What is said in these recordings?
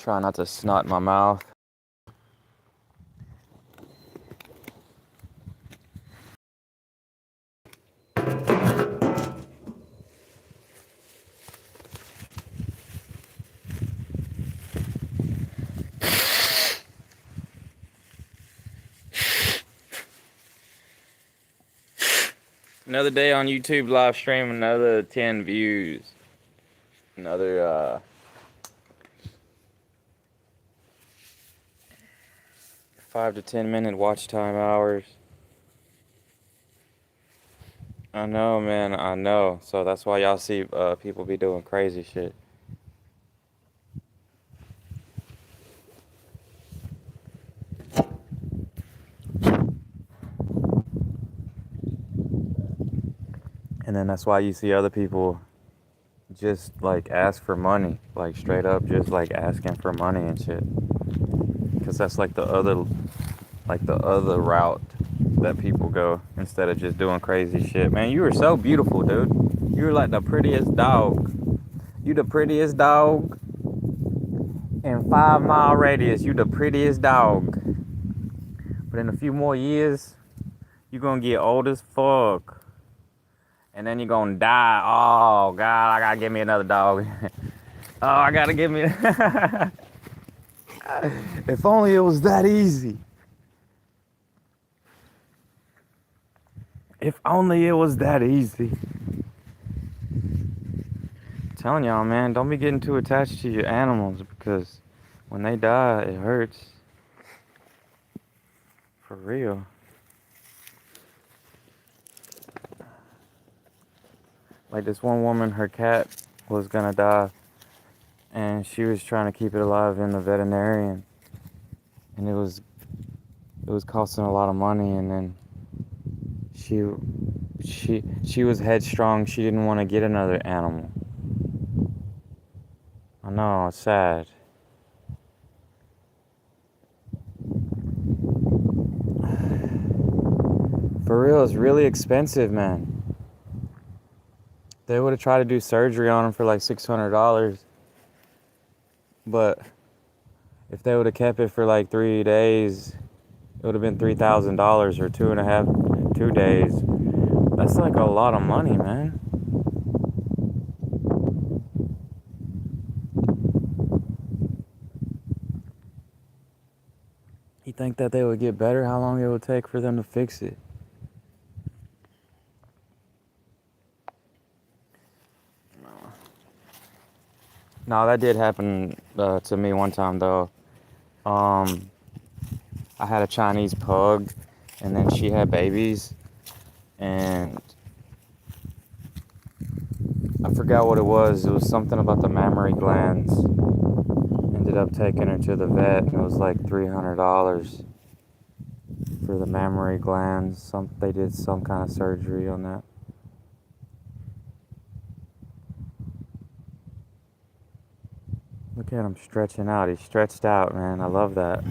Try not to snot in my mouth. Another day on YouTube live stream, another 10 views. Another 5 to 10 minute watch time hours. I know, man, I know. So that's why y'all see people be doing crazy shit. And then that's why you see other people just like ask for money, like straight up just like asking for money and shit. Cause that's like the other route that people go instead of just doing crazy shit. Man, you were so beautiful, dude. You were like the prettiest dog. You the prettiest dog in 5 mile radius. You the prettiest dog. But in a few more years, you gonna get old as fuck. And then you're gonna die. Oh God, I gotta give me another dog. Oh, I gotta give me. If only it was that easy. If only it was that easy. I'm telling y'all, man, don't be getting too attached to your animals because when they die, it hurts. For real. Like this one woman, her cat was gonna die, and she was trying to keep it alive in the veterinarian, and it was costing a lot of money, and then she was headstrong. She didn't want to get another animal. I know, it's sad. For real, it's really expensive, man. They would have tried to do surgery on him for like $600, but if they would have kept it for like 3 days, it would have been $3,000 or 2 days. That's like a lot of money, man. You think that they would get better? How long it would take for them to fix it? No, that did happen to me one time though. I had a Chinese pug, and then she had babies, and I forgot what it was. It was something about the mammary glands. Ended up taking her to the vet, and it was like $300 for the mammary glands. They did some kind of surgery on that. Look at him stretching out. He's stretched out, man. I love that.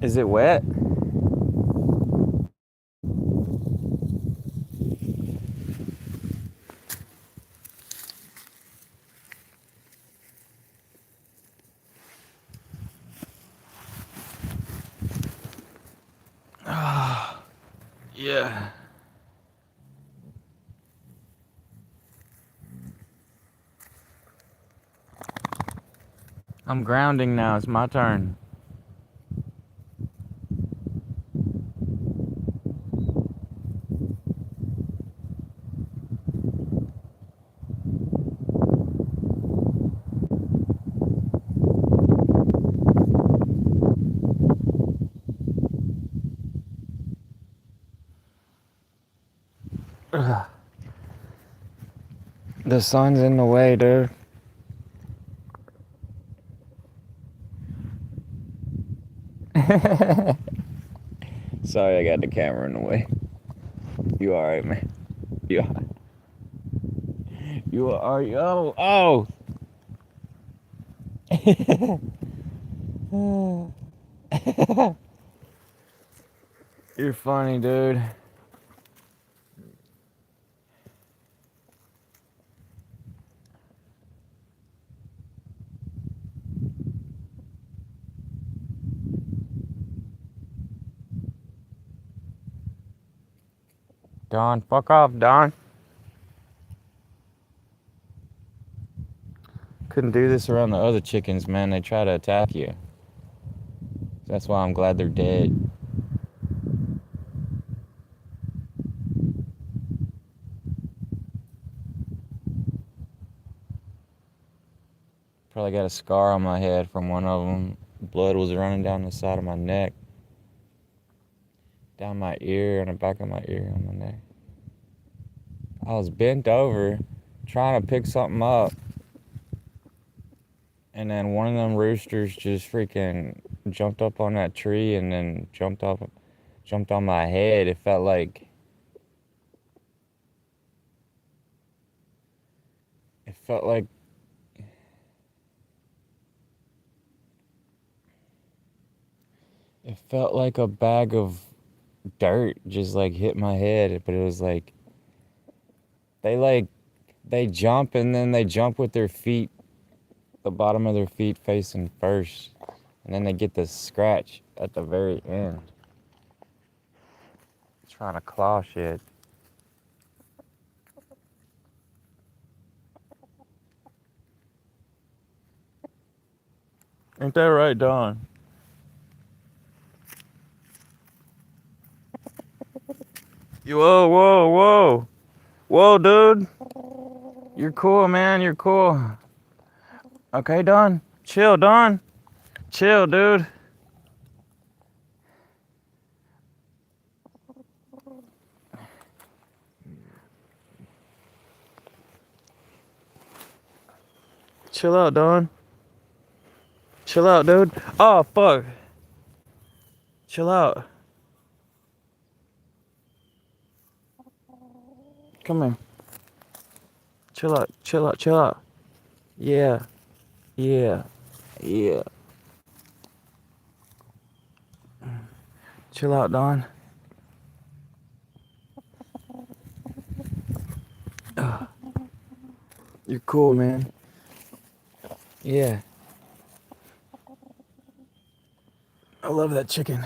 Is it wet? Yeah. I'm grounding now. It's my turn. Ugh. The sun's in the way, dude. Sorry, I got the camera in the way. You alright, man? You alright? You alright? Oh! You're funny, dude. Don, fuck off, Don. Couldn't do this around the other chickens, man. They try to attack you. That's why I'm glad they're dead. Probably got a scar on my head from one of them. Blood was running down the side of my neck, down my ear, and the back of my ear, on my neck. I was bent over trying to pick something up, and then one of them roosters just freaking jumped up on that tree and then jumped on my head. It felt like it felt like it felt like a bag of dirt just like hit my head, but it was like they jump and then they jump with their feet, the bottom of their feet facing first, and then they get the scratch at the very end. Trying to claw shit. Ain't that right, Don? Whoa, whoa, whoa. Whoa, dude. You're cool, man. You're cool. Okay, Don. Chill, Don. Chill, dude. Chill out, Don. Chill out, dude. Oh, fuck. Chill out. Come here. Chill out. Chill out. Chill out. Yeah. Yeah. Yeah. Chill out, Don. You're cool, man. Yeah. I love that chicken.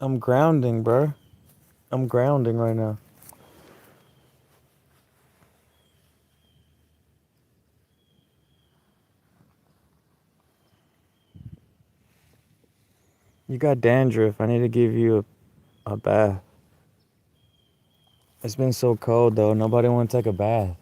I'm grounding, bro. I'm grounding right now. You got dandruff. I need to give you a bath. It's been so cold, though. Nobody want to take a bath.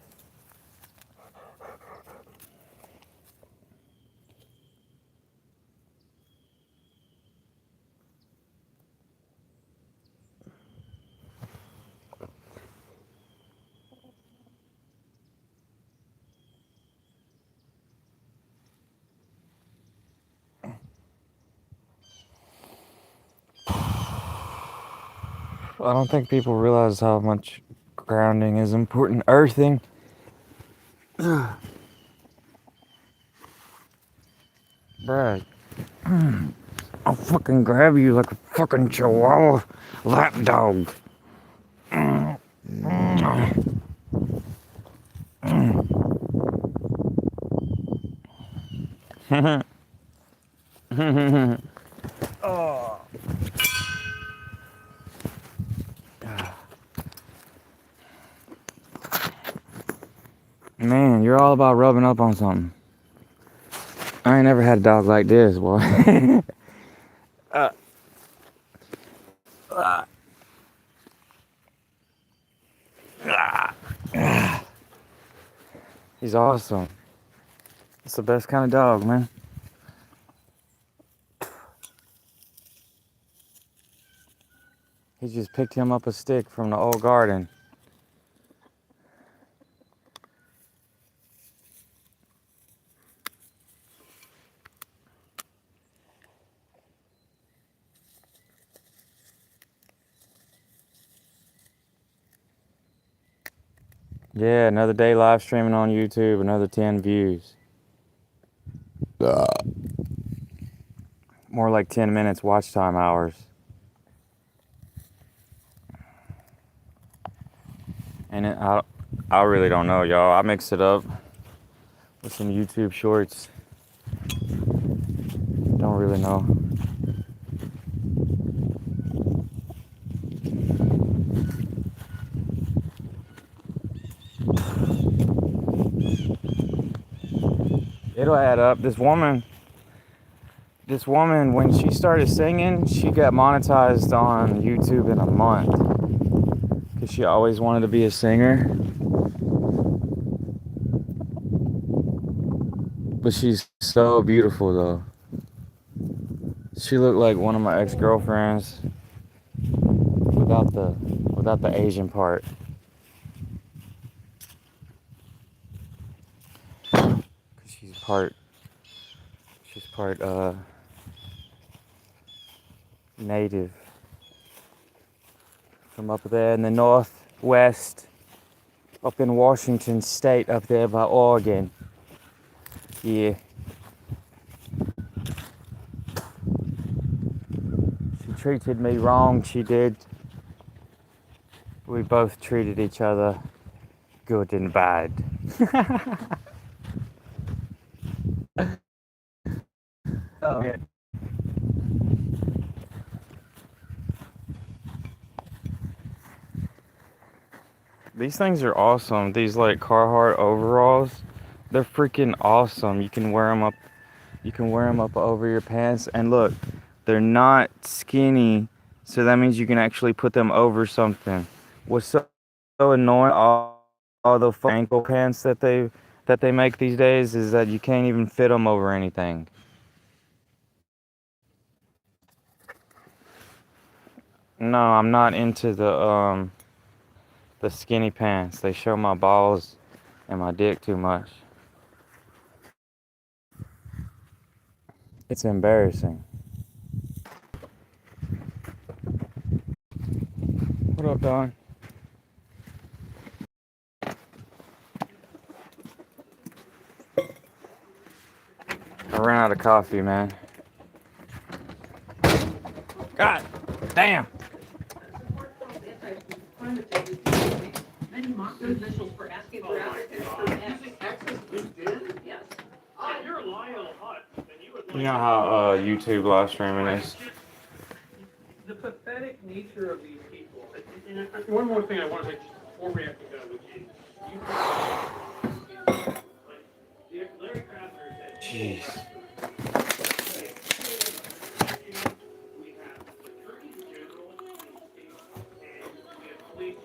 I don't think people realize how much grounding is important. Earthing. Bruh. I'll fucking grab you like a fucking chihuahua lap dog. Oh. Man, you're all about rubbing up on something. I ain't never had a dog like this, boy. He's awesome. It's the best kind of dog, man. He just picked him up a stick from the old garden. Yeah, another day live streaming on YouTube, another 10 views. More like 10 minutes watch time hours. And I really don't know, y'all. I mix it up with some YouTube shorts. Don't really know. It'll add up. This woman, when she started singing, she got monetized on YouTube in a month. Because she always wanted to be a singer. But she's so beautiful, though. She looked like one of my ex-girlfriends without the Asian part. She's part native from up there in the northwest, up in Washington State, up there by Oregon. Yeah. She treated me wrong, she did. We both treated each other good and bad. Oh, yeah. These things are awesome. These like Carhartt overalls, they're freaking awesome. You can wear them up. You can wear them up over your pants. And look, they're not skinny, so that means you can actually put them over something. What's so annoying, all the ankle pants that they make these days is that you can't even fit them over anything. No, I'm not into the skinny pants. They show my balls and my dick too much. It's embarrassing. What up, Don? I ran out of coffee, man. God damn. You know how YouTube live streaming is. The pathetic nature of these people. And one more thing I want to say just before we have to go, which is Larry Krasner said, Jeez. we have attorneys general in states and we have police.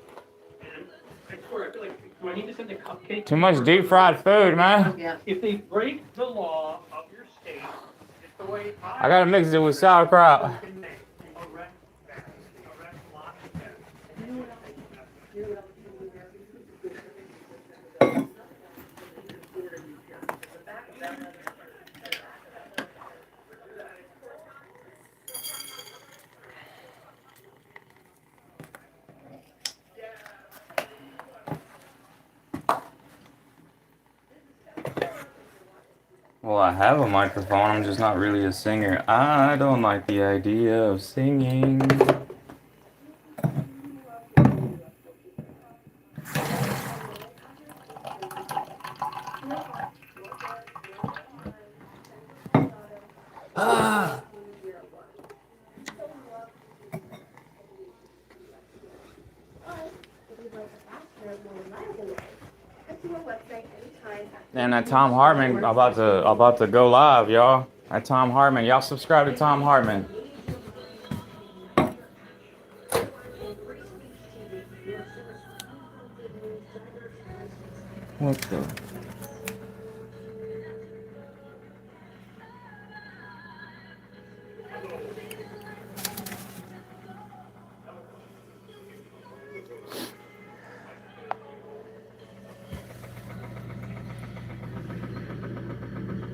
And I swear, I feel like, do I need to send a cupcake? Too much deep fried food, man. Yeah. If they break the law of your state, it's the way I gotta mix it with sauerkraut. Well, I have a microphone, I'm just not really a singer. I don't like the idea of singing. Ah. And that Tom Hartman about to go live, y'all. That Tom Hartman, y'all subscribe to Tom Hartman. What the?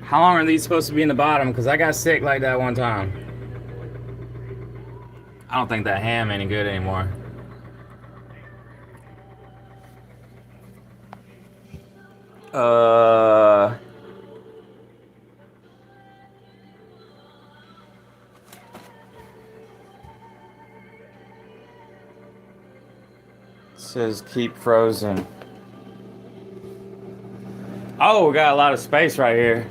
How long are these supposed to be in the bottom? Because I got sick like that one time. I don't think that ham any good anymore. Uh, says keep frozen. Oh, we got a lot of space right here.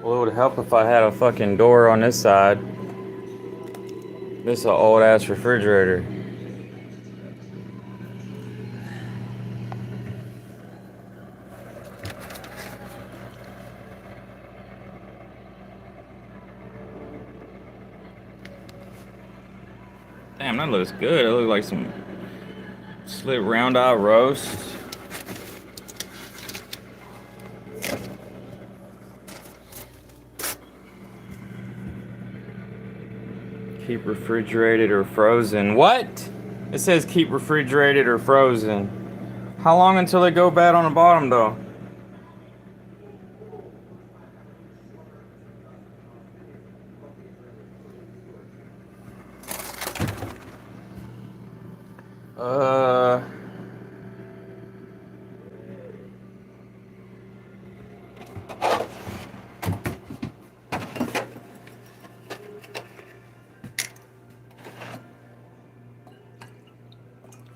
Well, it would help if I had a fucking door on this side. This is an old ass refrigerator. Damn, that looks good. It looks like some slit round eye roast. Keep refrigerated or frozen. What? It says keep refrigerated or frozen. How long until they go bad on the bottom though? Uh,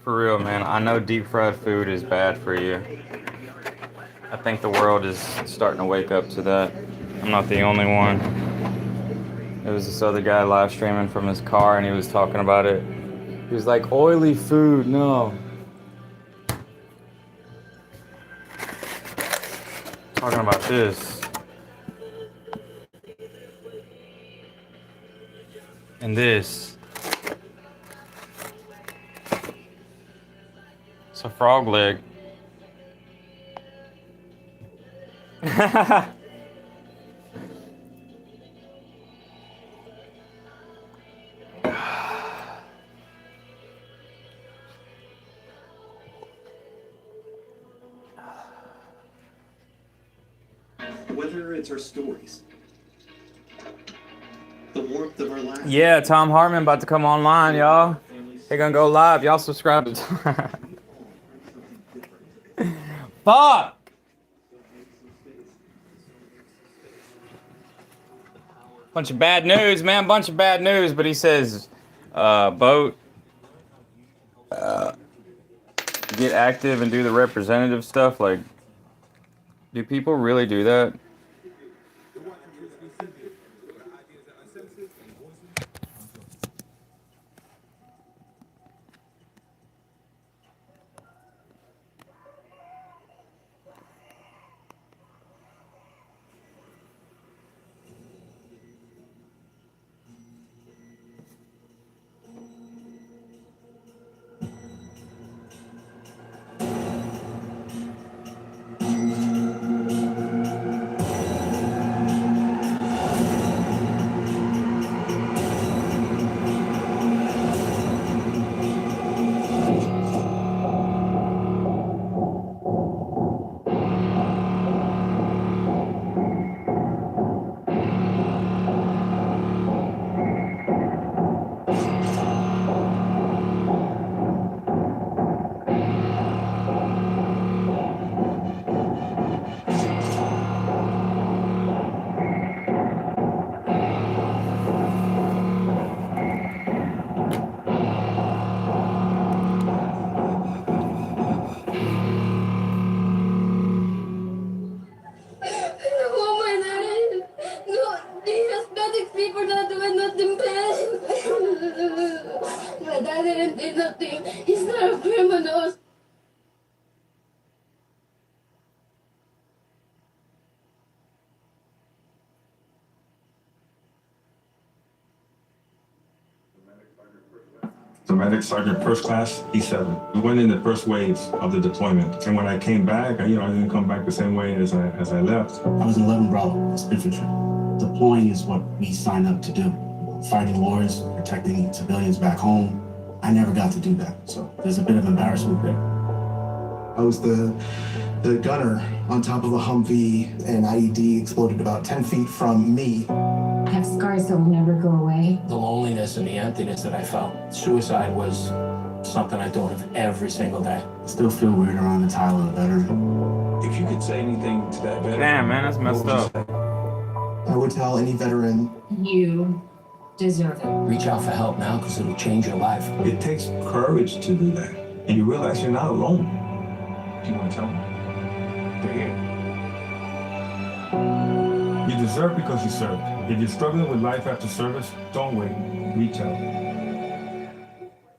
for real, man. I know deep fried food is bad for you. I think the world is starting to wake up to that. I'm not the only one. There was this other guy live streaming from his car and he was talking about it. He was like, oily food, no. Talking about this. And this. It's a frog leg. Whether it's our stories, the warmth of our lives. Yeah, Tom Hartman about to come online, y'all. He gonna go live. Y'all subscribe to Tom. Fuck! Bunch of bad news, man. Bunch of bad news. But he says, vote, get active and do the representative stuff. Like, do people really do that? So medic sergeant first class, E7. We went in the first waves of the deployment. And when I came back, I didn't come back the same way as I left. I was in 11 Bravo, infantry. Deploying is what we signed up to do. Fighting wars, protecting civilians back home. I never got to do that, so there's a bit of embarrassment there. I was the gunner on top of a Humvee. An IED exploded about 10 feet from me. I have scars that will never go away. The loneliness and the emptiness that I felt. Suicide was something I thought of every single day. Still feel weird around the title of the veteran. If you could say anything to that veteran, Damn, man, that's messed what would you up. say? I would tell any veteran, You deserve it. Reach out for help now because it'll change your life. It takes courage to do that, and you realize you're not alone. Do you want to tell them? They're here. You deserve because you served. If you're struggling with life after service, don't wait. Reach out.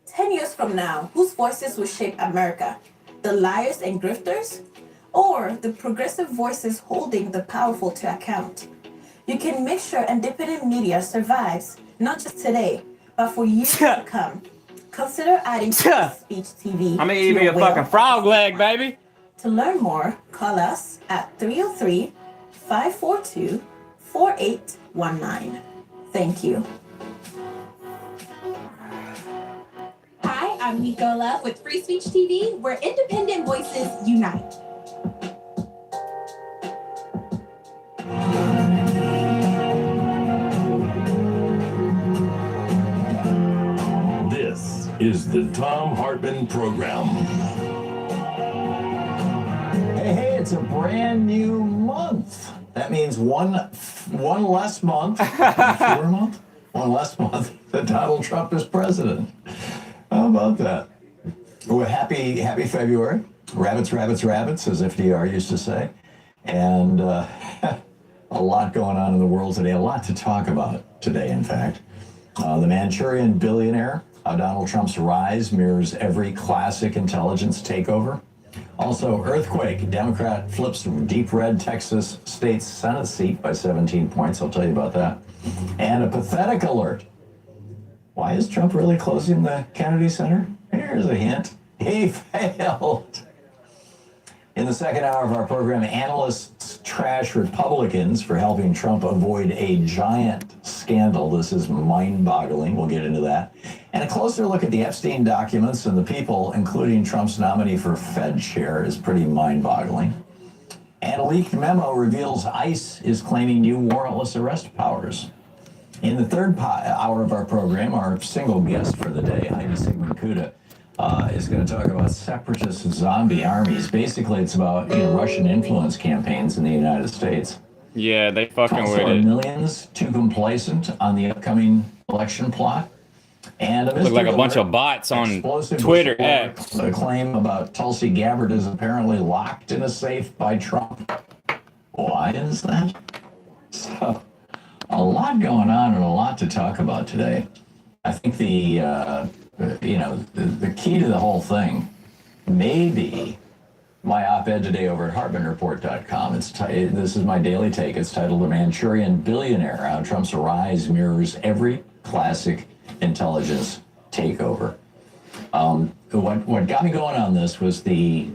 10 years from now, whose voices will shape America? The liars and grifters? Or the progressive voices holding the powerful to account? You can make sure independent media survives, not just today, but for years to come. Consider adding Free Speech TV I'm gonna to eat me your a fucking wheel. frog leg, baby. To learn more, call us at 303-542-4819. Thank you. Hi, I'm Nicola with Free Speech TV, where independent voices unite. This is the Thom Hartmann Program. Hey, it's a brand new month. That means one less month, fewer month, one less month that Donald Trump is president. How about that? Well, happy February. Rabbits, rabbits, rabbits, as FDR used to say. And a lot going on in the world today, a lot to talk about today, in fact. The Manchurian billionaire, how Donald Trump's rise mirrors every classic intelligence takeover. Also, earthquake, Democrat flips deep red Texas state Senate seat by 17 points. I'll tell you about that. And a pathetic alert. Why is Trump really closing the Kennedy Center? Here's a hint. He failed. In the second hour of our program, analysts trash Republicans for helping Trump avoid a giant scandal. This is mind-boggling. We'll get into that. And a closer look at the Epstein documents and the people, including Trump's nominee for Fed chair, is pretty mind-boggling. And a leaked memo reveals ICE is claiming new warrantless arrest powers. In the third hour of our program, our single guest for the day, Heidi Sigmund-Kuda, is going to talk about separatist zombie armies. Basically, it's about Russian influence campaigns in the United States. Yeah, they fucking Also, with are it. millions too complacent on the upcoming election plot? And a Look like a mystery bunch alert. of bots on Explosive Twitter whistleblower. X. A claim about Tulsi Gabbard is apparently locked in a safe by Trump. Why is that? So, a lot going on and a lot to talk about today. I think the key to the whole thing may be my op-ed today over at HartmanReport.com. This is my daily take. It's titled "The Manchurian Billionaire: How Trump's Rise Mirrors Every Classic Intelligence Takeover." What got me going on this was the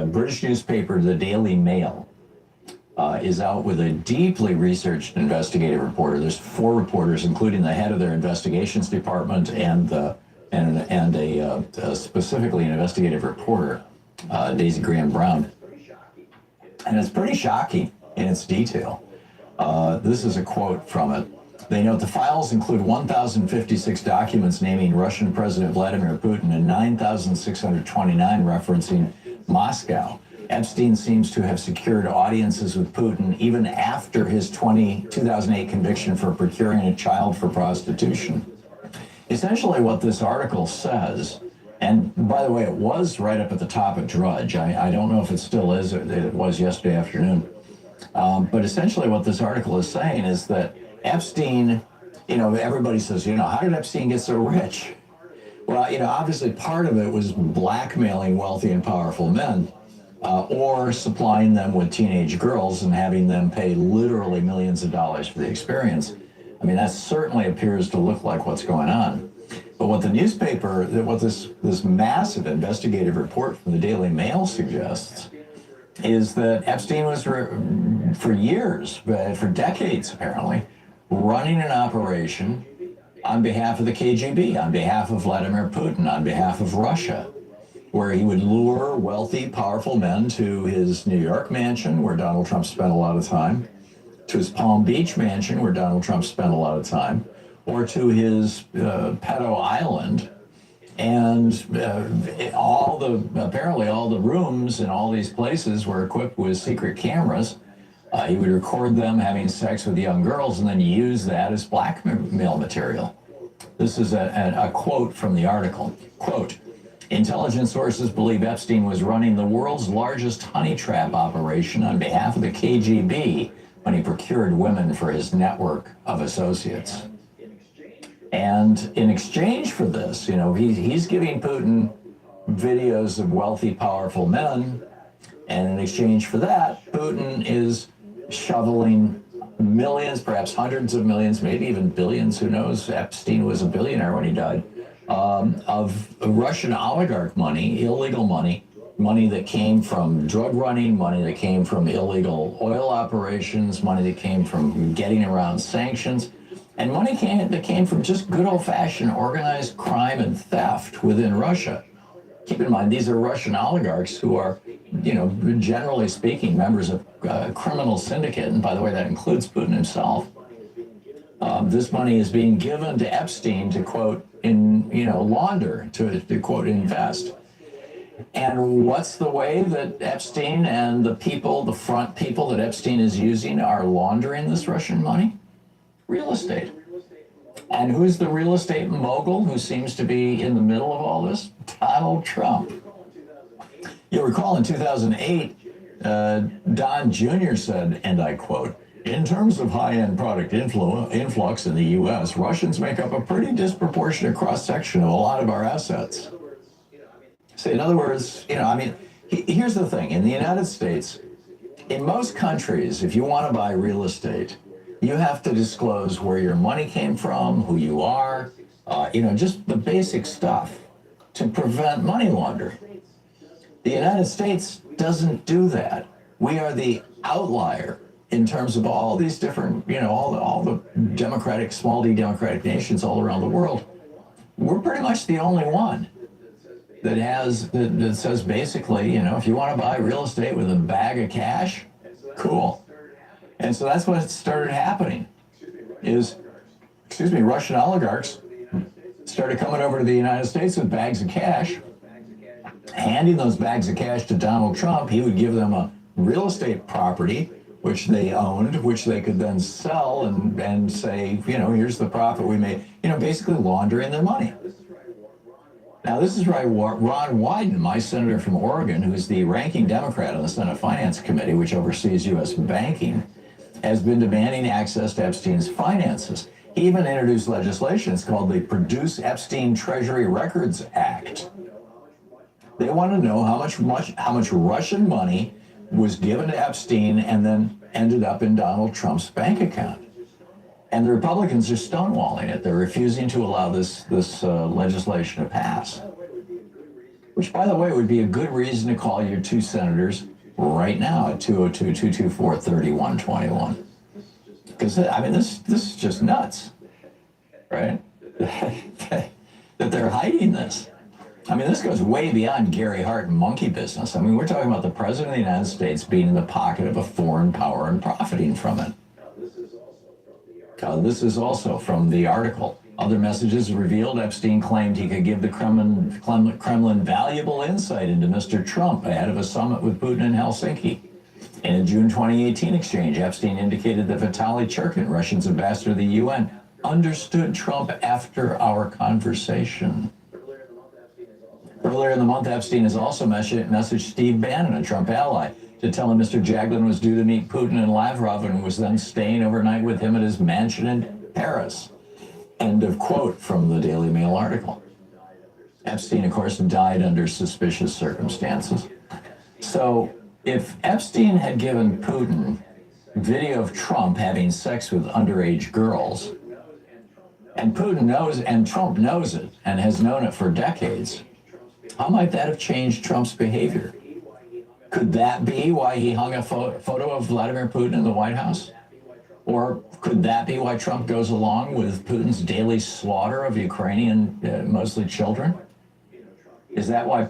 British newspaper, the Daily Mail, is out with a deeply researched investigative reporter. There's 4 reporters, including the head of their investigations department and specifically an investigative reporter, Daisy Graham Brown. And it's pretty shocking in its detail. This is a quote from it. They note the files include 1,056 documents naming Russian President Vladimir Putin and 9,629 referencing Moscow. Epstein seems to have secured audiences with Putin even after his 2008 conviction for procuring a child for prostitution. Essentially what this article says, and by the way, it was right up at the top of Drudge. I don't know if it still is, it was yesterday afternoon. But essentially what this article is saying is that Epstein, everybody says, how did Epstein get so rich? Well, obviously part of it was blackmailing wealthy and powerful men. Or supplying them with teenage girls and having them pay literally millions of dollars for the experience. I mean, that certainly appears to look like what's going on. But what the newspaper, what this massive investigative report from the Daily Mail suggests is that Epstein was for years, for decades apparently, running an operation on behalf of the KGB, on behalf of Vladimir Putin, on behalf of Russia, where he would lure wealthy, powerful men to his New York mansion, where Donald Trump spent a lot of time, to his Palm Beach mansion, where Donald Trump spent a lot of time, or to his pedo island, And apparently all the rooms in all these places were equipped with secret cameras. He would record them having sex with young girls and then use that as blackmail material. This is a quote from the article. Quote, intelligence sources believe Epstein was running the world's largest honey trap operation on behalf of the KGB when he procured women for his network of associates. And in exchange for this, he's giving Putin videos of wealthy, powerful men. And in exchange for that, Putin is shoveling millions, perhaps hundreds of millions, maybe even billions, who knows? Epstein was a billionaire when he died, of Russian oligarch money, illegal money, money that came from drug running, money that came from illegal oil operations, money that came from getting around sanctions, and money that came from just good old-fashioned organized crime and theft within Russia. Keep in mind, these are Russian oligarchs who are, generally speaking, members of a criminal syndicate. And by the way, that includes Putin himself. This money is being given to Epstein to, quote, launder, to quote, invest. And what's the way that Epstein and the front people that Epstein is using are laundering this Russian money? Real estate. And who's the real estate mogul who seems to be in the middle of all this? Donald Trump. You'll recall in 2008, Don Jr. said, and I quote, in terms of high-end product influx in the U.S., Russians make up a pretty disproportionate cross-section of a lot of our assets. So in other words, here's the thing. In the United States, in most countries, if you want to buy real estate, you have to disclose where your money came from, who you are, just the basic stuff to prevent money laundering. The United States doesn't do that. We are the outlier in terms of all these different, all the democratic, small d democratic nations all around the world. We're pretty much the only one that says basically, if you want to buy real estate with a bag of cash, cool. And so that's what started happening Russian oligarchs started coming over to the United States with bags of cash, handing those bags of cash to Donald Trump. He would give them a real estate property, which they owned, which they could then sell and say, here's the profit we made, basically laundering their money. Now, this is why Ron Wyden, my senator from Oregon, who is the ranking Democrat on the Senate Finance Committee, which oversees U.S. banking, has been demanding access to Epstein's finances. He even introduced legislation. It's called the Produce Epstein Treasury Records Act. They want to know how much Russian money was given to Epstein and then ended up in Donald Trump's bank account. And the Republicans are stonewalling it. They're refusing to allow this legislation to pass. Which, by the way, would be a good reason to call your two senators right now at 202-224-3121. Because, this is just nuts, right? That they're hiding this. This goes way beyond Gary Hart and monkey business. We're talking about the President of the United States being in the pocket of a foreign power and profiting from it. This is also from the article. Other messages revealed Epstein claimed he could give the Kremlin valuable insight into Mr. Trump ahead of a summit with Putin in Helsinki. In a June 2018 exchange, Epstein indicated that Vitaly Churkin, Russia's ambassador to the UN, understood Trump after our conversation. Earlier in the month, Epstein has also messaged Steve Bannon, a Trump ally, to tell him Mr. Jaglin was due to meet Putin and Lavrov and was then staying overnight with him at his mansion in Paris. End of quote from the Daily Mail article. Epstein, of course, died under suspicious circumstances. So if Epstein had given Putin video of Trump having sex with underage girls, and Putin knows, and Trump knows it, and has known it for decades, how might that have changed Trump's behavior? Could that be why he hung a photo of Vladimir Putin in the White House? Or could that be why Trump goes along with Putin's daily slaughter of Ukrainian, mostly children? Is that why,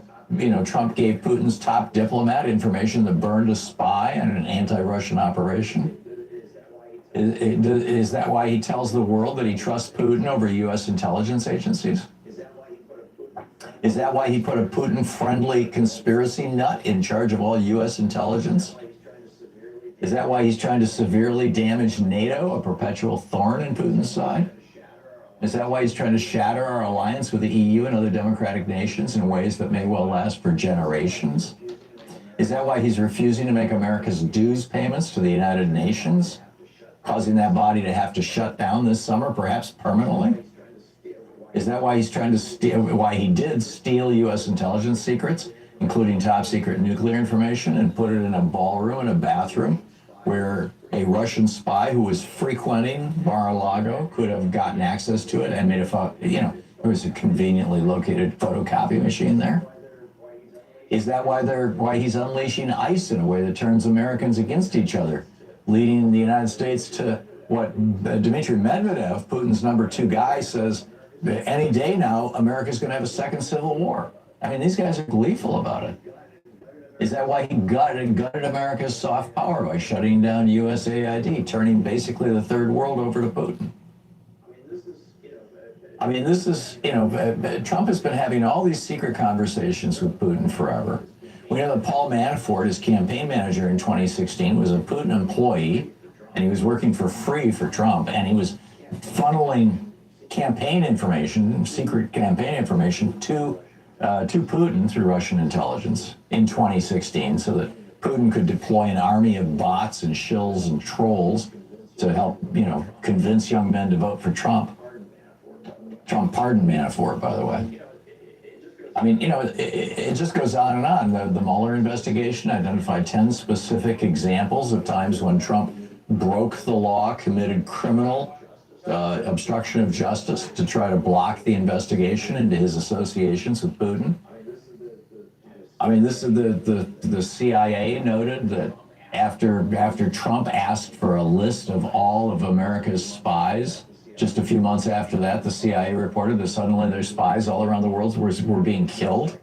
Trump gave Putin's top diplomat information that burned a spy in an anti-Russian operation? Is that why he tells the world that he trusts Putin over U.S. intelligence agencies? Is that why he put a Putin-friendly conspiracy nut in charge of all U.S. intelligence? Is that why he's trying to severely damage NATO, a perpetual thorn in Putin's side? Is that why he's trying to shatter our alliance with the EU and other democratic nations in ways that may well last for generations? Is that why he's refusing to make America's dues payments to the United Nations, causing that body to have to shut down this summer, perhaps permanently? Is that why he's trying to steal, why he did steal U.S. intelligence secrets, including top secret nuclear information, and put it in a ballroom and a bathroom where a Russian spy who was frequenting Mar-a-Lago could have gotten access to it and made there was a conveniently located photocopy machine there? Is that why he's unleashing ICE in a way that turns Americans against each other, leading the United States to what Dmitry Medvedev, Putin's number 2 guy, says any day now, America's going to have a second civil war. I mean, these guys are gleeful about it. Is that why he gutted America's soft power by shutting down USAID, turning basically the third world over to Putin? I mean, this is, Trump has been having all these secret conversations with Putin forever. We know that Paul Manafort, his campaign manager in 2016, was a Putin employee, and he was working for free for Trump, and he was funneling campaign information, secret campaign information, to Putin through Russian intelligence in 2016 so that Putin could deploy an army of bots and shills and trolls to help, convince young men to vote for Trump. Trump pardoned Manafort, by the way. I mean, it just goes on and on. The Mueller investigation identified 10 specific examples of times when Trump broke the law, committed criminal obstruction of justice to try to block the investigation into his associations with Putin. I mean, this is the CIA noted that after Trump asked for a list of all of America's spies, just a few months after that, the CIA reported that suddenly their spies all around the world were being killed.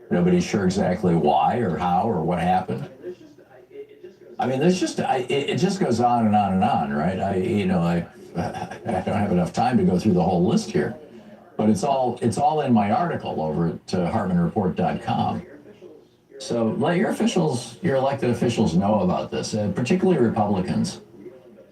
Nobody's sure exactly why or how or what happened. I mean, it just goes on and on and on, right? I don't have enough time to go through the whole list here, but it's all in my article over at HartmanReport.com. So let your elected officials know about this, particularly Republicans.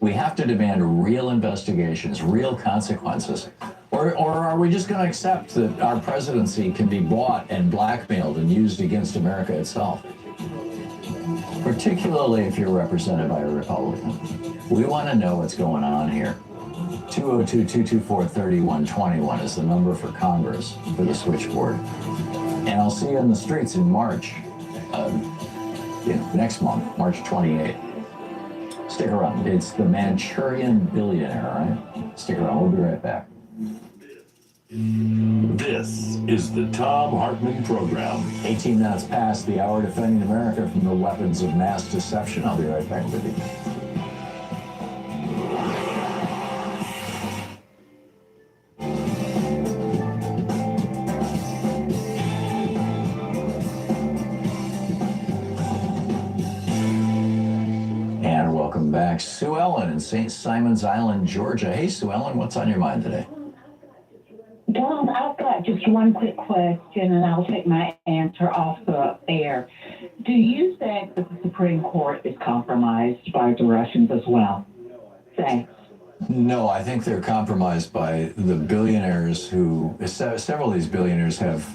We have to demand real investigations, real consequences, or are we just going to accept that our presidency can be bought and blackmailed and used against America itself? Particularly if you're represented by a Republican. We want to know what's going on here. 202-224-3121 is the number for Congress for the switchboard. And I'll see you in the streets in March, next month, March 28th. Stick around. It's the Manchurian Billionaire, right? Stick around. We'll be right back. This is the Thom Hartmann Program. 18 minutes past the hour, defending America from the weapons of mass deception. I'll be right back with you. And welcome back. Sue Ellen in St. Simons Island, Georgia. Hey, Sue Ellen, what's on your mind today? Tom, I've got just one quick question, and I'll take my answer off the air. Do you think that the Supreme Court is compromised by the Russians as well? Thanks. No, I think they're compromised by the billionaires who, several of these billionaires have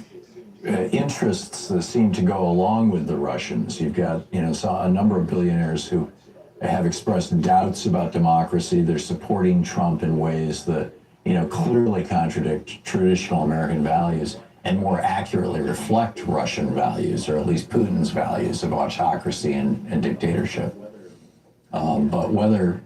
interests that seem to go along with the Russians. You've got, a number of billionaires who have expressed doubts about democracy. They're supporting Trump in ways that clearly contradict traditional American values and more accurately reflect Russian values, or at least Putin's values of autocracy and dictatorship. But whether,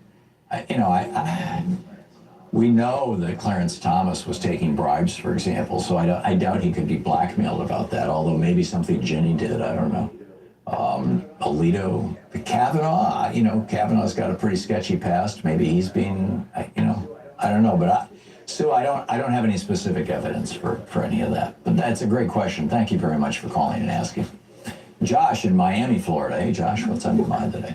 we know that Clarence Thomas was taking bribes, for example, so I doubt he could be blackmailed about that, although maybe something Ginny did, I don't know. Alito, Kavanaugh, Kavanaugh's got a pretty sketchy past. Maybe he's being, I don't know, but Sue, I don't have any specific evidence for any of that. But that's a great question. Thank you very much for calling and asking. Josh in Miami, Florida. Hey, Josh, what's on your mind today?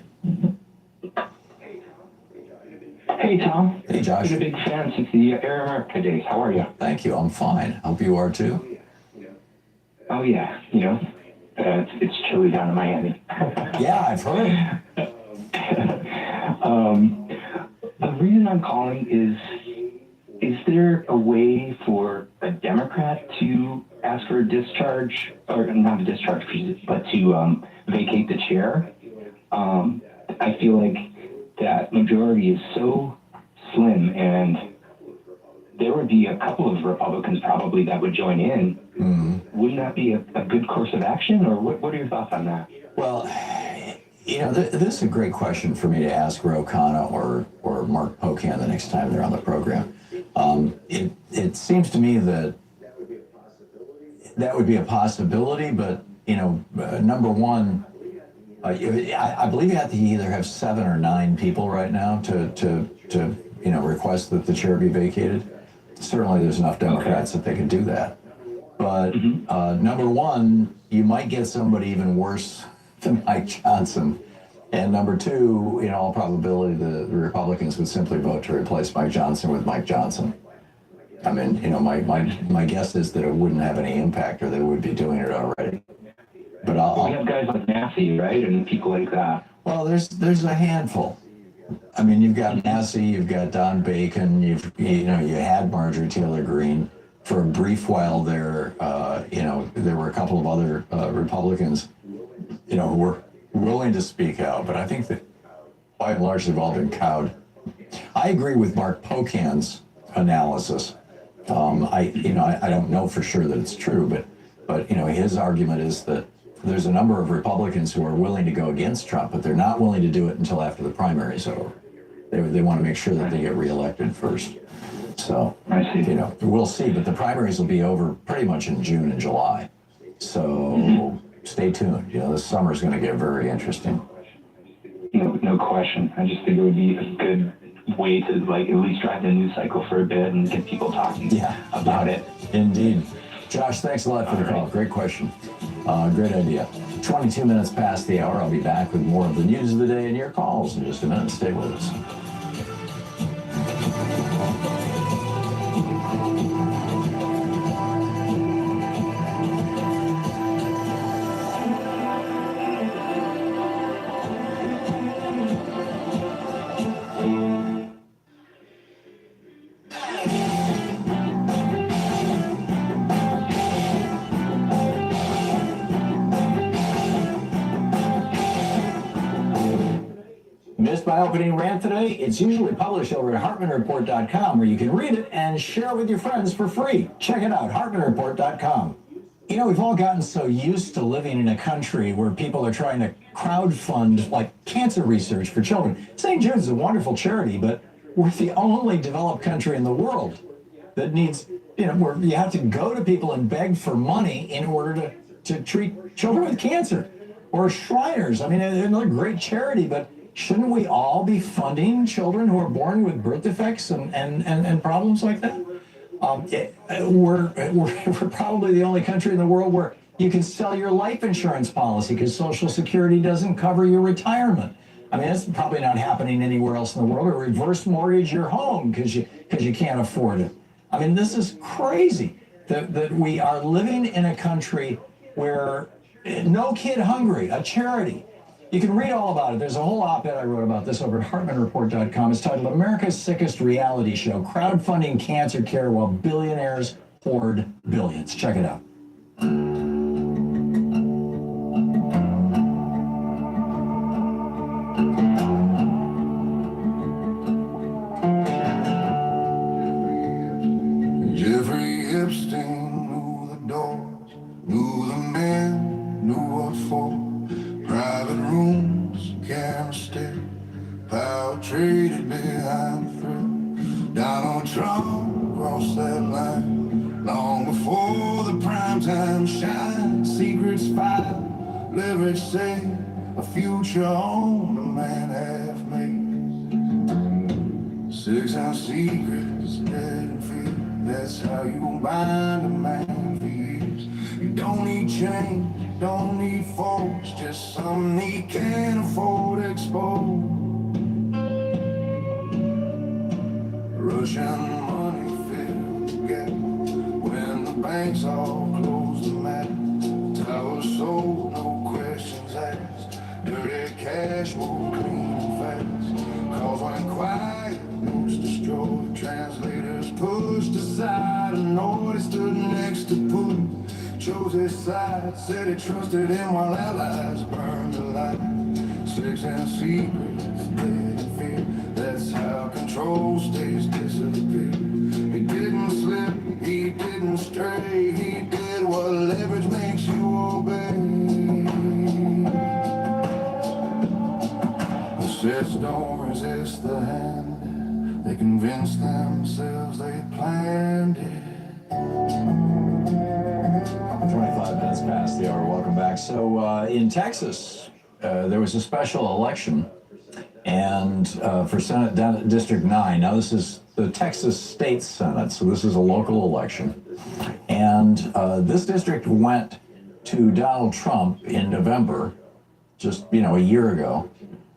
Hey, Tom. Hey, Josh. I'm a big fan since the Air America days. How are you? Thank you. I'm fine. Hope you are too. Oh yeah, it's chilly down in Miami. Yeah, I've heard. The reason I'm calling is there a way for a Democrat to ask for a discharge, or not a discharge, but to vacate the chair? I feel like that majority is so slim, and there would be a couple of Republicans probably that would join in. Mm-hmm. Wouldn't that be a good course of action, or what are your thoughts on that? Well, this is a great question for me to ask Ro Khanna or Mark Pocan the next time they're on the program. It seems to me that would be a possibility, but number one, I believe you have to either have 7 or 9 people right now to request that the chair be vacated. Certainly, there's enough Democrats that they could do that. But number one, you might get somebody even worse than Mike Johnson. And number two, in all probability, the Republicans would simply vote to replace Mike Johnson with Mike Johnson. I mean, my guess is that it wouldn't have any impact, or they would be doing it already. But we have guys like Massey, right, and people like that. Well, there's a handful. I mean, you've got Massey, you've got Don Bacon, you had Marjorie Taylor Greene. For a brief while there, there were a couple of other Republicans, who were willing to speak out. But I think that by and large they've all been cowed. I agree with Mark Pocan's analysis. I don't know for sure that it's true, but his argument is that there's a number of Republicans who are willing to go against Trump, but they're not willing to do it until after the primary's over. They want to make sure that they get reelected first. So, we'll see. But the primaries will be over pretty much in June and July. So stay tuned. This summer's going to get very interesting. No question. I just think it would be a good way to at least drive the news cycle for a bit and get people talking about it. Indeed. Josh, thanks a lot for the call. Great question. Great idea. 22 minutes past the hour. I'll be back with more of the news of the day and your calls in just a minute. Stay with us. Missed my opening rant today? It's usually published over at HartmanReport.com, where you can read it and share it with your friends for free. Check it out, HartmanReport.com. We've all gotten so used to living in a country where people are trying to crowdfund, cancer research for children. St. Jude's is a wonderful charity, but we're the only developed country in the world that needs, where you have to go to people and beg for money in order to treat children with cancer. Or Shriners. I mean, another great charity, but shouldn't we all be funding children who are born with birth defects and problems like that? We're probably the only country in the world where you can sell your life insurance policy because Social Security doesn't cover your retirement. I mean, that's probably not happening anywhere else in the world. Or reverse mortgage your home because you can't afford it. I mean, this is crazy that we are living in a country where No Kid Hungry, a charity. You can read all about it. There's a whole op-ed I wrote about this over at HartmanReport.com. It's titled America's Sickest Reality Show, Crowdfunding Cancer Care While Billionaires Hoard Billions. Check it out. Jeffrey Epstein knew the doors, knew the men, knew what for. Private rooms, camera stare, power traded behind the threat. Donald Trump crossed that line long before the primetime shine. Secrets filed, leverage saved, a future on the man half made. 6 ounce secrets, dead and free. That's how you bind a man for years. You don't need change. Don't need force, just something he can't afford to expose. Russian money filled the gap when the banks all closed the map. flowers sold, no questions asked. Dirty cash moved clean and fast. Calls went quiet, notes destroyed. Translators pushed aside. A note he stood next to Putin. Chose his side, said he trusted him while allies burned alive. Sex and secrets, dead in fear. That's how control stays disappear. He didn't slip, he didn't stray. He did what leverage makes you obey. The sets don't resist the hand. They convince themselves they planned it. 25 minutes past the hour. Welcome back. So in Texas, there was a special election, and for Senate down at District 9. Now this is the Texas State Senate, so this is a local election. And this district went to Donald Trump in November, just, a year ago,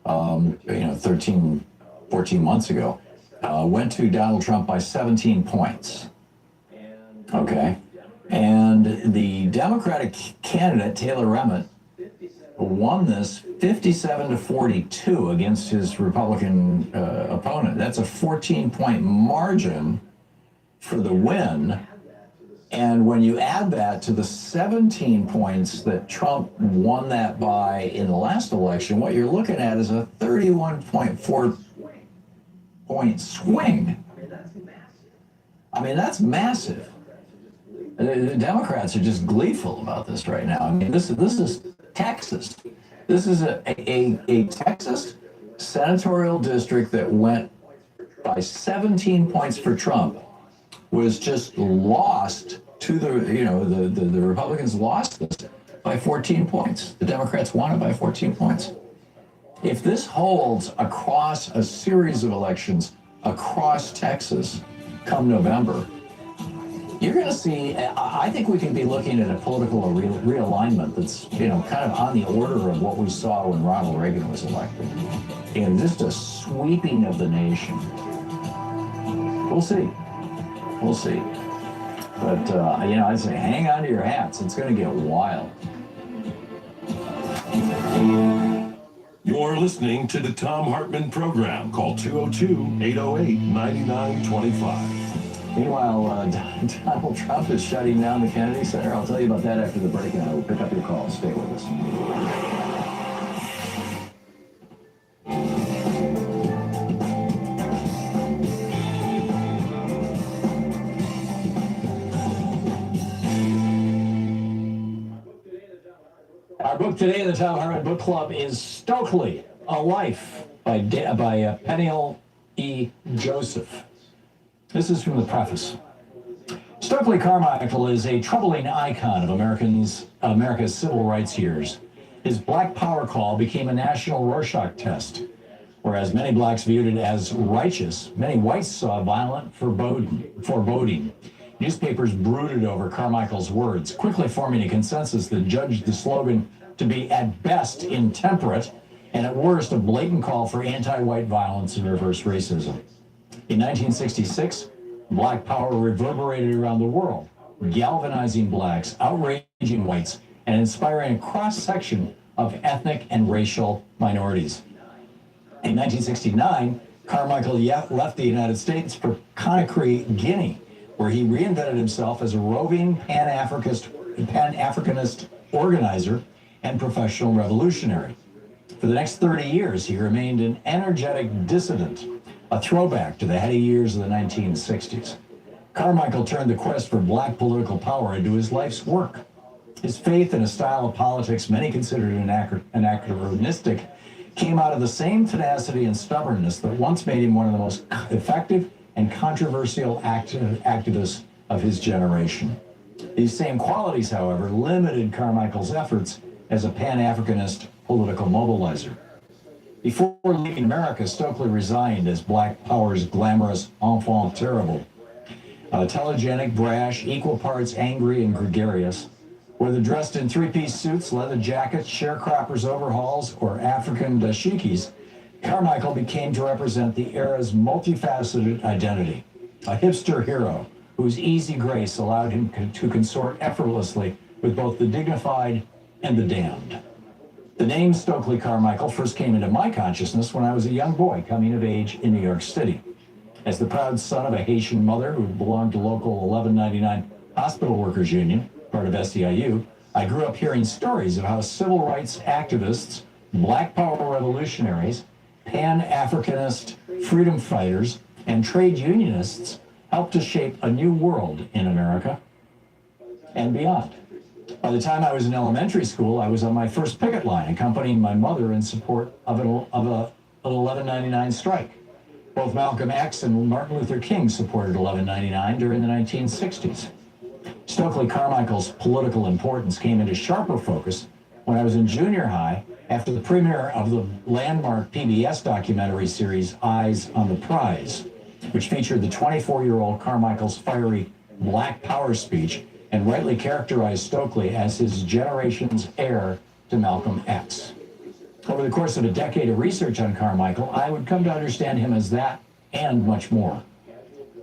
13, 14 months ago, went to Donald Trump by 17 points. Okay. And the Democratic candidate, Taylor Emmett, won this 57-42 against his Republican opponent. That's a 14-point margin for the win. And when you add that to the 17 points that Trump won that by in the last election, what you're looking at is a 31.4 point swing. I mean, that's massive. The Democrats are just gleeful about this right now. I mean, this is Texas. This is a Texas senatorial district that went by 17 points for Trump, was just lost to the Republicans lost this by 14 points. The Democrats won it by 14 points. If this holds across a series of elections across Texas come November, you're going to see, I think we can be looking at a political realignment that's, kind of on the order of what we saw when Ronald Reagan was elected. Just a sweeping of the nation. We'll see. We'll see. But, I'd say hang on to your hats. It's going to get wild. You're listening to the Thom Hartmann Program. Call 202-808-9925. Meanwhile, Donald Trump is shutting down the Kennedy Center. I'll tell you about that after the break, and I will pick up your calls. Stay with us. Our book today in the Thom Hartmann Book Club is Stokely, A Life by Peniel E. Joseph. This is from the preface. Stokely Carmichael is a troubling icon of America's civil rights years. His Black Power call became a national Rorschach test. Whereas many blacks viewed it as righteous, many whites saw violent foreboding. Newspapers brooded over Carmichael's words, quickly forming a consensus that judged the slogan to be at best intemperate and at worst a blatant call for anti-white violence and reverse racism. In 1966, Black Power reverberated around the world, galvanizing blacks, outraging whites, and inspiring a cross-section of ethnic and racial minorities. In 1969, Carmichael left the United States for Conakry, Guinea, where he reinvented himself as a roving Pan-Africanist organizer and professional revolutionary. For the next 30 years, he remained an energetic dissident, a throwback to the heady years of the 1960s. Carmichael turned the quest for black political power into his life's work. His faith in a style of politics many considered anachronistic came out of the same tenacity and stubbornness that once made him one of the most effective and controversial activists of his generation. These same qualities, however, limited Carmichael's efforts as a Pan-Africanist political mobilizer. Before leaving America, Stokely resigned as Black Power's glamorous enfant terrible. Telegenic, brash, equal parts angry and gregarious, whether dressed in three-piece suits, leather jackets, sharecroppers' overhauls, or African dashikis, Carmichael became to represent the era's multifaceted identity, a hipster hero whose easy grace allowed him to consort effortlessly with both the dignified and the damned. The name Stokely Carmichael first came into my consciousness when I was a young boy coming of age in New York City. As the proud son of a Haitian mother who belonged to local 1199 Hospital Workers Union, part of SEIU, I grew up hearing stories of how civil rights activists, Black Power revolutionaries, Pan-Africanist freedom fighters, and trade unionists helped to shape a new world in America and beyond. By the time I was in elementary school, I was on my first picket line, accompanying my mother in support of an 1199 strike. Both Malcolm X and Martin Luther King supported 1199 during the 1960s. Stokely Carmichael's political importance came into sharper focus when I was in junior high after the premiere of the landmark PBS documentary series Eyes on the Prize, which featured the 24-year-old Carmichael's fiery Black Power speech and rightly characterized Stokely as his generation's heir to Malcolm X. Over the course of a decade of research on Carmichael, I would come to understand him as that and much more.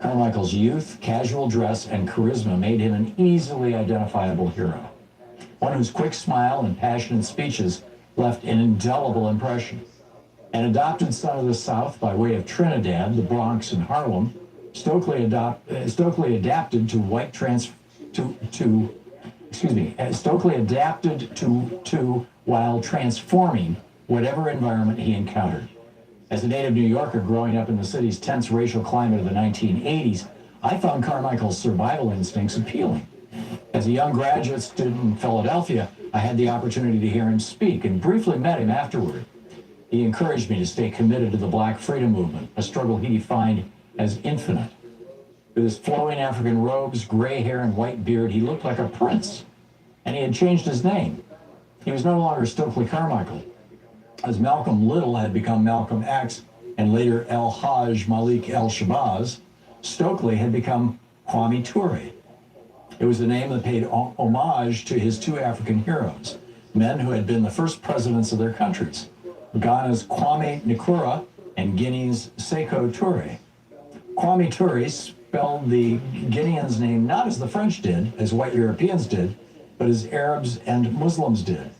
Carmichael's youth, casual dress, and charisma made him an easily identifiable hero, one whose quick smile and passionate speeches left an indelible impression. An adopted son of the South by way of Trinidad, the Bronx, and Harlem, Stokely adapted while transforming whatever environment he encountered. As a native New Yorker growing up in the city's tense racial climate of the 1980s, I found Carmichael's survival instincts appealing. As a young graduate student in Philadelphia, I had the opportunity to hear him speak and briefly met him afterward. He encouraged me to stay committed to the Black freedom movement, a struggle he defined as infinite. With his flowing African robes, gray hair, and white beard, he looked like a prince, and he had changed his name. He was no longer Stokely Carmichael. As Malcolm Little had become Malcolm X and later El Hajj Malik El Shabazz, Stokely had become Kwame Ture. It was a name that paid homage to his two African heroes, men who had been the first presidents of their countries, Ghana's Kwame Nkrumah and Guinea's Sekou Touré. Kwame Ture spelled the Guinean's name not as the French did, as white Europeans did, but as Arabs and Muslims did.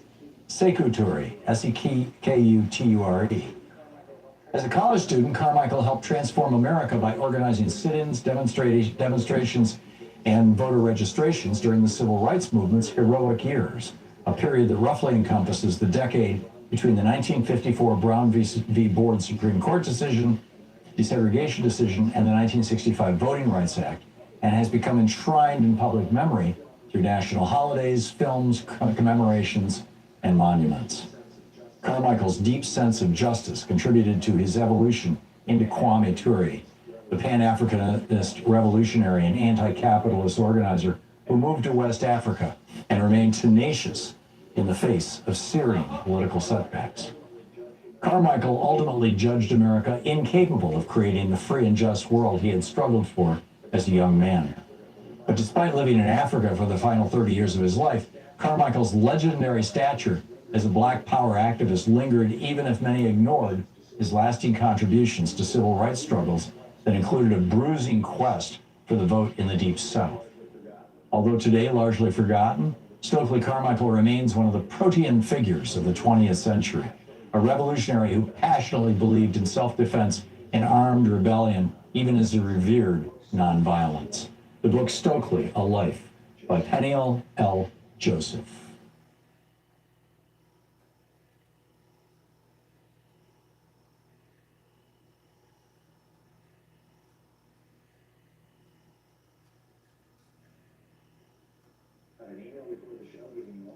Sekou Touré, S-E-K-U-T-U-R-E. As a college student, Carmichael helped transform America by organizing sit-ins, demonstrations, and voter registrations during the civil rights movement's heroic years, a period that roughly encompasses the decade between the 1954 Brown v. Board Supreme Court decision, desegregation decision, and the 1965 Voting Rights Act, and has become enshrined in public memory through national holidays, films, commemorations, and monuments. Carmichael's deep sense of justice contributed to his evolution into Kwame Ture, the Pan-Africanist revolutionary and anti-capitalist organizer who moved to West Africa and remained tenacious in the face of searing political setbacks. Carmichael ultimately judged America incapable of creating the free and just world he had struggled for as a young man. But despite living in Africa for the final 30 years of his life, Carmichael's legendary stature as a Black Power activist lingered even if many ignored his lasting contributions to civil rights struggles that included a bruising quest for the vote in the Deep South. Although today largely forgotten, Stokely Carmichael remains one of the protean figures of the 20th century, a revolutionary who passionately believed in self-defense and armed rebellion, even as he revered nonviolence. The book Stokely, A Life, by Peniel L. Joseph.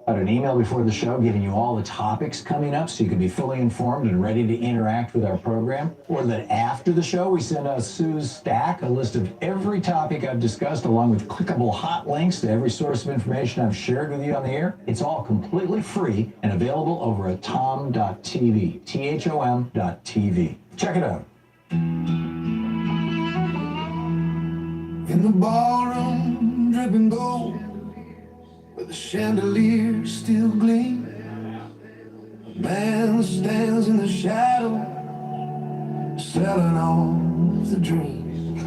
Got an email before the show giving you all the topics coming up so you can be fully informed and ready to interact with our program. Or that after the show, we send out Sue's stack, a list of every topic I've discussed, along with clickable hot links to every source of information I've shared with you on the air. It's all completely free and available over at tom.tv, THOM.tv. Check it out. In the ballroom, dripping gold, where the chandelier still gleams, a man stands in the shadow, selling all of the dreams.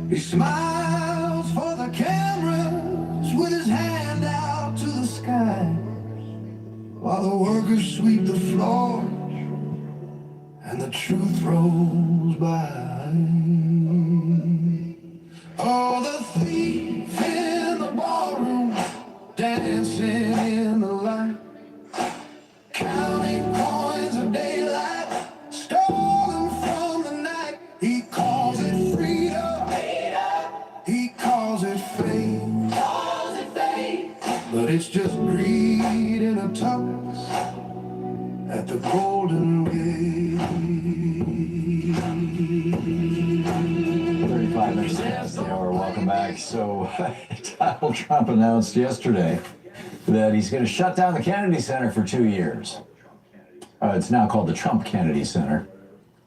He smiles for the cameras with his hand out. the workers sweep the floors and the truth rolls by. Oh, the thief in the ballroom, dancing in the light, counting coins of daylight, stolen from the night. He calls it freedom, he calls it fame, but it's just greed in a tux at the Golden Gate. 35 minutes past the hour. Welcome back. So, Donald Trump announced yesterday that he's going to shut down the Kennedy Center for 2 years. It's now called the Trump Kennedy Center,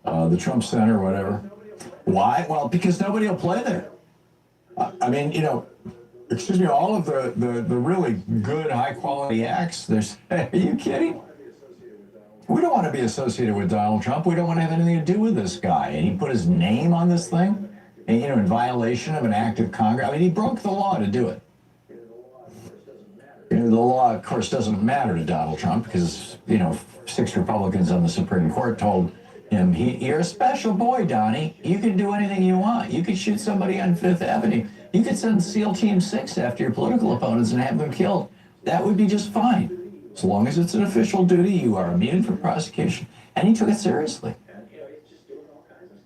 the Trump Center, whatever. Why? Well, because nobody will play there. I mean, you know, excuse me, all of the really good, high-quality acts, are you kidding? We don't want to be associated with Donald Trump. We don't want to have anything to do with this guy. And he put his name on this thing, and, you know, in violation of an act of Congress. I mean, he broke the law to do it. You know, the law, of course, doesn't matter to Donald Trump because, you know, 6 Republicans on the Supreme Court told him, you're a special boy, Donnie. You can do anything you want. You could shoot somebody on Fifth Avenue. You could send SEAL Team 6 after your political opponents and have them killed. That would be just fine. As long as it's an official duty, you are immune from prosecution. And he took it seriously.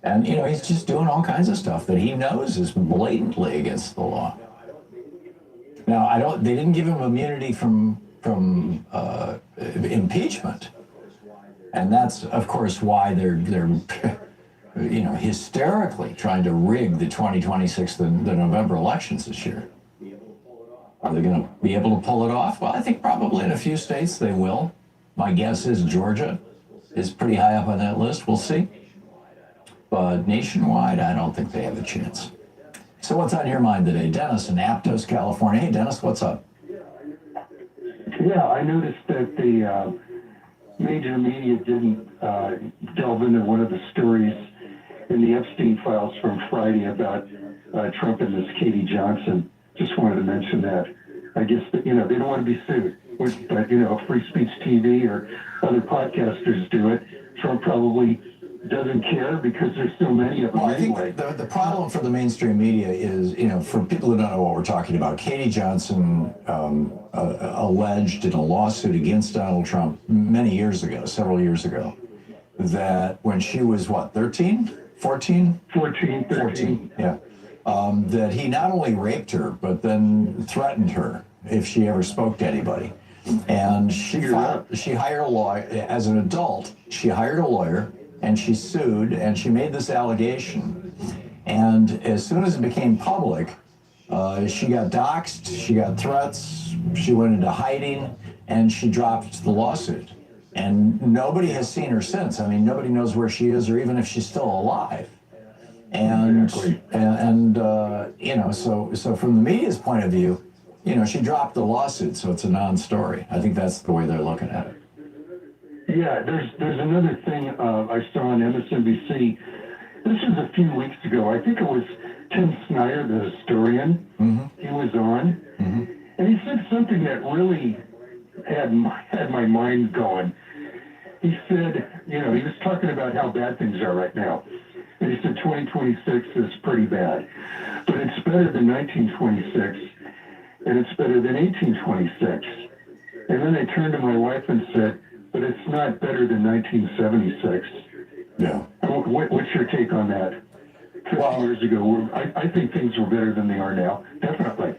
And, you know, he's just doing all kinds of stuff that he knows is blatantly against the law. Now, they didn't give him immunity from impeachment. And that's, of course, why they're you know, hysterically trying to rig the 2026, the November elections this year. Are they going to be able to pull it off? Well, I think probably in a few states they will. My guess is Georgia is pretty high up on that list. We'll see. But nationwide, I don't think they have a chance. So what's on your mind today? Dennis in Aptos, California. Hey, Dennis, what's up? Yeah, I noticed that the major media didn't delve into one of the stories in the Epstein files from Friday about Trump and this Katie Johnson. Just wanted to mention that. I guess that, you know, they don't want to be sued, but, you know, Free Speech TV or other podcasters do it. Trump probably doesn't care because there's so many of them anyway. I think the problem for the mainstream media is, you know, for people who don't know what we're talking about, Katie Johnson alleged in a lawsuit against Donald Trump many years ago, several years ago, that when she was, 13? 14? 14. Yeah. That he not only raped her, but then threatened her if she ever spoke to anybody. And she hired a lawyer. As an adult, she hired a lawyer, and she sued, and she made this allegation. And as soon as it became public, she got doxxed, she got threats, she went into hiding, and she dropped the lawsuit. And nobody has seen her since. I mean, nobody knows where she is or even if she's still alive. And you know, so from the media's point of view, you know, she dropped the lawsuit, so it's a non-story. I think that's the way they're looking at it. Yeah, there's another thing I saw on MSNBC. This was a few weeks ago. I think it was Tim Snyder, the historian. He was on, and he said something that really had my mind going. He said, you know, he was talking about how bad things are right now. And he said 2026 is pretty bad, but it's better than 1926, and it's better than 1826. And then I turned to my wife and said, but it's not better than 1976. Yeah. What's your take on that? 50 years ago, I think things were better than they are now, definitely.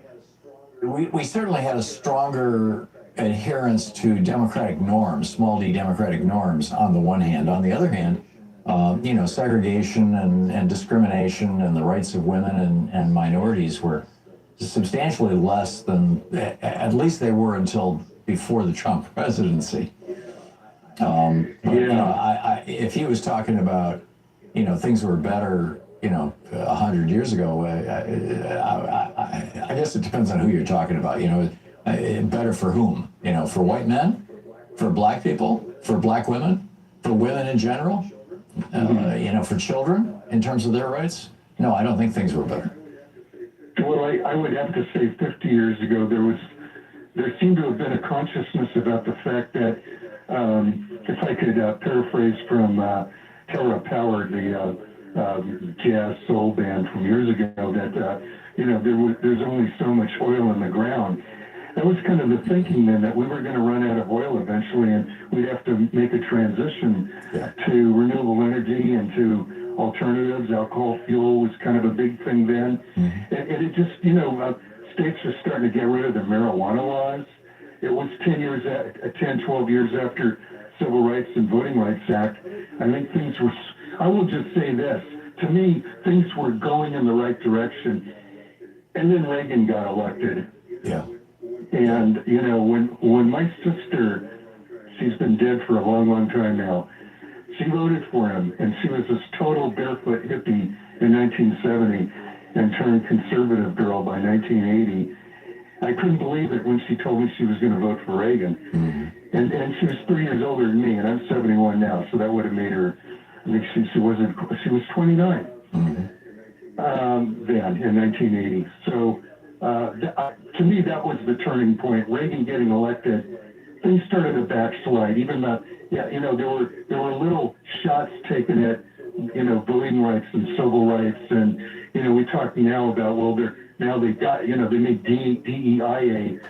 We certainly had a stronger adherence to democratic norms, small d democratic norms on the one hand. On the other hand, you know, segregation and discrimination and the rights of women and minorities were substantially less than, at least they were until before the Trump presidency. But, you know, if he was talking about, you know, things were better, you know, 100 years ago, I guess it depends on who you're talking about. You know, better for whom? You know, for white men, for black people, for black women, for women in general, you know, for children in terms of their rights. No, I don't think things were better. Well, I would have to say 50 years ago, there seemed to have been a consciousness about the fact that If I could paraphrase from Terra Power, the jazz soul band from years ago, that there's only so much oil in the ground. That was kind of the thinking then, that we were going to run out of oil eventually, and we'd have to make a transition to renewable energy and to alternatives. Alcohol fuel was kind of a big thing then. And it just, states are starting to get rid of the marijuana laws. It was 10, 12 years after Civil Rights and Voting Rights Act. I think things were, I will just say this, to me, things were going in the right direction. And then Reagan got elected. Yeah. And, when my sister, she's been dead for a long, long time now, she voted for him, and she was this total barefoot hippie in 1970 and turned conservative girl by 1980. I couldn't believe it when she told me she was going to vote for Reagan. And she was 3 years older than me, and I'm 71 now, so that would have made her, I think she was 29 then in 1980. So to me, that was the turning point. Reagan getting elected, things started to backslide. Even there were little shots taken at, voting rights and civil rights, and we talk now about, well, they got, they made DEIA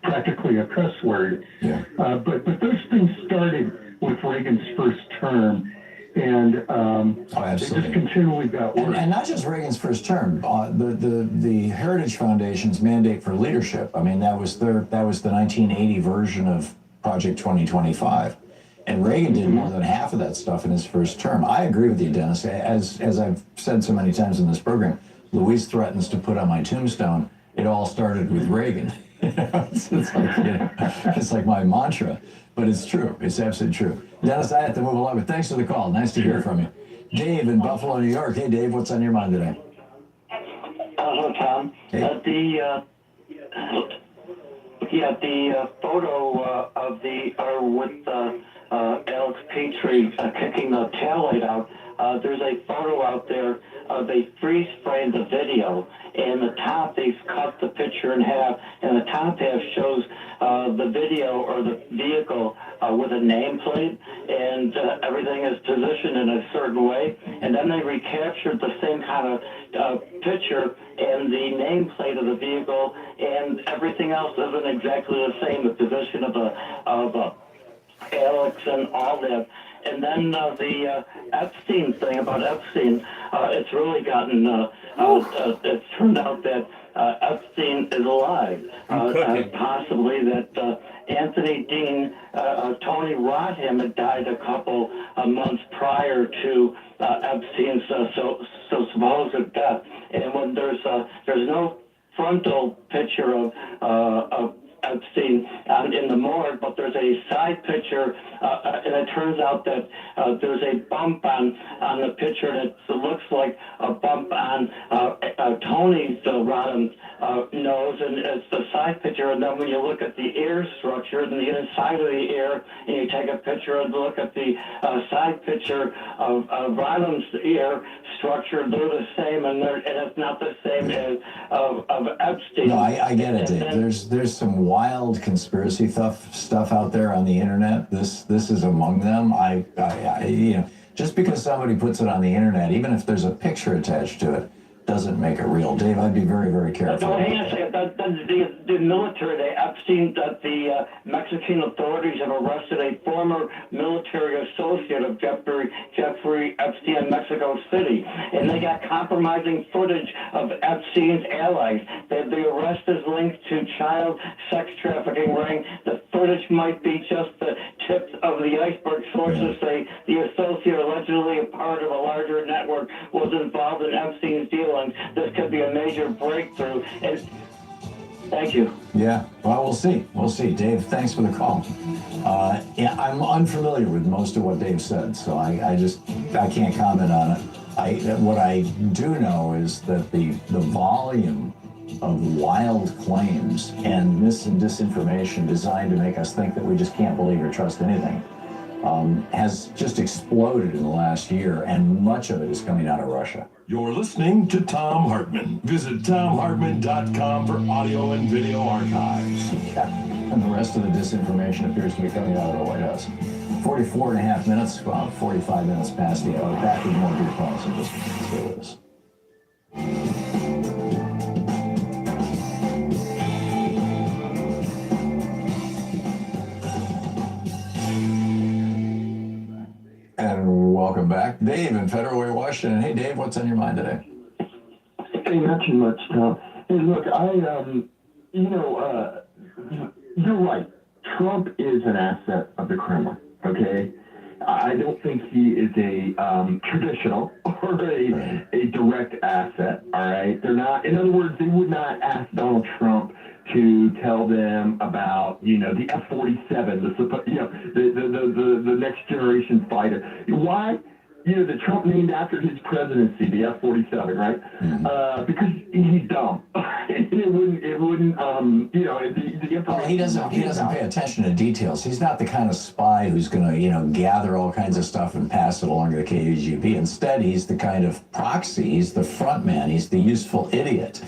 practically a cuss word. Yeah. But those things started with Reagan's first term. And it just continually got worse. And not just Reagan's first term. The Heritage Foundation's mandate for leadership. I mean, that was the 1980 version of Project 2025, and Reagan did more than half of that stuff in his first term. I agree with you, Dennis. As I've said so many times in this program, Luis threatens to put on my tombstone, it all started with Reagan. It's like my mantra. But it's true. It's absolutely true. Dennis, I have to move along, but thanks for the call. Nice to hear from you. Dave in Buffalo, New York. Hey, Dave, what's on your mind today? Hello, Tom. Hey. The photo of with Alex Petrie kicking the taillight out. There's a photo out there. They freeze-framed the video, and the top, they've cut the picture in half, and the top half shows the video or the vehicle with a nameplate, and everything is positioned in a certain way. And then they recaptured the same kind of picture, and the nameplate of the vehicle, and everything else isn't exactly the same. The position of Alex and all that. And then the Epstein thing about Epstein, it's really gotten, it's turned out that Epstein is alive. Possibly that Anthony Dean, Tony Rodham had died a couple months prior to Epstein's supposed death. And when there's no frontal picture of Epstein in the morgue, but there's a side picture, and it turns out that there's a bump on the picture, and it looks like a bump on Tony's Rodham's nose, and it's the side picture. And then when you look at the ear structure and the inside of the ear, and you take a picture and look at the side picture of Rodham's ear structure, they're the same, and it's not the same as of Epstein. No, I get it, Dave. There's some wild conspiracy stuff out there on the internet. This is among them. I just because somebody puts it on the internet, even if there's a picture attached to it, doesn't make it real. Dave, I'd be very, very careful. No, hang on a second. The military, the Mexican authorities have arrested a former military associate of Jeffrey Epstein in Mexico City, and they got compromising footage of Epstein's allies. The arrest is linked to child sex trafficking ring. The footage might be just the tip of the iceberg. Sources say the associate, allegedly a part of a larger network, was involved in Epstein's dealings. This could be a major breakthrough. And thank you. Yeah, well, we'll see. We'll see. Dave, thanks for the call. I'm unfamiliar with most of what Dave said, so I can't comment on it. What I do know is that the volume of wild claims and disinformation designed to make us think that we just can't believe or trust anything has just exploded in the last year, and much of it is coming out of Russia. You're listening to Thom Hartmann. Visit ThomHartmann.com for audio and video archives. And the rest of the disinformation appears to be coming out of the White House. 44 and a half minutes, about 45 minutes past the hour. Back with more of your calls in just stay with us. And welcome back. Dave in Federal Way, Washington. Hey, Dave, what's on your mind today? Hey, not too much, Tom. Hey, look, you're right. Trump is an asset of the Kremlin, okay? I don't think he is a traditional or a direct asset, all right? They're not, in other words, they would not ask Donald Trump to tell them about, the F-47, the next generation fighter. Why? The Trump named after his presidency, the F-47, right? Because he's dumb. it wouldn't, the information. He doesn't pay attention to details. He's not the kind of spy who's going to, gather all kinds of stuff and pass it along to the KGB. Instead, he's the kind of proxy. He's the front man. He's the useful idiot.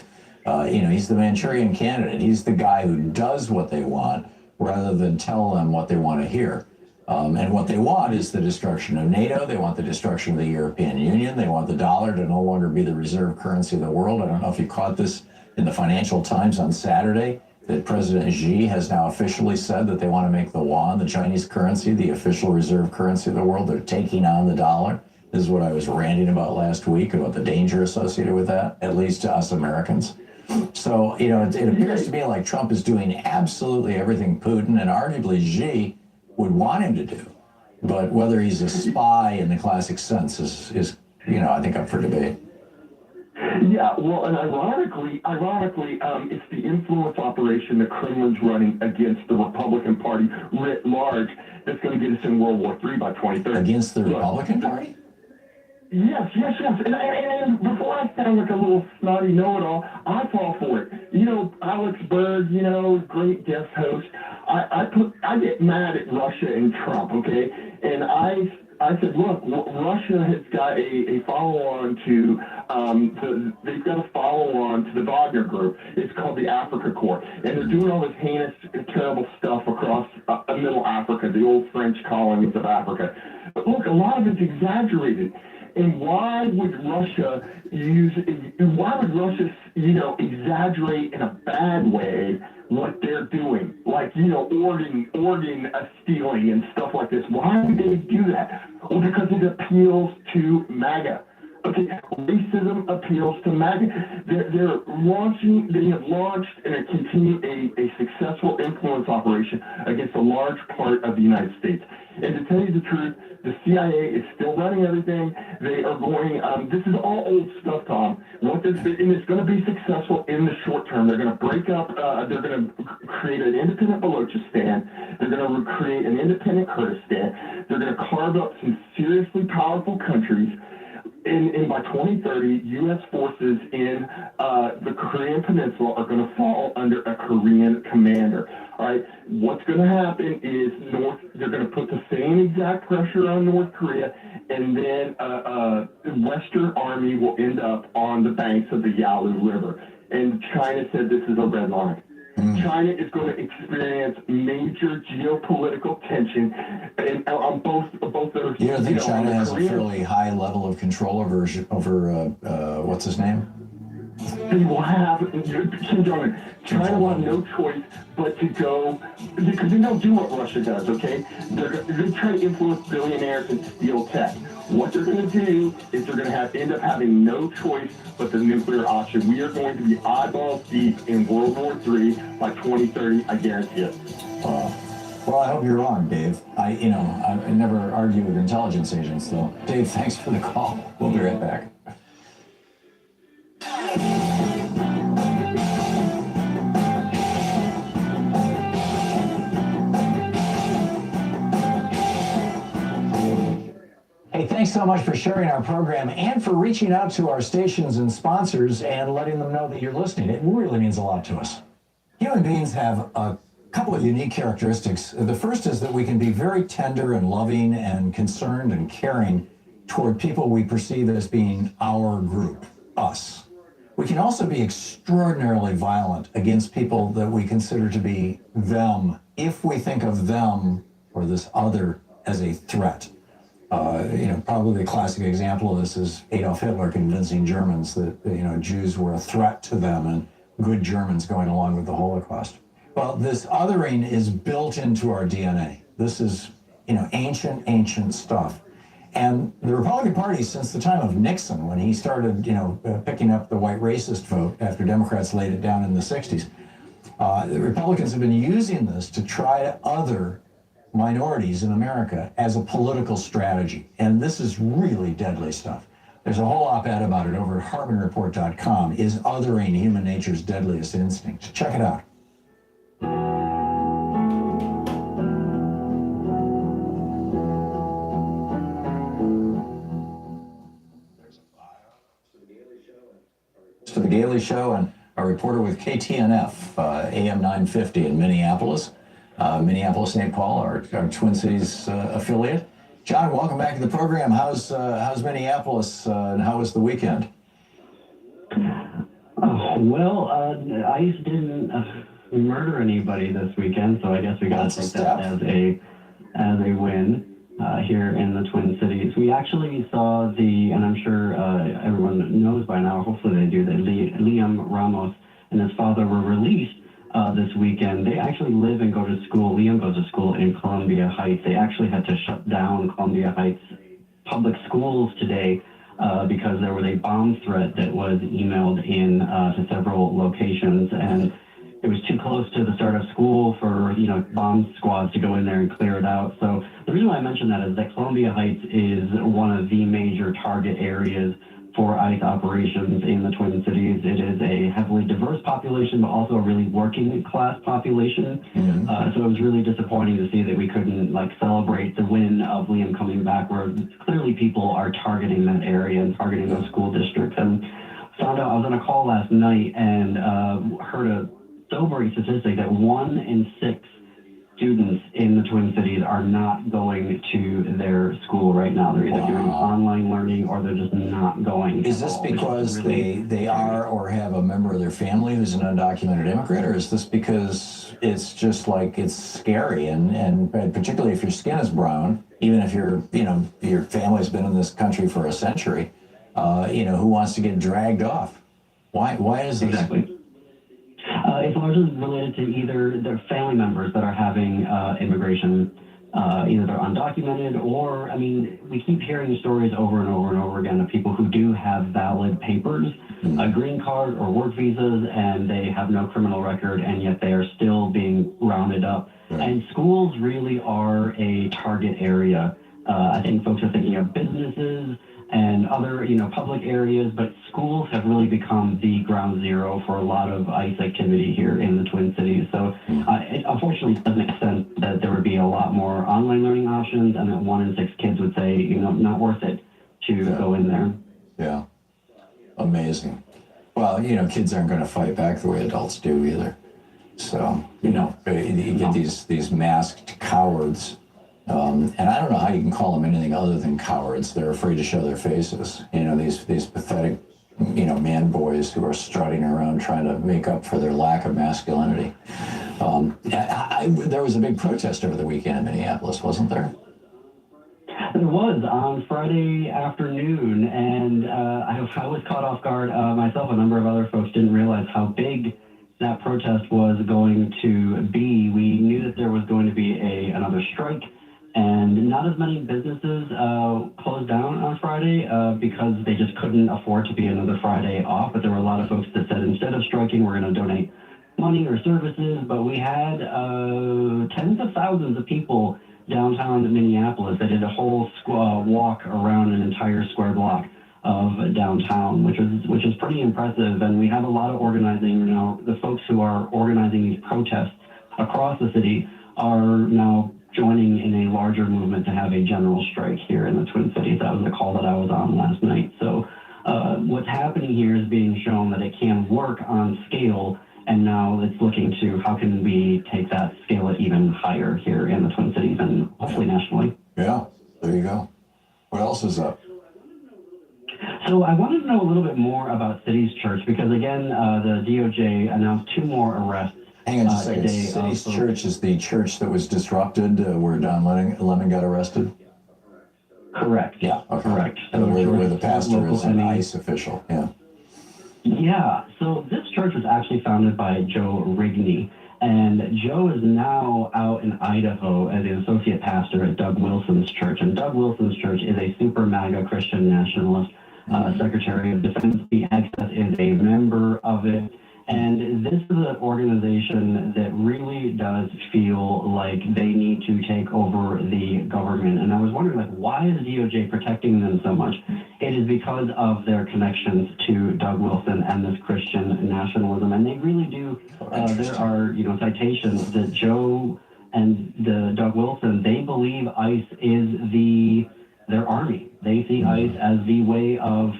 He's the Manchurian candidate. He's the guy who does what they want rather than tell them what they want to hear. And what they want is the destruction of NATO. They want the destruction of the European Union. They want the dollar to no longer be the reserve currency of the world. I don't know if you caught this in the Financial Times on Saturday, that President Xi has now officially said that they want to make the yuan, the Chinese currency, the official reserve currency of the world. They're taking on the dollar. This is what I was ranting about last week, about the danger associated with that, at least to us Americans. So, it appears to me like Trump is doing absolutely everything Putin and arguably Xi would want him to do. But whether he's a spy in the classic sense is I think up for debate. Yeah, well, and ironically, it's the influence operation the Kremlin's running against the Republican Party writ large that's going to get us in World War III by 2030. Against the Republican Party? Yes. And before I sound like a little snotty know-it-all, I fall for it. Alex Berg, great guest host. I get mad at Russia and Trump, okay? And I said, look, Russia has got a follow-on to, they've got a follow-on to the Wagner Group. It's called the Africa Corps. And they're doing all this heinous, terrible stuff across Middle Africa, the old French colonies of Africa. But look, a lot of it's exaggerated. And why would Russia exaggerate in a bad way what they're doing? Like, organ stealing and stuff like this. Why would they do that? Well, because it appeals to MAGA. Okay, racism appeals to MAGA. They have launched and are continuing a successful influence operation against a large part of the United States. And to tell you the truth, the CIA is still running everything. They are going, this is all old stuff, Tom. And it's going to be successful in the short term. They're going to break up, they're going to create an independent Balochistan. They're going to create an independent Kurdistan. They're going to carve up some seriously powerful countries. And by 2030, U.S. forces in the Korean Peninsula are going to fall under a Korean commander. All right, what's going to happen is they're going to put the same exact pressure on North Korea, and then the Western Army will end up on the banks of the Yalu River. And China said this is a red line. China is going to experience major geopolitical tension on both those. You don't think China has a fairly high level of control over what's his name? They will have, Kim Jong-un, China will have no choice but to go, because they don't do what Russia does, okay? They try to influence billionaires and steal tech. What they're going to do is they're going to end up having no choice but the nuclear option. We are going to be eyeballs deep in World War III by 2030, I guarantee it. Well, I hope you're wrong, Dave. I never argue with intelligence agents, though. Dave, thanks for the call. We'll be right back. Hey, thanks so much for sharing our program and for reaching out to our stations and sponsors and letting them know that you're listening. It really means a lot to us. Human beings have a couple of unique characteristics. The first is that we can be very tender and loving and concerned and caring toward people we perceive as being our group, us. We can also be extraordinarily violent against people that we consider to be them, if we think of them or this other as a threat. Probably the classic example of this is Adolf Hitler convincing Germans that, Jews were a threat to them and good Germans going along with the Holocaust. Well, this othering is built into our DNA. This is, ancient stuff. And the Republican Party, since the time of Nixon, when he started, picking up the white racist vote after Democrats laid it down in the 60s, the Republicans have been using this to try to other minorities in America as a political strategy. And this is really deadly stuff. There's a whole op-ed about it over at HartmanReport.com. Is othering human nature's deadliest instinct? Check it out. To the Daily Show and a reporter with KTNF, AM 950 in Minneapolis. Minneapolis-St. Paul, our Twin Cities affiliate. John, welcome back to the program. How's Minneapolis and how was the weekend? ICE didn't murder anybody this weekend, so I guess we got to take that as a win here in the Twin Cities. We actually saw and I'm sure everyone knows by now, hopefully they do, that Liam Ramos and his father were released this weekend. They actually live and go to school. Liam goes to school in Columbia Heights. They actually had to shut down Columbia Heights public schools today because there was a bomb threat that was emailed in to several locations, and it was too close to the start of school for bomb squads to go in there and clear it out. So the reason why I mention that is that Columbia Heights is one of the major target areas for ICE operations in the Twin Cities. It is a heavily diverse population, but also a really working class population. So it was really disappointing to see that we couldn't celebrate the win of Liam coming back, where clearly people are targeting that area and targeting those school districts. And found out, I was on a call last night and heard a sobering statistic that 1 in 6 students in the Twin Cities are not going to their school right now. They're either doing online learning or they're just not going. Is this because they are or have a member of their family who's an undocumented immigrant, or is this because it's just it's scary and particularly if your skin is brown, even if your family's been in this country for a century, who wants to get dragged off? Why is this? Exactly. It's largely related to either their family members that are having immigration, either they're undocumented or, we keep hearing stories over and over and over again of people who do have valid papers, a green card or work visas, and they have no criminal record, and yet they are still being rounded up. And schools really are a target area. I think folks are thinking of businesses and other, public areas, but schools have really become the ground zero for a lot of ICE activity here in the Twin Cities. So it unfortunately does make sense that there would be a lot more online learning options, and that 1 in 6 kids would say, not worth it to go in there. Yeah. Amazing. Well, kids aren't going to fight back the way adults do either. So, you get these masked cowards. And I don't know how you can call them anything other than cowards. They're afraid to show their faces. These pathetic, man boys who are strutting around trying to make up for their lack of masculinity. There was a big protest over the weekend in Minneapolis, wasn't there? There was on Friday afternoon, and I was caught off guard. Myself, a number of other folks didn't realize how big that protest was going to be. We knew that there was going to be another strike, and not as many businesses closed down on Friday because they just couldn't afford to be another Friday off. But there were a lot of folks that said, instead of striking, we're going to donate money or services. But we had tens of thousands of people downtown Minneapolis. They did a whole walk around an entire square block of downtown, which is pretty impressive. And we have a lot of organizing. The folks who are organizing these protests across the city are now joining in a larger movement to have a general strike here in the Twin Cities. That was the call that I was on last night. So what's happening here is being shown that it can work on scale, and now it's looking to how can we take that scale even higher here in the Twin Cities and hopefully nationally. Yeah, there you go. What else is up? So I wanted to know know a little bit more about City's Church because, again, the DOJ announced 2 more arrests. Hang on just a second. Today, City's Church is the church that was disrupted where Don Lemon got arrested? Correct. Yeah, okay. Correct. Where the pastor local is an ME. ICE official, yeah. Yeah, so this church was actually founded by Joe Rigney, and Joe is now out in Idaho as an associate pastor at Doug Wilson's church, and Doug Wilson's church is a super MAGA Christian nationalist. Secretary of Defense, the Access is a member of it, and this is an organization that really does feel like they need to take over the government. And I was wondering, like, why is DOJ protecting them so much? It is because of their connections to Doug Wilson and this Christian nationalism, and they really do. There are, citations that Joe and the Doug Wilson, they believe ICE is their army. They see ICE as the way of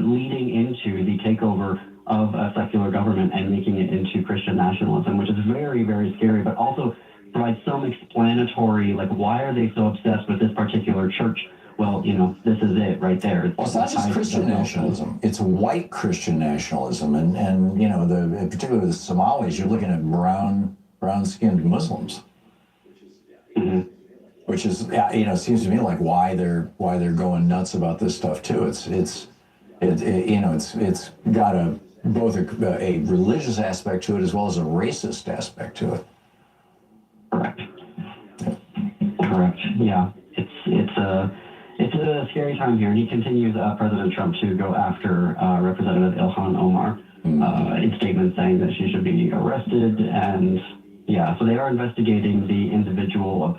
leading into the takeover of a secular government and making it into Christian nationalism, which is very, very scary, but also provides some explanatory, like, why are they so obsessed with this particular church? Well, this is it right there. Well, it's not just Christian nationalism. It's white Christian nationalism. And particularly the Somalis, you're looking at brown-skinned Muslims. Mm-hmm. Which is, seems to me like why they're going nuts about this stuff too. It's got both a religious aspect to it as well as a racist aspect to it. Correct. Yeah, it's a scary time here, and he continues President Trump to go after Representative Ilhan Omar in statements saying that she should be arrested, and yeah, so they are investigating the individual.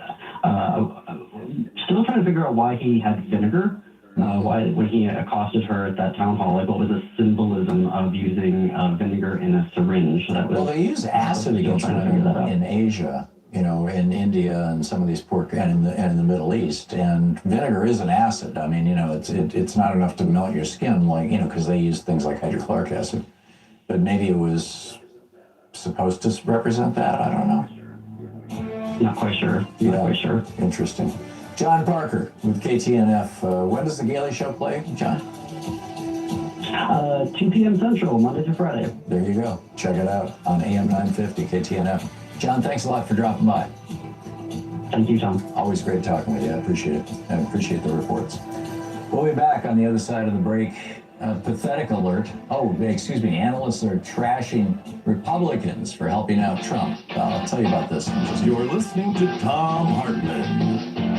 Still trying to figure out why he had vinegar. Why, when he accosted her at that town hall, like, what was the symbolism of using vinegar in a syringe? So that was, well, they use acid against women in Asia, in India and some of these and in the Middle East. And vinegar is an acid. I mean, it's not enough to melt your skin, like, because they use things like hydrochloric acid. But maybe it was supposed to represent that. I don't know. Not quite sure. Interesting. John Parker with KTNF. When does the Gailey Show play, John? 2 p.m. Central, Monday through Friday. There you go. Check it out on AM 950 KTNF. John, thanks a lot for dropping by. Thank you, Tom. Always great talking with you. I appreciate it. And appreciate the reports. We'll be back on the other side of the break. Pathetic alert. Analysts are trashing Republicans for helping out Trump. I'll tell you about this in just a You're listening to Tom Hartman.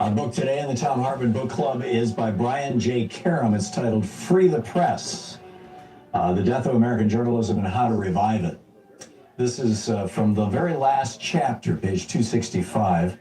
Our book today in the Tom Hartman Book Club is by Brian J. Karam. It's titled Free the Press, The Death of American Journalism and How to Revive It. This is from the very last chapter, page 265.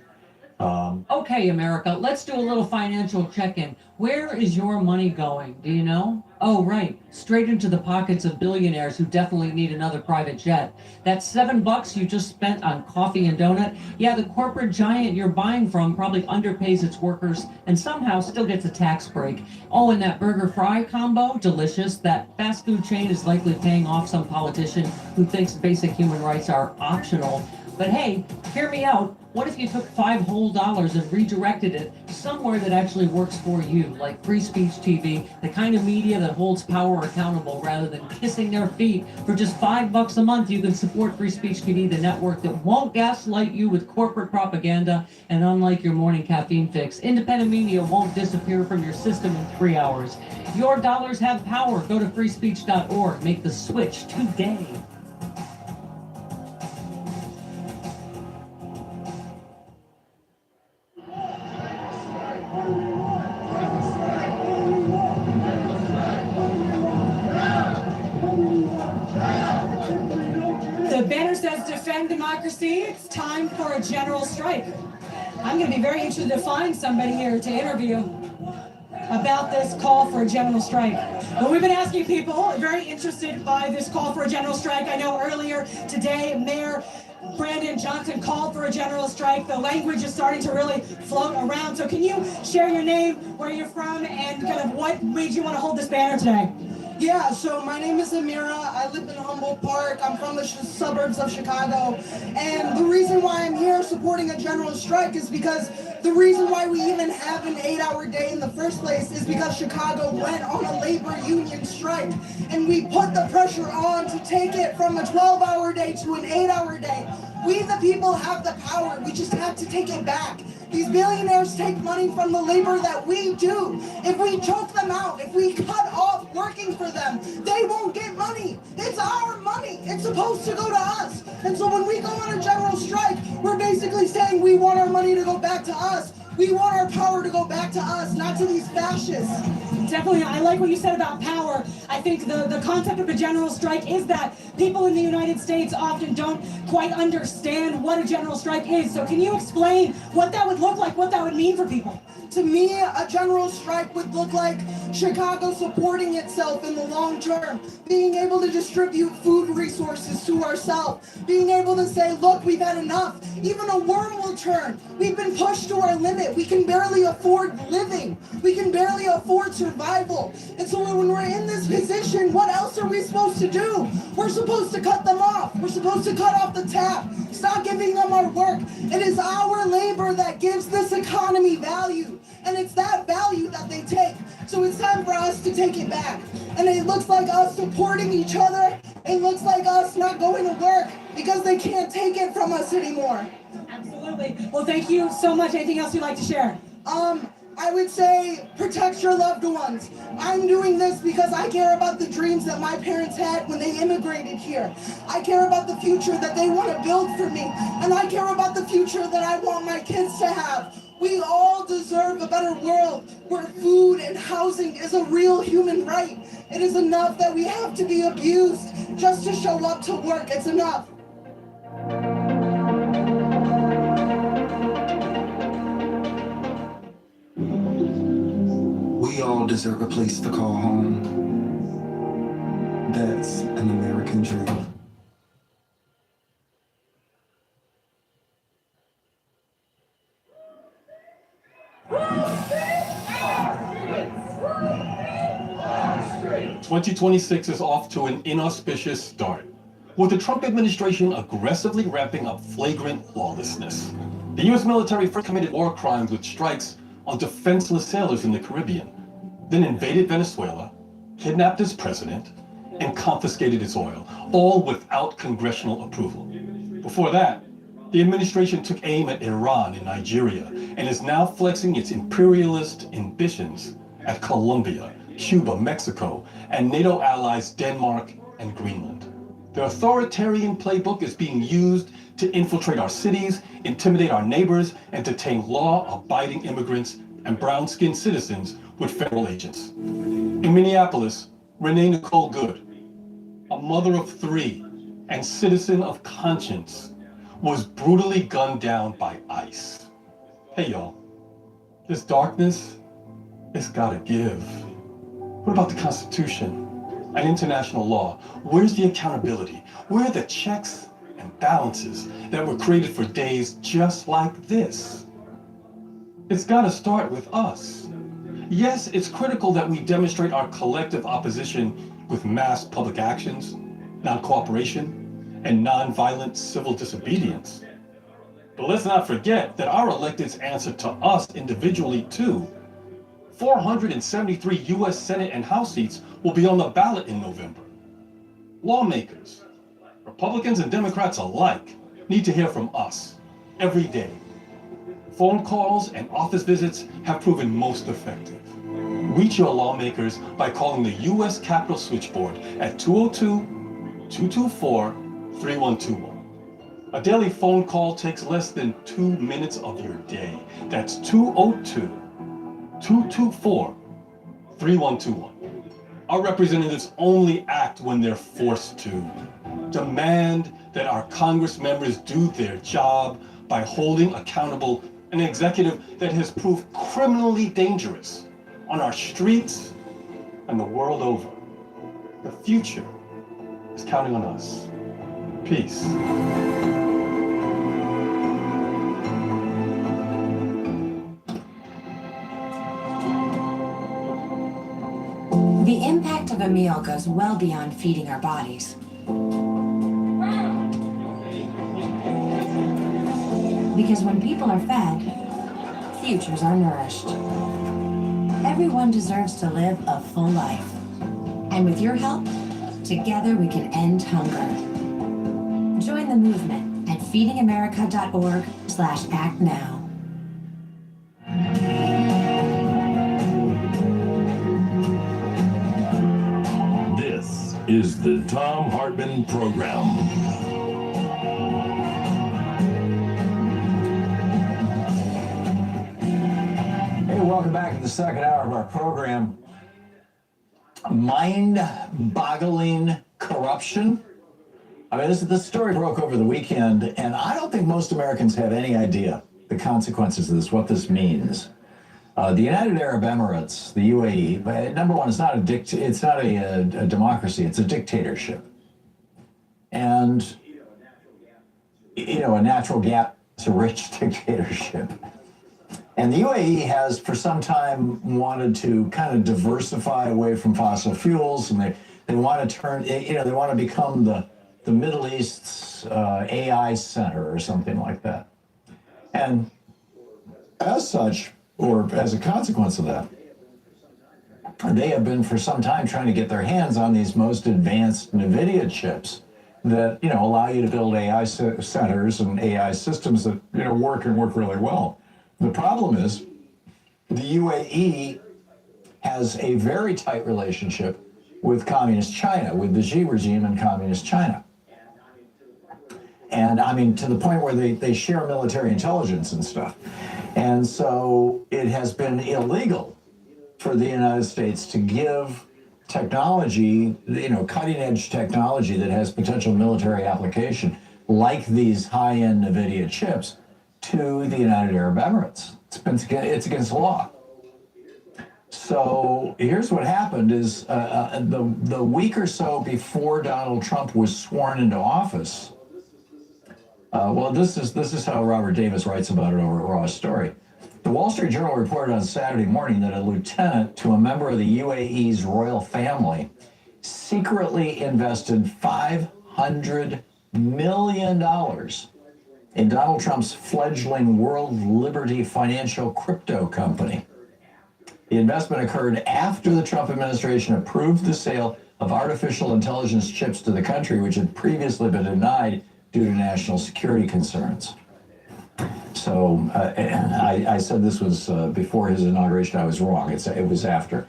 Okay, America, let's do a little financial check-in. Where is your money going? Do you know? Oh, right. Straight into the pockets of billionaires who definitely need another private jet. That $7 you just spent on coffee and donut, yeah, the corporate giant you're buying from probably underpays its workers and somehow still gets a tax break. Oh, and that burger fry combo, delicious. That fast food chain is likely paying off some politician who thinks basic human rights are optional. But hey, hear me out. What if you took $5 whole and redirected it somewhere that actually works for you, like Free Speech TV, the kind of media that holds power accountable rather than kissing their feet? For just $5 a month, you can support Free Speech TV, the network that won't gaslight you with corporate propaganda, and unlike your morning caffeine fix, independent media won't disappear from your system in 3 hours. Your dollars have power. Go to freespeech.org. Make the switch today. The banner says defend democracy. It's time for a general strike. I'm going to be very interested to find somebody here to interview about this call for a general strike. But we've been asking people very interested by this call for a general strike. I know earlier today, Mayor Brandon Johnson called for a general strike. The language is starting to really float around. So can you share your name, where you're from, and kind of what made you want to hold this banner today? Yeah, so my name is Amira. I live in Humboldt Park. I'm from the suburbs of Chicago. And the reason why I'm here supporting a general strike is because the reason why we even have an 8-hour day in the first place is because Chicago went on a labor union strike. And we put the pressure on to take it from a 12-hour day to an 8-hour day. We the people have the power. We just have to take it back. These billionaires take money from the labor that we do. If we choke them out, if we cut off working for them, they won't get money. It's our money. It's supposed to go to us. And so when we go on a general strike, we're basically saying we want our money to go back to us. We want our power to go back to us, not to these fascists. Definitely, I like what you said about power. I think the concept of a general strike is that people in the United States often don't quite understand what a general strike is. So can you explain what that would look like, what that would mean for people? To me, a general strike would look like Chicago supporting itself in the long term, being able to distribute food resources to ourselves, being able to say, look, we've had enough. Even a worm will turn. We've been pushed to our limit. We can barely afford living. We can barely afford survival. And so when we're in this position, what else are we supposed to do? We're supposed to cut them off. We're supposed to cut off the tap. Stop giving them our work. It is our labor that gives this economy value. And it's that value that they take. So it's time for us to take it back. And it looks like us supporting each other. It looks like us not going to work because they can't take it from us anymore. Absolutely. Well, thank you so much. Anything else you'd like to share? I would say protect your loved ones. I'm doing this because I care about the dreams that my parents had when they immigrated here. I care about the future that they want to build for me. And I care about the future that I want my kids to have. We all deserve a better world where food and housing is a real human right. It is enough that we have to be abused just to show up to work. It's enough. We all deserve a place to call home. That's an American dream. "2026 is off to an inauspicious start, with the Trump administration aggressively ramping up flagrant lawlessness. The U.S. military first committed war crimes with strikes on defenseless sailors in the Caribbean, then invaded Venezuela, kidnapped its president, and confiscated its oil, all without congressional approval. Before that, the administration took aim at Iran and Nigeria and is now flexing its imperialist ambitions at Colombia, Cuba, Mexico, and NATO allies Denmark and Greenland. The authoritarian playbook is being used to infiltrate our cities, intimidate our neighbors, and detain law-abiding immigrants and brown-skinned citizens with federal agents. In Minneapolis, Renee Nicole Good, a mother of 3 and citizen of conscience, was brutally gunned down by ICE. Hey y'all, this darkness, it's gotta give. What about the Constitution and international law? Where's the accountability? Where are the checks and balances that were created for days just like this? It's gotta start with us. Yes, it's critical that we demonstrate our collective opposition with mass public actions, non-cooperation, and non-violent civil disobedience. But let's not forget that our electeds answer to us individually too. 473 U.S. Senate and House seats will be on the ballot in November. Lawmakers, Republicans and Democrats alike, need to hear from us every day. Phone calls and office visits have proven most effective. Reach your lawmakers by calling the U.S. Capitol Switchboard at 202-224-3121. A daily phone call takes less than 2 minutes of your day. That's 202-224-3121. Our representatives only act when they're forced to. Demand that our Congress members do their job by holding accountable an executive that has proved criminally dangerous on our streets and the world over. The future is counting on us. Peace. The impact of a meal goes well beyond feeding our bodies. Because when people are fed, futures are nourished. Everyone deserves to live a full life. And with your help, together we can end hunger. Join the movement at feedingamerica.org/act now. This is the Thom Hartmann Program. Welcome back to the second hour of our program. Mind-boggling corruption. I mean, this story broke over the weekend, and I don't think most Americans have any idea the consequences of this, what this means. The United Arab Emirates, the UAE, number one, it's not a democracy, it's a dictatorship. And, you know, a natural gas, it's a rich dictatorship. And the UAE has for some time wanted to kind of diversify away from fossil fuels, and they want to turn, you know, they want to become the Middle East's AI center or something like that. And as such, or as a consequence of that, they have been for some time trying to get their hands on these most advanced NVIDIA chips that, you know, allow you to build AI centers and AI systems that, you know, work really well. The problem is the UAE has a very tight relationship with communist China, with the Xi regime in communist China. And I mean, to the point where they share military intelligence and stuff. And so it has been illegal for the United States to give technology, you know, cutting edge technology that has potential military application, like these high-end NVIDIA chips, to the United Arab Emirates. It's against the law. So here's what happened is the week or so before Donald Trump was sworn into office, well, this is how Robert Davis writes about it over at Raw Story. The Wall Street Journal reported on Saturday morning that a lieutenant to a member of the UAE's royal family secretly invested $500 million in Donald Trump's fledgling World Liberty Financial crypto company. The investment occurred after the Trump administration approved the sale of artificial intelligence chips to the country, which had previously been denied due to national security concerns. So I said this was before his inauguration. I was wrong. It was after.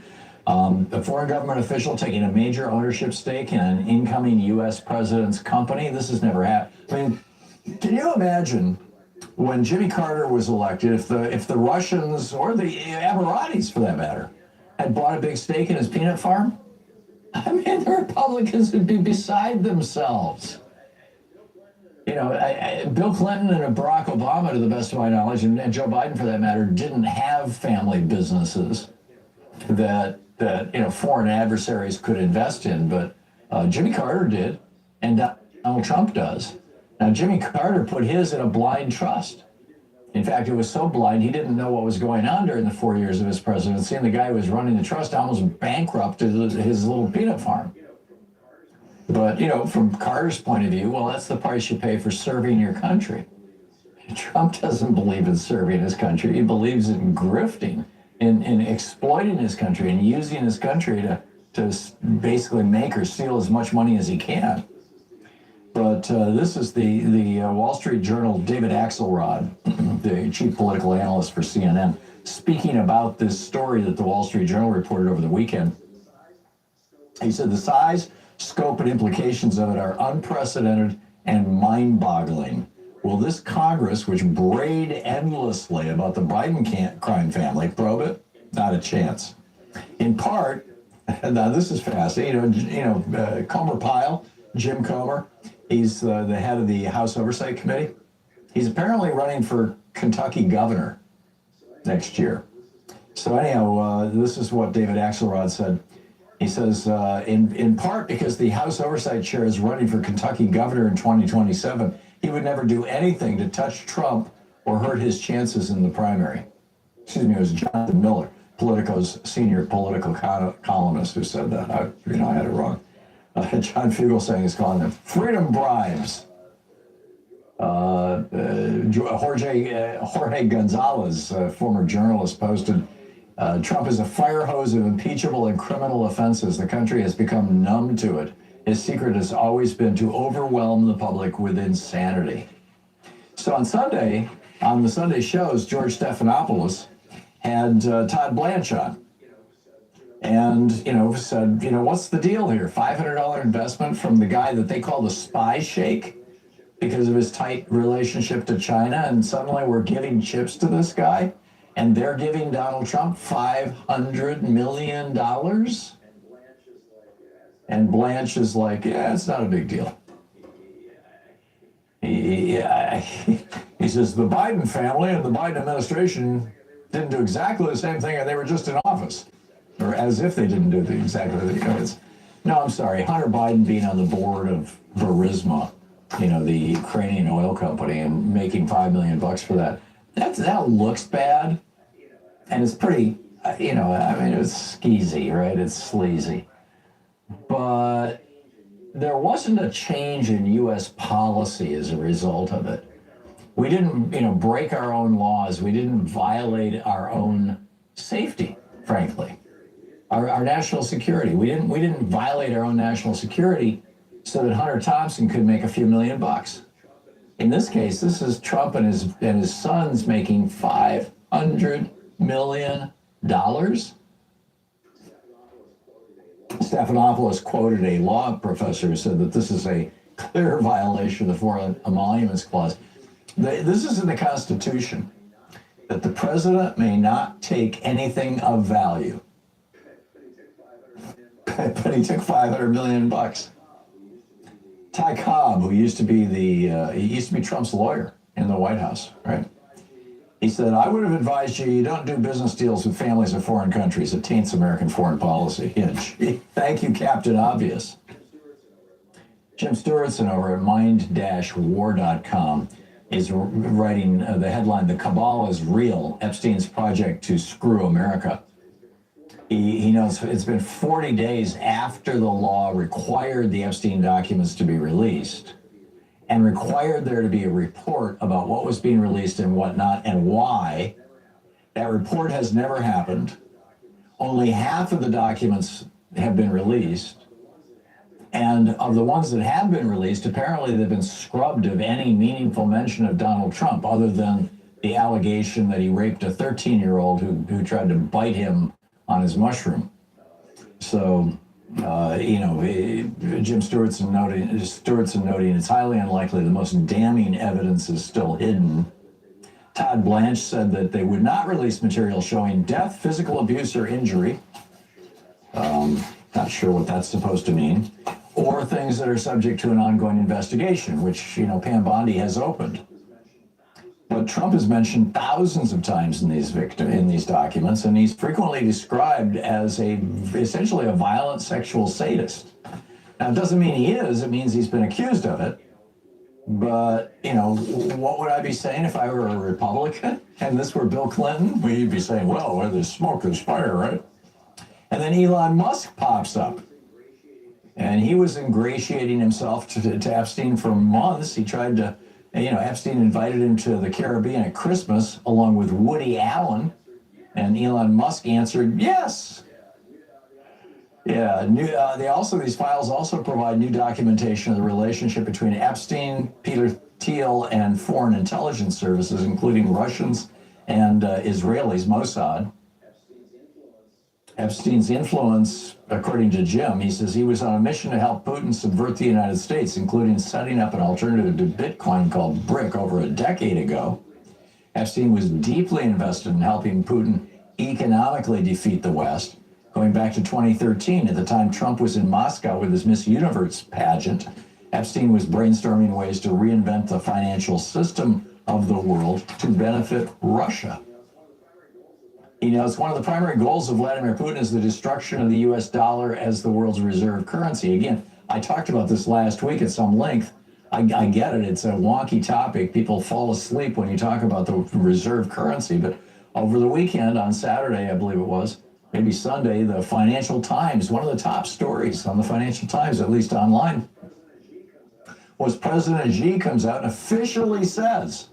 A foreign government official taking a major ownership stake in an incoming U.S. president's company. This has never happened. I mean, can you imagine when Jimmy Carter was elected, if the Russians or the Emiratis, for that matter, had bought a big stake in his peanut farm? I mean, the Republicans would be beside themselves. You know, Bill Clinton and Barack Obama, to the best of my knowledge, and Joe Biden, for that matter, didn't have family businesses that you know, foreign adversaries could invest in, but Jimmy Carter did, and Donald Trump does. Now, Jimmy Carter put his in a blind trust. In fact, it was so blind, he didn't know what was going on during the 4 years of his presidency, and the guy who was running the trust almost bankrupted his little peanut farm. But, you know, from Carter's point of view, well, that's the price you pay for serving your country. Trump doesn't believe in serving his country. He believes in grifting, in exploiting his country and using his country to basically make or steal as much money as he can. But this is the Wall Street Journal, David Axelrod, the chief political analyst for CNN, speaking about this story that the Wall Street Journal reported over the weekend. He said the size, scope, and implications of it are unprecedented and mind-boggling. Will this Congress, which brayed endlessly about the Biden crime family, probe it? Not a chance. In part, now this is fascinating. Comer Pyle, Jim Comer, he's the head of the House Oversight Committee. He's apparently running for Kentucky governor next year. So anyhow, this is what David Axelrod said. He says, in part because the House Oversight Chair is running for Kentucky governor in 2027, he would never do anything to touch Trump or hurt his chances in the primary. Excuse me, it was Jonathan Miller, Politico's senior political columnist, who said that. I had it wrong. John Fugelsang is calling them freedom bribes. Jorge Gonzalez, former journalist, posted, Trump is a fire hose of impeachable and criminal offenses. The country has become numb to it. His secret has always been to overwhelm the public with insanity. So on the Sunday shows, George Stephanopoulos had Todd Blanche on. And, said, what's the deal here? $500 investment from the guy that they call the spy sheikh because of his tight relationship to China. And suddenly we're giving chips to this guy. And they're giving Donald Trump $500 million. And Blanche is like, yeah, it's not a big deal. He says the Biden family and the Biden administration didn't do exactly the same thing, and they were just in office. Or as if they didn't do exactly the same. No, I'm sorry. Hunter Biden being on the board of Burisma, the Ukrainian oil company, and making $5 million for that. That looks bad. And it's pretty, it's skeezy, right? It's sleazy. But there wasn't a change in U.S. policy as a result of it. We didn't, break our own laws. We didn't violate our own safety, frankly. Our national security. We didn't violate our own national security so that Hunter Thompson could make a few $1 million. In this case, this is Trump and his sons making $500 million. Stephanopoulos quoted a law professor who said that this is a clear violation of the Foreign Emoluments Clause. This is in the Constitution, that the president may not take anything of value. But he took $500 million. Ty Cobb, who used to be Trump's lawyer in the White House, right? He said, I would have advised you don't do business deals with families of foreign countries. It taints American foreign policy. Yeah, gee, thank you, Captain Obvious. Jim Stewartson over at mind-war.com is writing the headline, The Cabal is Real, Epstein's Project to Screw America. He knows it's been 40 days after the law required the Epstein documents to be released and required there to be a report about what was being released and what not and why. That report has never happened. Only half of the documents have been released. And of the ones that have been released, apparently they've been scrubbed of any meaningful mention of Donald Trump other than the allegation that he raped a 13-year-old who tried to bite him on his mushroom. So, Jim Stewartson noting it's highly unlikely the most damning evidence is still hidden. Todd Blanche said that they would not release material showing death, physical abuse, or injury. Not sure what that's supposed to mean. Or things that are subject to an ongoing investigation, which, Pam Bondi has opened. But Trump is mentioned thousands of times in these documents, and he's frequently described as essentially a violent sexual sadist. Now, it doesn't mean he is. It means he's been accused of it. But, what would I be saying if I were a Republican and this were Bill Clinton? We'd be saying, well, where there's smoke, there's fire, right? And then Elon Musk pops up. And he was ingratiating himself to Epstein for months. He tried to And, Epstein invited him to the Caribbean at Christmas along with Woody Allen, and Elon Musk answered yes. Yeah, these files also provide new documentation of the relationship between Epstein, Peter Thiel, and foreign intelligence services, including Russians and Israelis, Mossad. Epstein's influence, according to Jim, he says he was on a mission to help Putin subvert the United States, including setting up an alternative to Bitcoin called BRIC over a decade ago. Epstein was deeply invested in helping Putin economically defeat the West. Going back to 2013, at the time Trump was in Moscow with his Miss Universe pageant, Epstein was brainstorming ways to reinvent the financial system of the world to benefit Russia. It's one of the primary goals of Vladimir Putin is the destruction of the U.S. dollar as the world's reserve currency. Again, I talked about this last week at some length. I get it. It's a wonky topic. People fall asleep when you talk about the reserve currency. But over the weekend, on Saturday, I believe it was, maybe Sunday, the Financial Times, one of the top stories on the Financial Times, at least online, was President Xi comes out and officially says,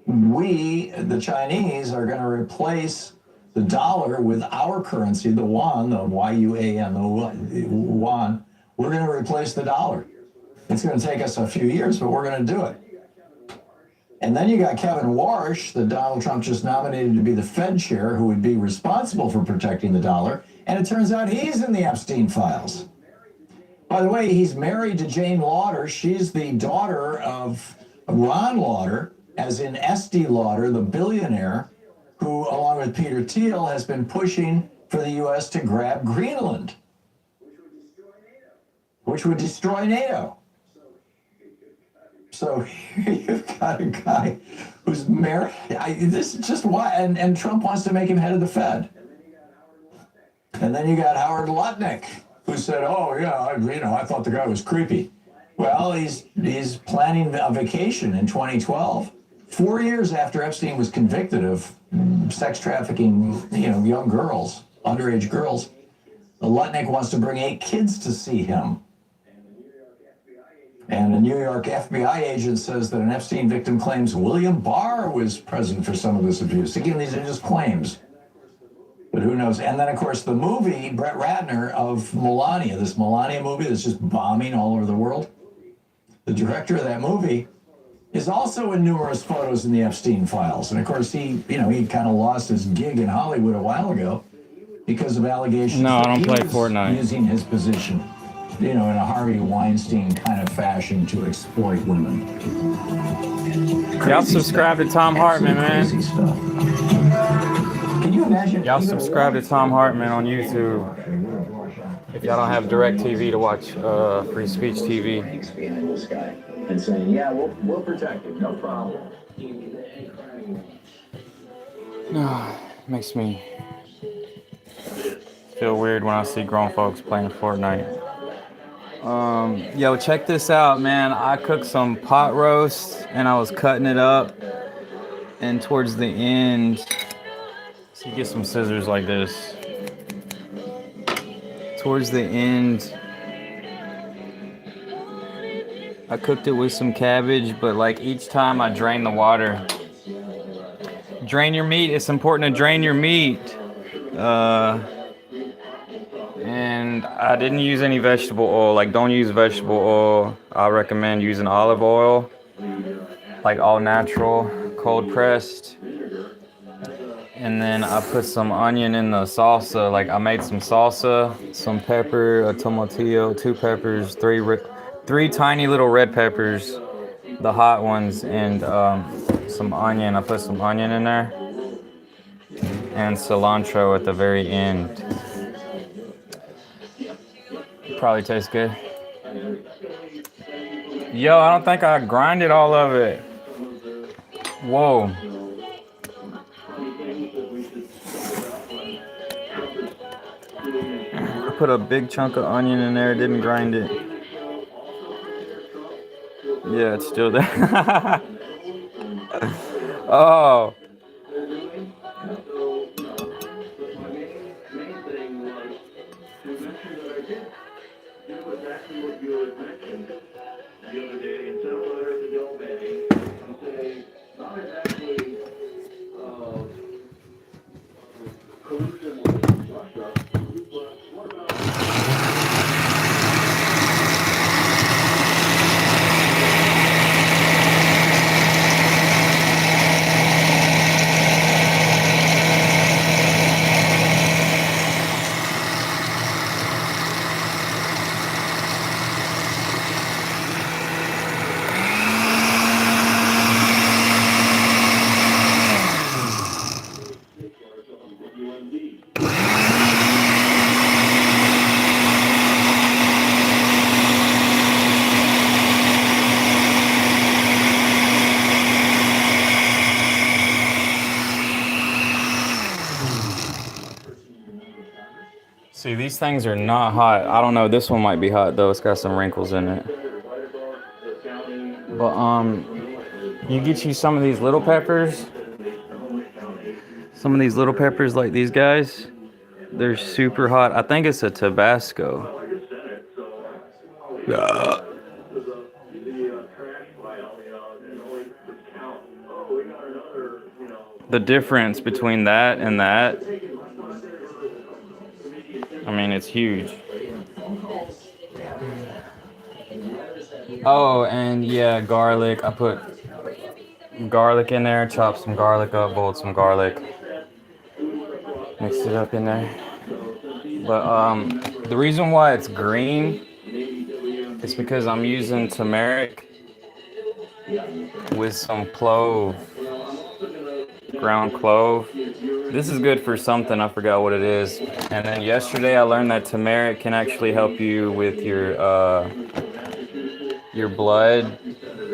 we, the Chinese, are going to replace the dollar with our currency, the yuan, the Y-U-A-N, the yuan. We're going to replace the dollar. It's going to take us a few years, but we're going to do it. And then you got Kevin Warsh, that Donald Trump just nominated to be the Fed chair, who would be responsible for protecting the dollar. And it turns out he's in the Epstein files. By the way, he's married to Jane Lauder. She's the daughter of Ron Lauder, as in Estee Lauder, the billionaire, who, along with Peter Thiel, has been pushing for the U.S. to grab Greenland, which would destroy NATO. So here you've got a guy who's married. This is just why, and Trump wants to make him head of the Fed. And then you got Howard Lutnick, who said, "Oh yeah, I thought the guy was creepy." Well, he's planning a vacation in 2012, 4 years after Epstein was convicted of sex trafficking, young girls, underage girls. Lutnick wants to bring 8 kids to see him. And a New York FBI agent says that an Epstein victim claims William Barr was present for some of this abuse. Again, these are just claims, but who knows? And then, of course, the movie, Brett Ratner, of Melania, this Melania movie that's just bombing all over the world. The director of that movie is also in numerous photos in the Epstein files. And of course, he kind of lost his gig in Hollywood a while ago because of allegations No, I that don't he play was Fortnite. using his position, in a Harvey Weinstein kind of fashion to exploit women. Y'all subscribe to Tom Hartman, man. Crazy stuff. Can you imagine? Y'all subscribe to Tom Hartman on YouTube. If y'all don't have DirecTV to watch Free Speech TV. Behind this guy and saying, "Yeah, we'll protect him, no problem." Makes me feel weird when I see grown folks playing Fortnite. Yo, check this out, man. I cooked some pot roast and I was cutting it up, and towards the end, so you get some scissors like this. Towards the end, I cooked it with some cabbage, but like each time I drain the water. Drain your meat. It's important to drain your meat. And I didn't use any vegetable oil. Like, don't use vegetable oil. I recommend using olive oil, like all natural, cold pressed. And then I put some onion in the salsa. Like, I made some salsa, some pepper, a tomatillo, 2 peppers, 3 tiny little red peppers, the hot ones, and some onion. I put some onion in there and cilantro at the very end. Probably tastes good. Yo, I don't think I grinded all of it. Whoa. I put a big chunk of onion in there, didn't grind it. Yeah, it's still there. Oh. See, these things are not hot. I don't know. This one might be hot though. It's got some wrinkles in it. But you get you some of these little peppers. Some of these little peppers, like these guys, they're super hot. I think it's a Tabasco. The difference between that and that, I mean, it's huge. Oh, and yeah, garlic. I put garlic in there, chopped some garlic up, boiled some garlic, mixed it up in there. But the reason why it's green is because I'm using turmeric with some clove, ground clove. This is good for something, I forgot what it is. And then yesterday I learned that turmeric can actually help you with your blood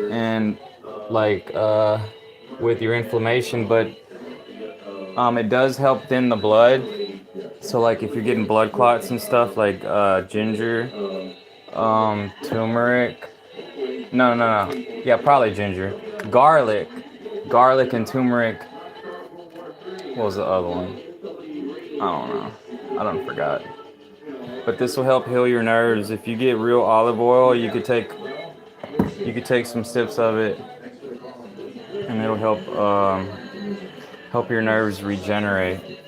and like with your inflammation, but it does help thin the blood. So like if you're getting blood clots and stuff, like ginger, turmeric, no, yeah, probably ginger, garlic and turmeric. What was the other one? I don't know. I don't forgot. But this will help heal your nerves. If you get real olive oil, you could take some sips of it, and it'll help your nerves regenerate.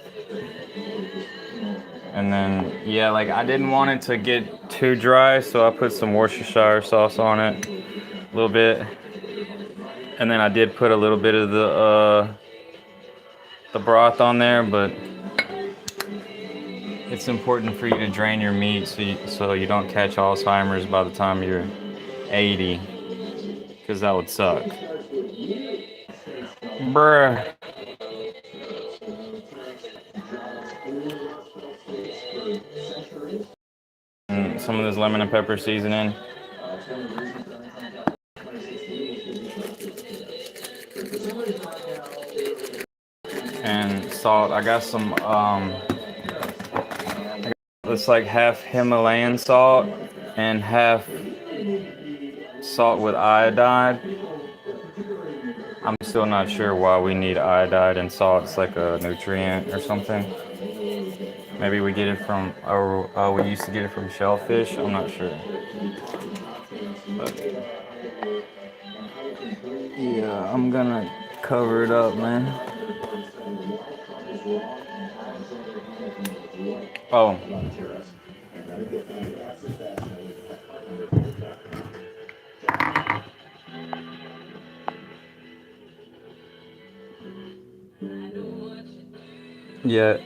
And then yeah, like I didn't want it to get too dry, so I put some Worcestershire sauce on it, a little bit, and then I did put a little bit of the broth on there, but it's important for you to drain your meat so you don't catch Alzheimer's by the time you're 80, because that would suck. Bruh. And some of this lemon and pepper seasoning. And salt. I got some it's like half Himalayan salt and half salt with iodide. I'm still not sure why we need iodide and salt. It's like a nutrient or something. Maybe we get it from, or we used to get it from shellfish. I'm not sure. But yeah, I'm gonna cover it up, man. Oh. Yeah.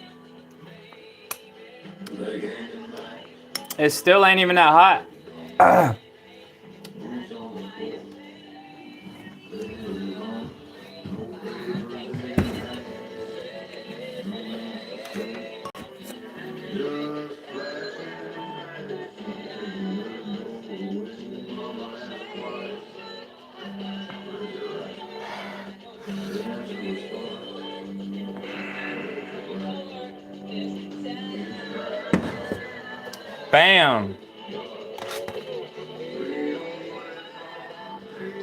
It still ain't even that hot. Bam.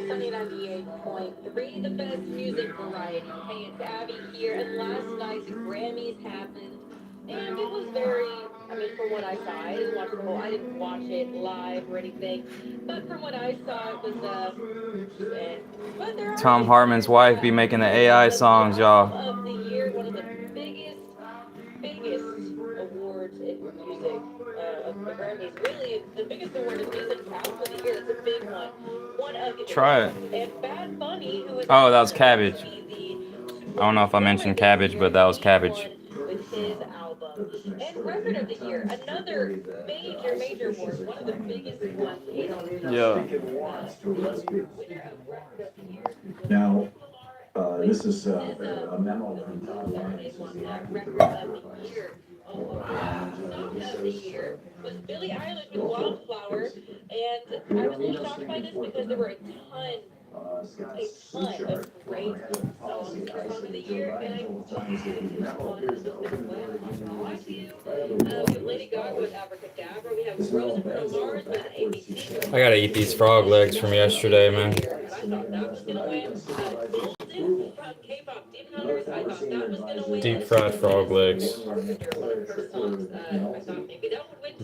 Sunny 98.3, the best music variety. Hey, it's Abby here, and last night the Grammys happened, and it was very I mean, from what I saw, I didn't watch the whole, I didn't watch it live or anything, but from what I saw, it was, but there are Tom Hartman's wife be making the AI songs, y'all. of the year, one of the biggest awards in music, of the Grammys. Really, the biggest award in music album of the year. It's a big one. One of Try it. And Bad Bunny, who is Oh, that was Cabbage. I don't know if I mentioned Cabbage, but that was Cabbage. with his album. And Record of the Year, another major award, one of the biggest ones. Yeah. Now, this is a memo from Tom Song of the Year was Billie Eilish with Wildflower, and I was a little shocked by this because there were a ton of great songs for Song of the Year, and I we have Lady Gaga with Abracadabra, we have Rosa Bruno Mars with ABC. I gotta eat these frog legs from yesterday, man. I thought that was gonna win. Golden from K-pop Demon Hunters, I thought that was gonna win. Deep fried frog legs.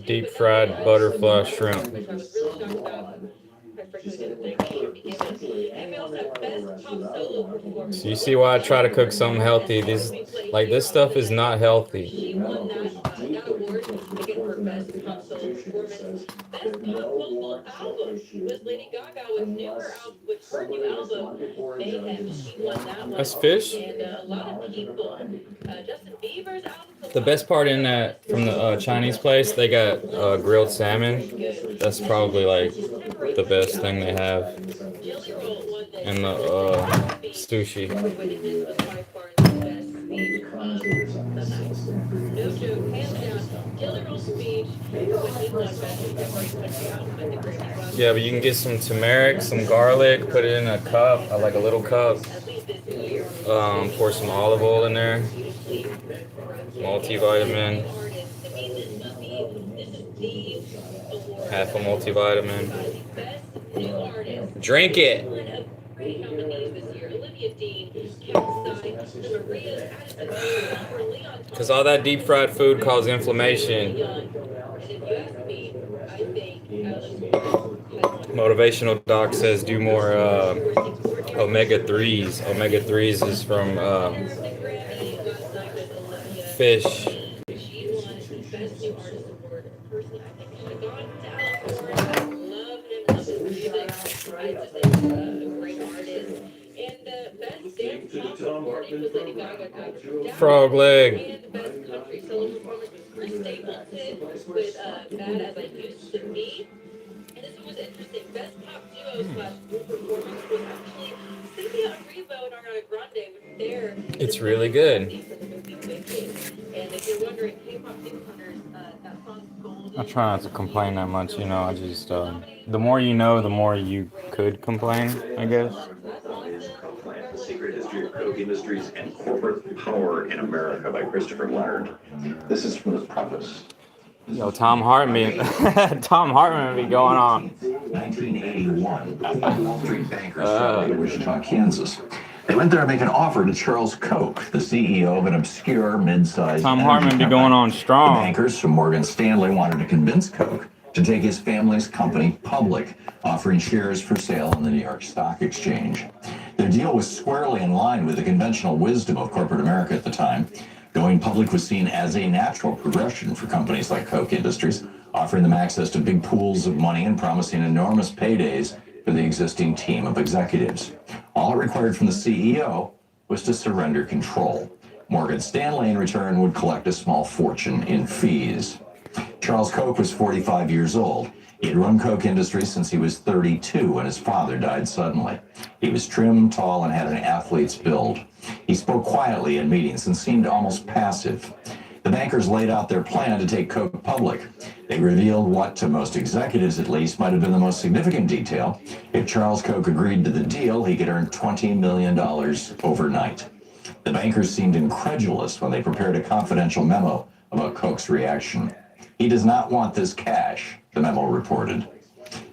Deep fried butterfly shrimp. So you see why I try to cook something healthy. This stuff is not healthy. That award again for best pop solo performance. Best pop vocal album was Lady Gaga with her new album Mayhem. She won that one. That's fish. And a lot of people. Justin Bieber's album. The best part in that from the Chinese place, they got grilled salmon. That's probably like the best thing they have. And the sushi. No joke, hands down. Jelly Roll speech. Yeah, but you can get some turmeric, some garlic, put it in a cup, like a little cup. Pour some olive oil in there. Multivitamin. Half a multivitamin. Drink it. Because all that deep fried food causes inflammation. Motivational doc says do more omega-3s. Omega-3s is from fish. Frog leg. And best country solo performance was Chris Stapleton with Bad As I Used to Be. And this one was interesting. Best pop duo/group performance was actually Cynthia Erivo and Ariana Grande with their. It's really good. And if you're wondering, K-pop Demon Hunters, that song's golden. I try not to complain that much, you know. I just the more you know, the more you could complain, I guess. The Secret History of Coke Industries and Corporate Power in America by Christopher Leonard. This is from the preface. Yo, Tom Hartman be going on. 1981, Wall Street bankers in Wichita, Kansas. They went there to make an offer to Charles Koch, the CEO of an obscure mid-sized. Tom Hartman be going on strong. The bankers from Morgan Stanley wanted to convince Koch to take his family's company public, offering shares for sale on the New York Stock Exchange. Their deal was squarely in line with the conventional wisdom of corporate America at the time. Going public was seen as a natural progression for companies like Koch Industries, offering them access to big pools of money and promising enormous paydays for the existing team of executives. All it required from the CEO was to surrender control. Morgan Stanley, in return, would collect a small fortune in fees. Charles Koch was 45 years old. He had run Koch Industries since he was 32 when his father died suddenly. He was trim, tall, and had an athlete's build. He spoke quietly in meetings and seemed almost passive. The bankers laid out their plan to take Koch public. They revealed what, to most executives at least, might have been the most significant detail. If Charles Koch agreed to the deal, he could earn $20 million overnight. The bankers seemed incredulous when they prepared a confidential memo about Koch's reaction. He does not want this cash, the memo reported.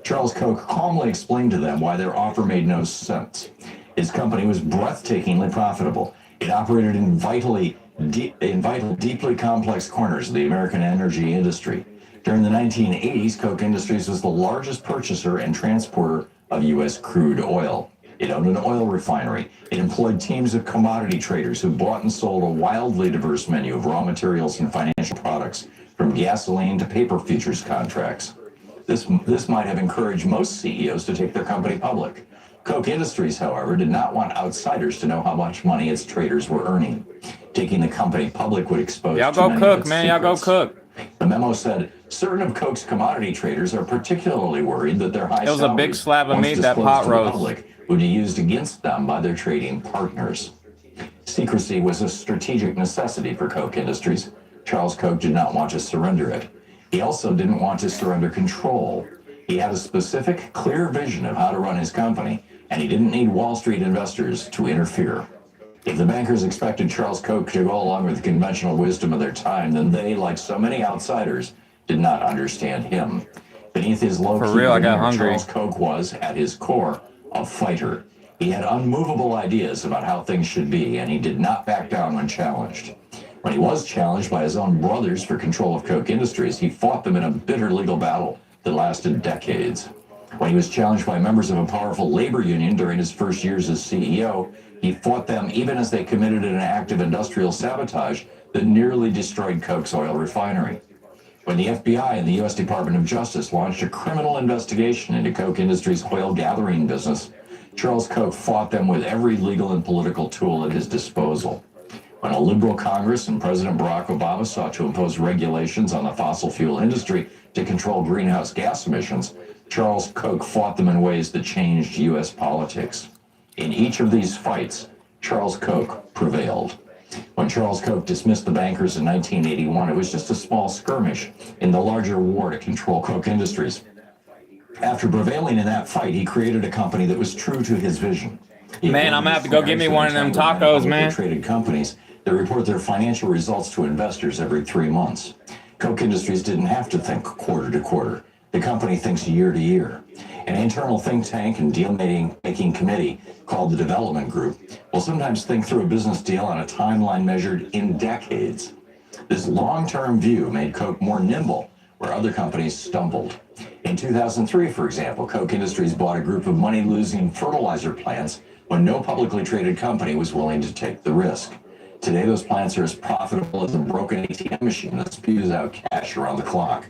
Charles Koch calmly explained to them why their offer made no sense. His company was breathtakingly profitable. It operated in vitally in vital, deeply complex corners of the American energy industry. During the 1980s, Koch Industries was the largest purchaser and transporter of U.S. crude oil. It owned an oil refinery. It employed teams of commodity traders who bought and sold a wildly diverse menu of raw materials and financial products, from gasoline to paper futures contracts. This might have encouraged most CEOs to take their company public. Koch Industries, however, did not want outsiders to know how much money its traders were earning. Taking the company public would expose Y'all too go many cook, of its man. Y'all go secrets. cook. The memo said certain of Koch's commodity traders are particularly worried that their high It was a big salaries, slab of once meat, that disclosed pot to the roast. public, would be used against them by their trading partners. Secrecy was a strategic necessity for Koch Industries. Charles Koch did not want to surrender it. He also didn't want to surrender control. He had a specific, clear vision of how to run his company, and he didn't need Wall Street investors to interfere. If the bankers expected Charles Koch to go along with the conventional wisdom of their time, then they, like so many outsiders, did not understand him. Beneath his low-key For real, I got veneer, hungry. Charles Koch was, at his core, a fighter. He had unmovable ideas about how things should be, and he did not back down when challenged. When he was challenged by his own brothers for control of Koch Industries, he fought them in a bitter legal battle that lasted decades. When he was challenged by members of a powerful labor union during his first years as CEO, he fought them even as they committed an act of industrial sabotage that nearly destroyed Koch's oil refinery. When the FBI and the U.S. Department of Justice launched a criminal investigation into Koch Industries' oil gathering business, Charles Koch fought them with every legal and political tool at his disposal. When a liberal Congress and President Barack Obama sought to impose regulations on the fossil fuel industry to control greenhouse gas emissions, Charles Koch fought them in ways that changed U.S. politics. In each of these fights, Charles Koch prevailed. When Charles Koch dismissed the bankers in 1981, it was just a small skirmish in the larger war to control Koch Industries. After prevailing in that fight, he created a company that was true to his vision. Man, I'm gonna have to go get me one of them tacos, man. Traded companies that report their financial results to investors every 3 months. Koch Industries didn't have to think quarter to quarter. The company thinks year to year. An internal think tank and deal-making committee called the Development Group will sometimes think through a business deal on a timeline measured in decades. This long-term view made Koch more nimble where other companies stumbled. In 2003, for example, Koch Industries bought a group of money-losing fertilizer plants when no publicly traded company was willing to take the risk. Today, those plants are as profitable as a broken ATM machine that spews out cash around the clock.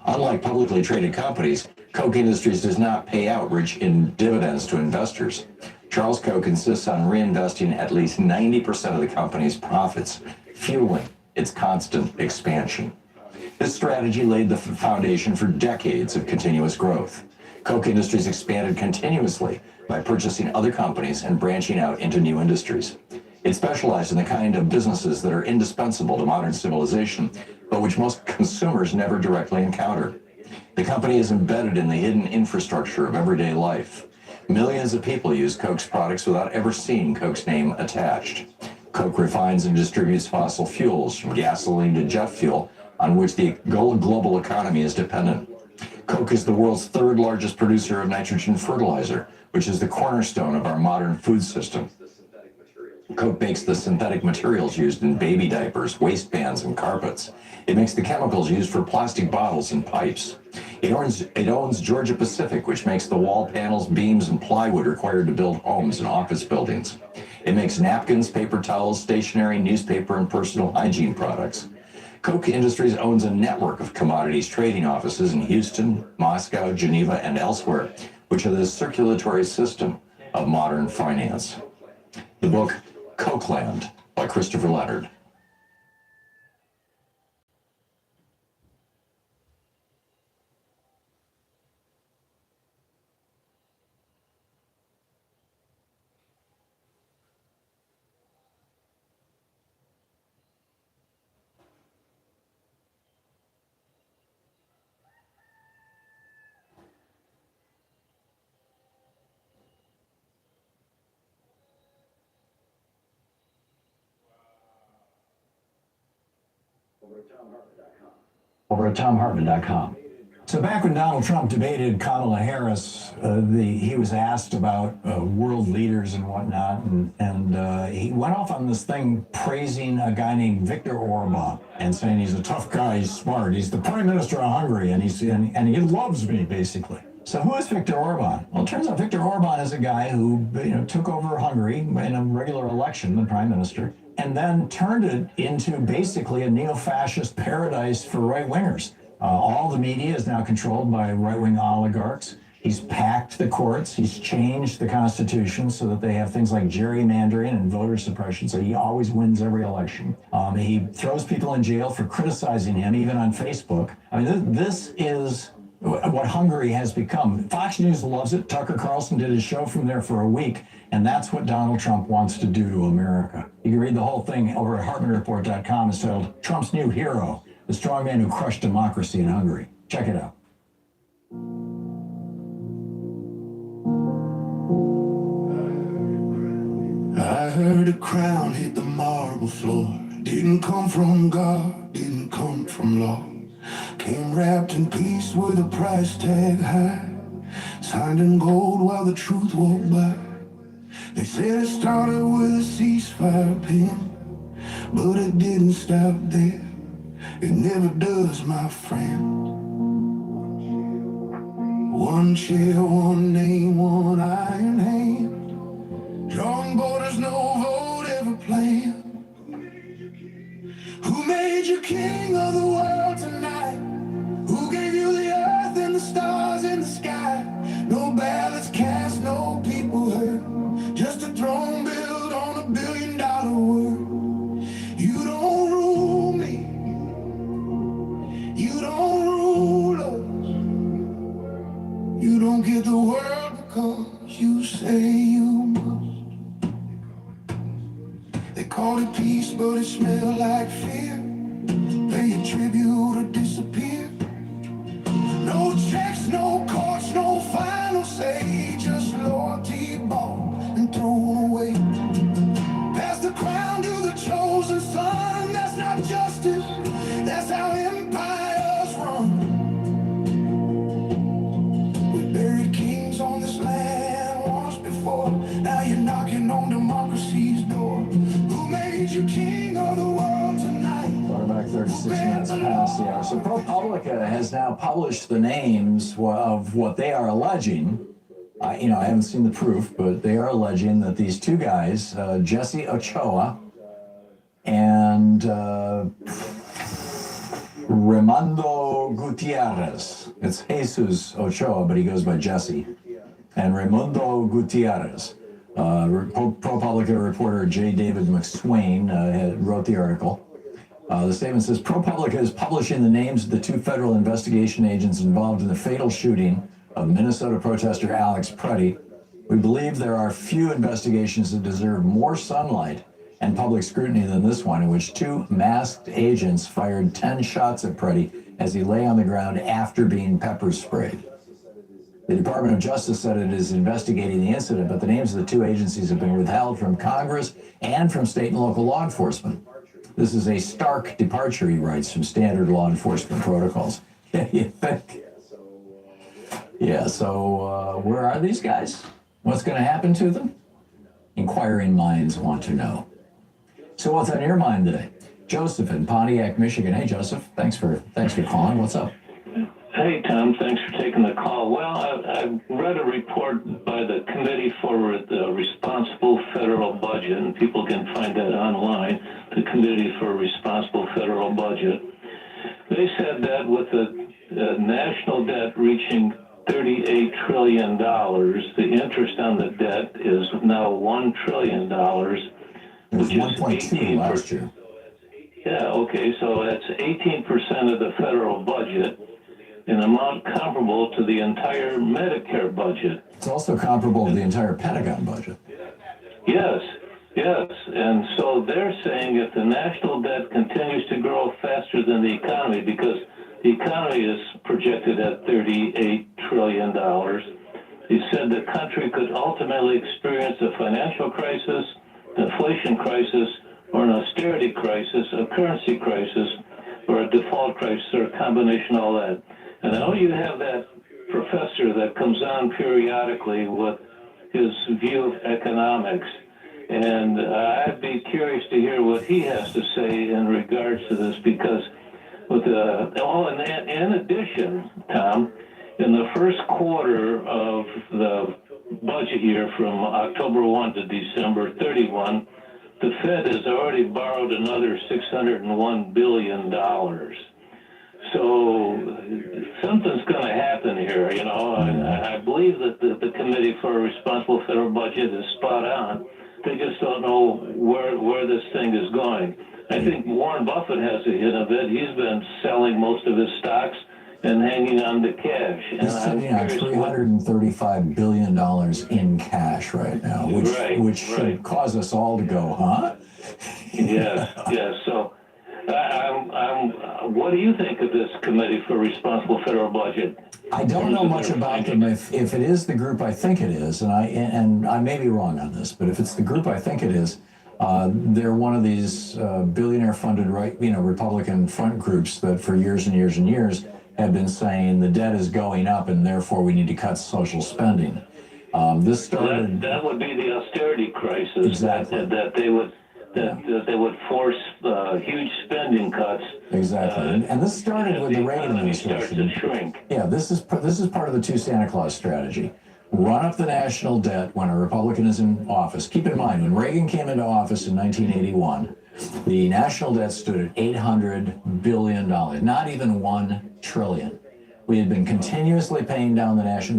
Unlike publicly traded companies, Koch Industries does not pay out rich in dividends to investors. Charles Koch insists on reinvesting at least 90% of the company's profits, fueling its constant expansion. This strategy laid the foundation for decades of continuous growth. Koch Industries expanded continuously by purchasing other companies and branching out into new industries. It specialized in the kind of businesses that are indispensable to modern civilization, but which most consumers never directly encounter. The company is embedded in the hidden infrastructure of everyday life. Millions of people use Koch's products without ever seeing Koch's name attached. Koch refines and distributes fossil fuels, from gasoline to jet fuel, on which the global economy is dependent. Koch is the world's third largest producer of nitrogen fertilizer, which is the cornerstone of our modern food system. Koch makes the synthetic materials used in baby diapers, waistbands, and carpets. It makes the chemicals used for plastic bottles and pipes. It owns Georgia Pacific, which makes the wall panels, beams, and plywood required to build homes and office buildings. It makes napkins, paper towels, stationery, newspaper, and personal hygiene products. Koch Industries owns a network of commodities trading offices in Houston, Moscow, Geneva, and elsewhere, which are the circulatory system of modern finance. The book Kochland by Christopher Leonard. Over at TomHartman.com. So back when Donald Trump debated Kamala Harris, he was asked about world leaders and whatnot, and he went off on this thing praising a guy named Viktor Orban and saying he's a tough guy, he's smart, he's the prime minister of Hungary, and he loves me, basically. So who is Viktor Orban? Well, it turns out Viktor Orban is a guy who took over Hungary in a regular election, the prime minister, and then turned it into basically a neo-fascist paradise for right-wingers. All the media is now controlled by right-wing oligarchs. He's packed the courts. He's changed the Constitution so that they have things like gerrymandering and voter suppression, so he always wins every election. He throws people in jail for criticizing him, even on Facebook. I mean, this is what Hungary has become. Fox News loves it. Tucker Carlson did his show from there for a week, and that's what Donald Trump wants to do to America. You can read the whole thing over at HartmanReport.com. It's titled Trump's New Hero, the strongman who crushed democracy in Hungary. Check it out. I heard a crown hit the marble floor. Didn't come from God, didn't come from law. Came wrapped in peace with a price tag high. Signed in gold while the truth walked by. They said it started with a ceasefire pin, but it didn't stop there. It never does, my friend. One chair, one name, one iron hand. Drawing borders, no vote ever planned. Who made you king of the world tonight? Who gave you the earth and the stars in the sky? No ballots cast, no people hurt. Just a throne built on $1 billion world. You don't rule me. You don't rule us. You don't get the world because you say you must. They call it peace, but it smells like fear. Pay a tribute or disappear. No checks, no courts, no final say. Just loyalty bought and thrown away. Pass the crown to the chosen son. That's not justice. That's how empires run. We buried kings on this land once before. Now you're knocking on democracy's door. Who made you king of the world tonight? Back 36 minutes past the hour. So ProPublica has now published the names of what they are alleging. I haven't seen the proof, but they are alleging that these two guys, Jesse Ochoa and Raimundo Gutierrez. It's Jesus Ochoa, but he goes by Jesse. And Raimundo Gutierrez. ProPublica reporter J. David McSwain wrote the article. The statement says, ProPublica is publishing the names of the two federal investigation agents involved in the fatal shooting of Minnesota protester Alex Preddy. We believe there are few investigations that deserve more sunlight and public scrutiny than this one, in which two masked agents fired 10 shots at Preddy as he lay on the ground after being pepper sprayed. The Department of Justice said it is investigating the incident, but the names of the two agencies have been withheld from Congress and from state and local law enforcement. This is a stark departure, he writes, from standard law enforcement protocols. You think? Yeah, so where are these guys? What's going to happen to them? Inquiring minds want to know. So what's on your mind today? Joseph in Pontiac, Michigan. Hey, Joseph. Thanks for calling. What's up? Hey, Tom. Thanks for taking the call. Well, I've read a report by the Committee for the Responsible Federal Budget, and people can find that online, the Committee for Responsible Federal Budget. They said that with the national debt reaching $38 trillion, the interest on the debt is now $1 trillion, which is 1.2 last year. Yeah, okay, so that's 18% of the federal budget, an amount comparable to the entire Medicare budget. It's also comparable to the entire Pentagon budget. Yes, and so they're saying if the national debt continues to grow faster than the economy, because the economy is projected at $38 trillion, they said the country could ultimately experience a financial crisis, inflation crisis, or an austerity crisis, a currency crisis, or a default crisis, or a combination of all that. And I know you have that professor that comes on periodically with his view of economics. And I'd be curious to hear what he has to say in regards to this, because with in addition, Tom, in the first quarter of the budget year from October 1 to December 31, the Fed has already borrowed another $601 billion. So something's going to happen here, you know. I believe that the Committee for a Responsible Federal Budget is spot on. They just don't know where this thing is going. I think Warren Buffett has a hint of it. He's been selling most of his stocks and hanging on to cash. He's sitting on $335 billion in cash right now, which should cause us all to go, huh? Yeah. So, what do you think of this Committee for Responsible Federal Budget? I don't know much about them. If it is the group I think it is, and I may be wrong on this, but if it's the group I think it is, they're one of these billionaire-funded Republican front groups that for years and years and years have been saying the debt is going up and therefore we need to cut social spending. This started. That would be the austerity crisis. Exactly. That they would force huge spending cuts. Exactly. And this started with the Reagan administration. Shrink. Yeah, this is part of the two Santa Claus strategy. Run up the national debt when a Republican is in office. Keep in mind, when Reagan came into office in 1981, the national debt stood at $800 billion, not even $1 trillion. We had been continuously paying down the national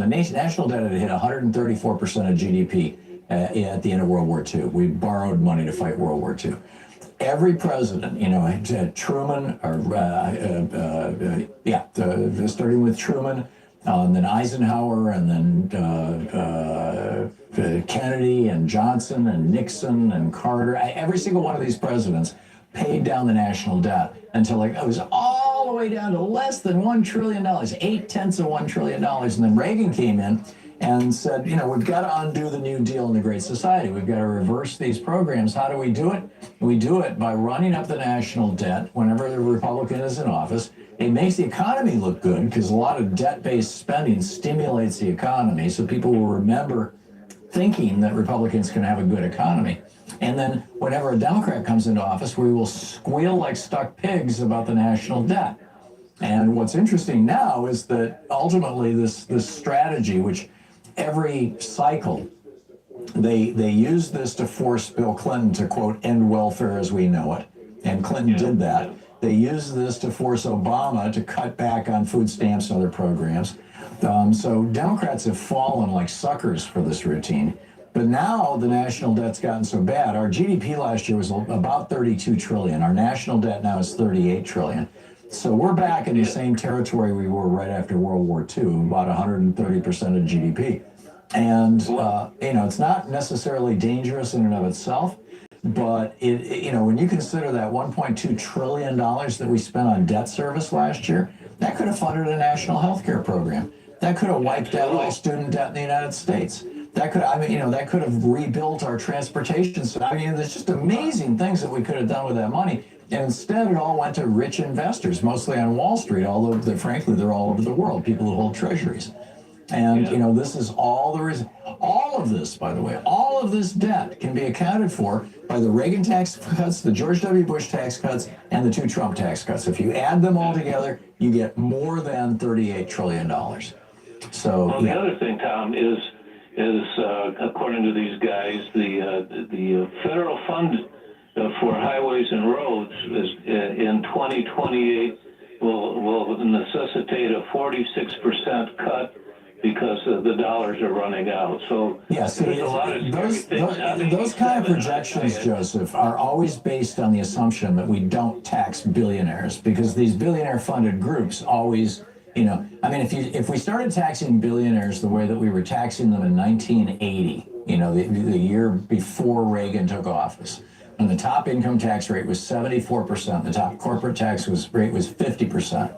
debt had hit 134% of GDP at the end of World War II. We borrowed money to fight World War II. Every president, Truman, starting with Truman, then Eisenhower, and then Kennedy and Johnson and Nixon and Carter. Every single one of these presidents paid down the national debt until it was all the way down to less than $1 trillion, 0.8 of $1 trillion. And then Reagan came in and said, we've got to undo the New Deal and the Great Society. We've got to reverse these programs. How do we do it? We do it by running up the national debt whenever the Republican is in office. It makes the economy look good because a lot of debt-based spending stimulates the economy, so people will remember thinking that Republicans can have a good economy. And then whenever a Democrat comes into office, we will squeal like stuck pigs about the national debt. And what's interesting now is that ultimately this strategy, which every cycle, they use this to force Bill Clinton to, quote, end welfare as we know it. And Clinton did that. They used this to force Obama to cut back on food stamps and other programs. So Democrats have fallen like suckers for this routine. But now the national debt's gotten so bad. Our GDP last year was about $32 trillion. Our national debt now is $38 trillion. So we're back in the same territory we were right after World War II, about 130% of GDP. And, it's not necessarily dangerous in and of itself. But when you consider that $1.2 trillion that we spent on debt service last year, that could have funded a national health care program. That could have wiped out all student debt in the United States. That could have rebuilt our transportation. There's just amazing things that we could have done with that money. And instead, it all went to rich investors, mostly on Wall Street, although frankly, they're all over the world, people who hold treasuries. And, this is all there is. All of this, by the way, all of this debt can be accounted for by the Reagan tax cuts, the George W. Bush tax cuts, and the 2 Trump tax cuts. If you add them all together, you get more than $38 trillion. So, the other thing, Tom, is according to these guys, the federal fund for highways and roads is in 2028 will necessitate a 46% cut because the dollars are running out. So yes, there's a lot of those kind of projections, Joseph, are always based on the assumption that we don't tax billionaires, because these billionaire-funded groups always, if we started taxing billionaires the way that we were taxing them in 1980, the year before Reagan took office, and the top income tax rate was 74%, the top corporate tax rate was 50%.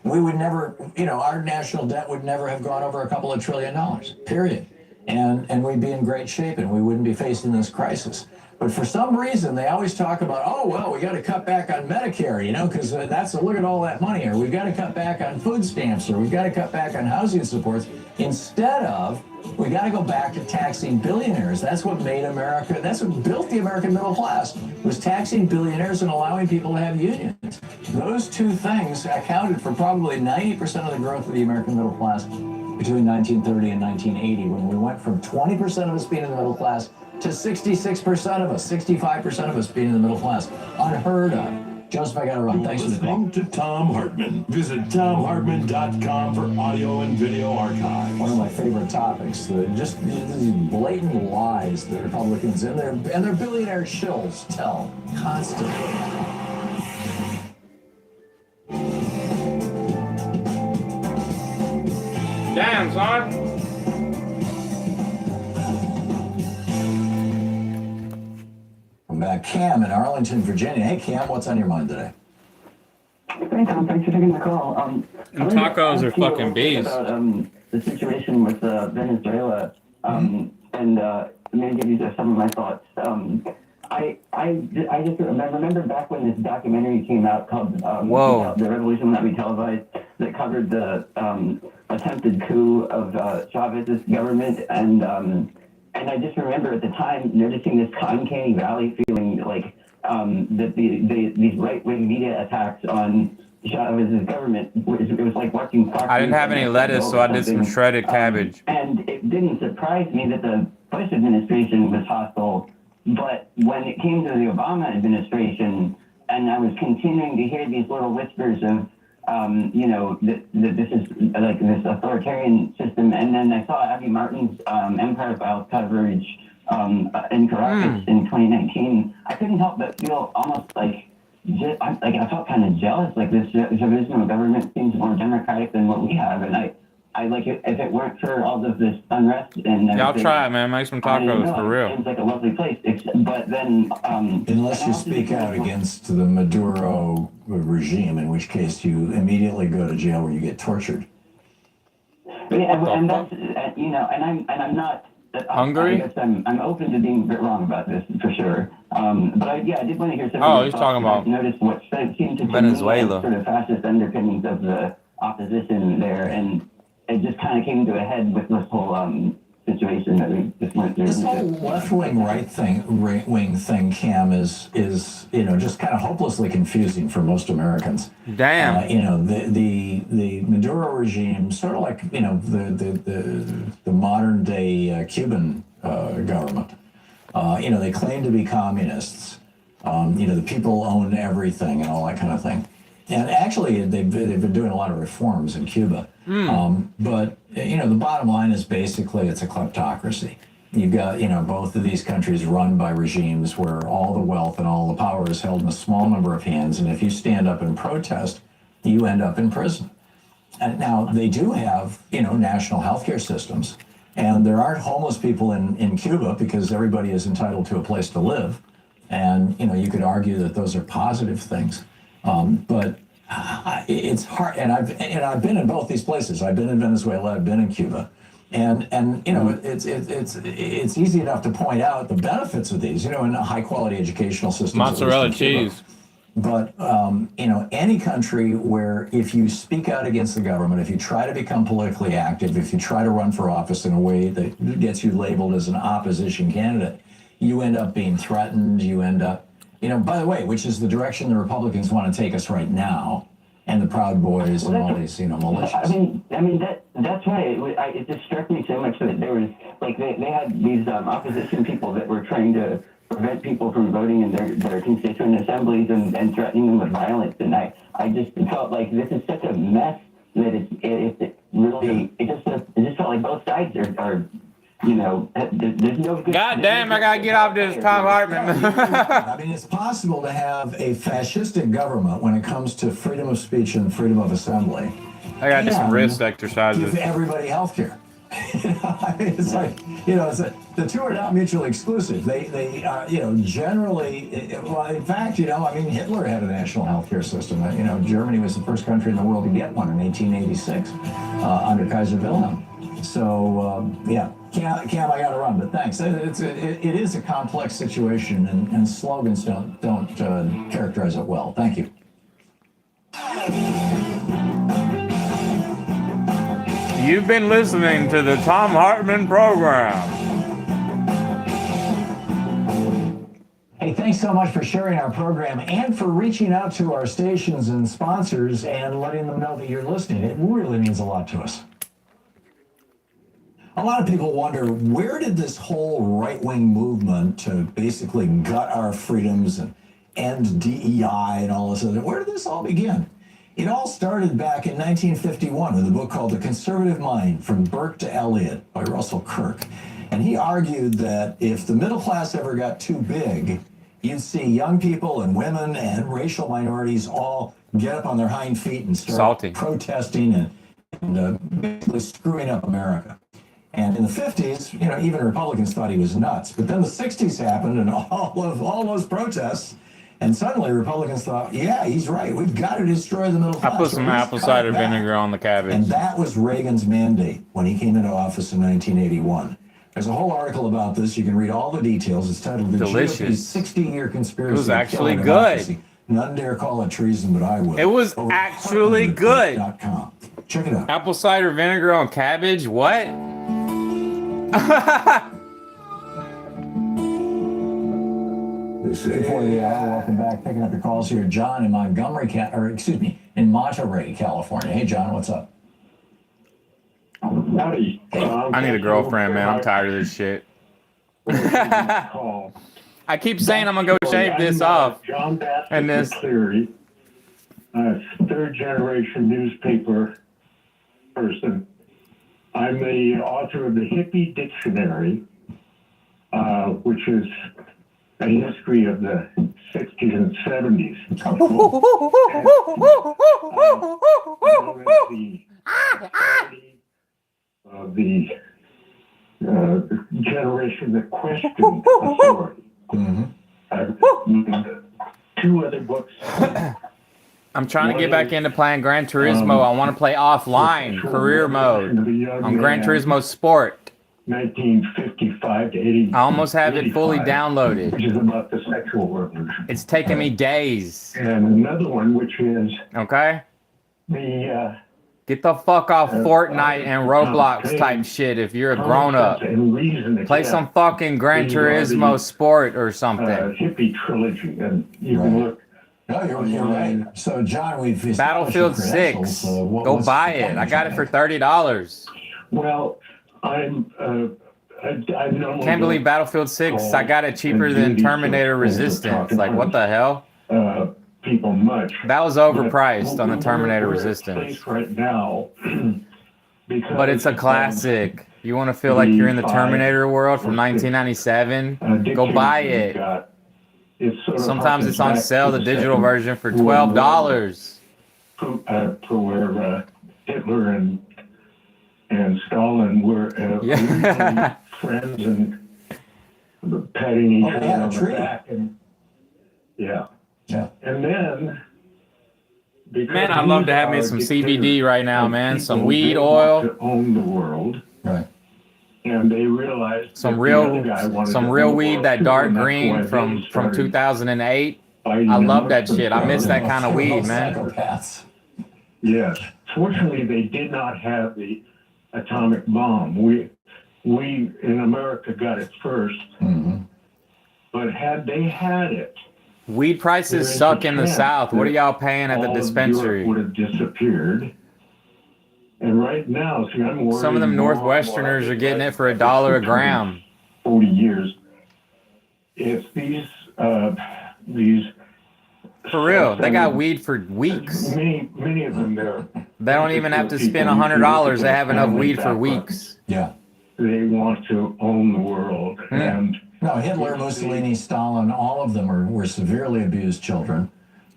We would never, our national debt would never have gone over a couple of $1 trillion, period. And we'd be in great shape and we wouldn't be facing this crisis. But for some reason, they always talk about, oh, well, we got to cut back on Medicare, you know, because that's look at all that money, or we've got to cut back on food stamps, or we've got to cut back on housing supports, instead of we got to go back to taxing billionaires. That's what made America, that's what built the American middle class, was taxing billionaires and allowing people to have unions. Those two things accounted for probably 90% of the growth of the American middle class between 1930 and 1980, when we went from 20% of us being in the middle class to 66% of us, 65% of us being in the middle class. Unheard of. Joseph, I gotta run. Thanks for the call. Listening to Thom Hartmann. Visit ThomHartmann.com for audio and video archives. One of my favorite topics, just these blatant lies that Republicans and their billionaire shills tell constantly. Damn, son. Cam in Arlington, Virginia. Hey, Cam, what's on your mind today? Hey, Tom. Thanks for taking the call. And tacos are fucking bees. About the situation with Venezuela, and maybe give you some of my thoughts. I just remember back when this documentary came out called The Revolution That We Televised, that covered the attempted coup of Chavez's government, and I just remember at the time noticing this uncanny valley feeling like that these right-wing media attacks on Chavez's government, it was like watching Fox. I didn't have any lettuce, so I did some shredded cabbage. And it didn't surprise me that the Bush administration was hostile, but when it came to the Obama administration, and I was continuing to hear these little whispers of that this is like this authoritarian system. And then I saw Abby Martin's Empire Files coverage in Caracas in 2019. I couldn't help but feel almost I felt kind of jealous. Like this Chavismo government seems more democratic than what we have. And I like it if it weren't for all of this unrest and yeah, I'll try it, man. Make some tacos for real. It seems like a lovely place, but then unless you speak out against the Maduro regime, in which case you immediately go to jail where you get tortured. And that's and I'm not hungry. I guess I'm open to being a bit wrong about this for sure. But I did want to hear some. Oh, he's talking about noticed what seemed to Venezuela. be sort of fascist underpinnings of the opposition there, and it just kind of came to a head with this whole situation that we just went through. This whole left-wing, right-wing thing, Cam, is just kind of hopelessly confusing for most Americans. Damn. The Maduro regime, sort of like the modern day Cuban government. They claim to be communists. The people own everything and all that kind of thing. And actually, they've been doing a lot of reforms in Cuba. But the bottom line is basically it's a kleptocracy. You've got, both of these countries run by regimes where all the wealth and all the power is held in a small number of hands. And if you stand up and protest, you end up in prison. And now they do have, national healthcare systems. And there aren't homeless people in Cuba because everybody is entitled to a place to live. And, you could argue that those are positive things. But it's hard, and I've been in both these places. I've been in Venezuela, I've been in Cuba, and it's easy enough to point out the benefits of these, in a high quality educational system. Mozzarella cheese. But any country where if you speak out against the government, if you try to become politically active, if you try to run for office in a way that gets you labeled as an opposition candidate, you end up being threatened. You end up. By the way, which is the direction the Republicans want to take us right now, and the Proud Boys and all these, militias. I mean that's why it just struck me so much that there was they had these opposition people that were trying to prevent people from voting in their constituent assemblies and threatening them with violence, and I just felt like this is such a mess that it just felt like both sides are. There's no good. God damn, I gotta get off this Thom Hartmann. I mean, it's possible to have a fascistic government when it comes to freedom of speech and freedom of assembly. I gotta do some wrist exercises. Give everybody health care. It's like, the two are not mutually exclusive. They generally, well, in fact, Hitler had a national health care system. Germany was the first country in the world to get one in 1886 under Kaiser Wilhelm. So, Cam, I got to run, but thanks. It is a complex situation, and slogans don't characterize it well. Thank you. You've been listening to the Tom Hartman program. Hey, thanks so much for sharing our program and for reaching out to our stations and sponsors and letting them know that you're listening. It really means a lot to us. A lot of people wonder, where did this whole right-wing movement to basically gut our freedoms and end DEI and all this other, where did this all begin? It all started back in 1951 with a book called The Conservative Mind, From Burke to Eliot by Russell Kirk. And he argued that if the middle class ever got too big, you'd see young people and women and racial minorities all get up on their hind feet and start protesting and basically screwing up America. And in the 50s, even Republicans thought he was nuts. But then the 60s happened and all those protests, and suddenly Republicans thought, yeah, he's right. We've got to destroy the middle class. I put some apple cider vinegar on the cabbage. And that was Reagan's mandate when he came into office in 1981. There's a whole article about this. You can read all the details. It's titled The GOP's 60-Year Conspiracy. It was actually to Kill good. Democracy. None dare call it treason, but I will. It was actually good. Check it out. Apple cider vinegar on cabbage? What? Before the hour, welcome back. Picking up your calls here. John in in Monterey, California. Hey, John, what's up? Howdy. I need a girlfriend, man. I'm tired of this shit. I keep saying I'm gonna go shave this off. John Bassett And this. Cleary, third generation newspaper person. I'm the author of the Hippie Dictionary, which is a history of the 60s and 70s. The generation that questioned authority. I've written 2 other books. I'm trying to get back into playing Gran Turismo. I want to play offline, career mode, on Gran Turismo Sport. 1955 to 80. I almost have it fully downloaded. Which is about the sexual revolution. It's taken me days. And another one, which is okay. The get the fuck off Fortnite and Roblox type shit if you're a grown up. Play some fucking Gran Turismo Sport or something. Hippie trilogy, and you can look. No, you're right. So, John, we've Battlefield 6. Go buy it. I got it for $30. Well, I'm Can't believe Battlefield 6. I got it cheaper than Terminator Resistance. Like, what the hell? People much. That was overpriced on the Terminator Resistance. Right now, but it's a classic. You want to feel like you're in the Terminator world from 1997? Go buy it. Sometimes it's on sale, the digital version, for $12. For where Hitler and Stalin were friends and patting each other on the back. And, yeah. And then... Man, I'd love to have me some CBD right now, man. Some weed oil. To own the world. Right. And they realized some real weed, that dark green from 2008. I love that shit. I miss that kind of weed, man. Yes. Fortunately, they did not have the atomic bomb. We in America got it first. But had they had it, weed prices suck in the South. What are y'all paying at the dispensary? Would have disappeared. And right now, see, I'm worried. Some of them Northwesterners are getting it for $1 a gram. 40 years. If these for real, they got weed for weeks. Many of them there. They don't even have to spend $100. They have enough weed for weeks. Yeah. They want to own the world. And no, Hitler, Mussolini, Stalin, all of them were severely abused children.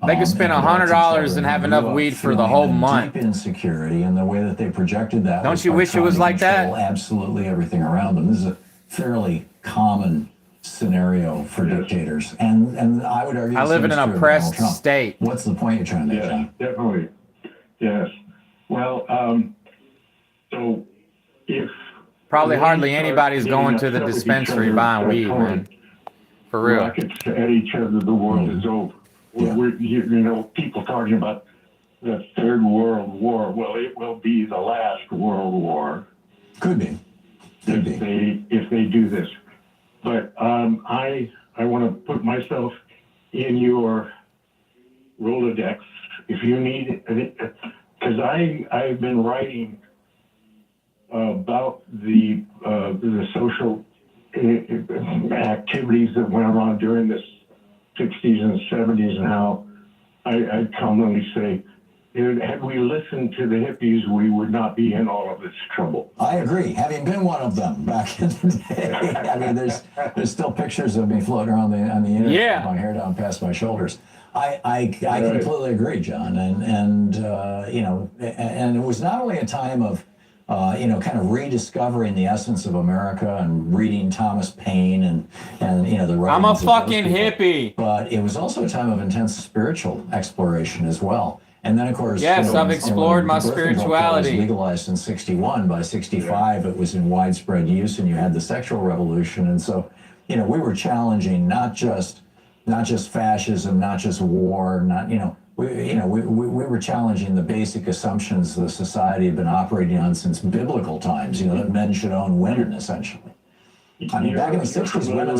They could spend $100 and have enough weed for the whole month. Deep insecurity, and the way that they projected that. Don't you wish it was like that? Absolutely everything around them. This is a fairly common scenario for dictators, and I would argue. I live in an oppressed state. What's the point you're trying to make, John? Definitely. Yes. Well, so if Probably when we hardly start anybody's getting going to the upset with each dispensary other, buying start weed, throwing man. For real. rockets at each other, the world is over. You know, people talking about the Third World War. Well, it will be the last World War. Could be. If they do this. But I want to put myself in your Rolodex if you need it, because I've been writing about the social activities that went on during the 60s and 70s, and how I commonly say, had we listened to the hippies, we would not be in all of this trouble. I agree. Having been one of them back in the day, I mean, there's still pictures of me floating around on the internet with my hair down past my shoulders. I completely agree, John, and you know, and it was not only a time of you know, kind of rediscovering the essence of America and reading Thomas Paine and you know the writings I'm a of those fucking people, hippie. but it was also a time of intense spiritual exploration as well. And then, of course, yes, you know, I've explored my spirituality. Was legalized in '61. By '65, it was in widespread use, and you had the sexual revolution. And so, you know, we were challenging not just fascism, not just war, not we were challenging the basic assumptions the society had been operating on since biblical times. You know, that men should own women, essentially. I mean, back in the '60s, women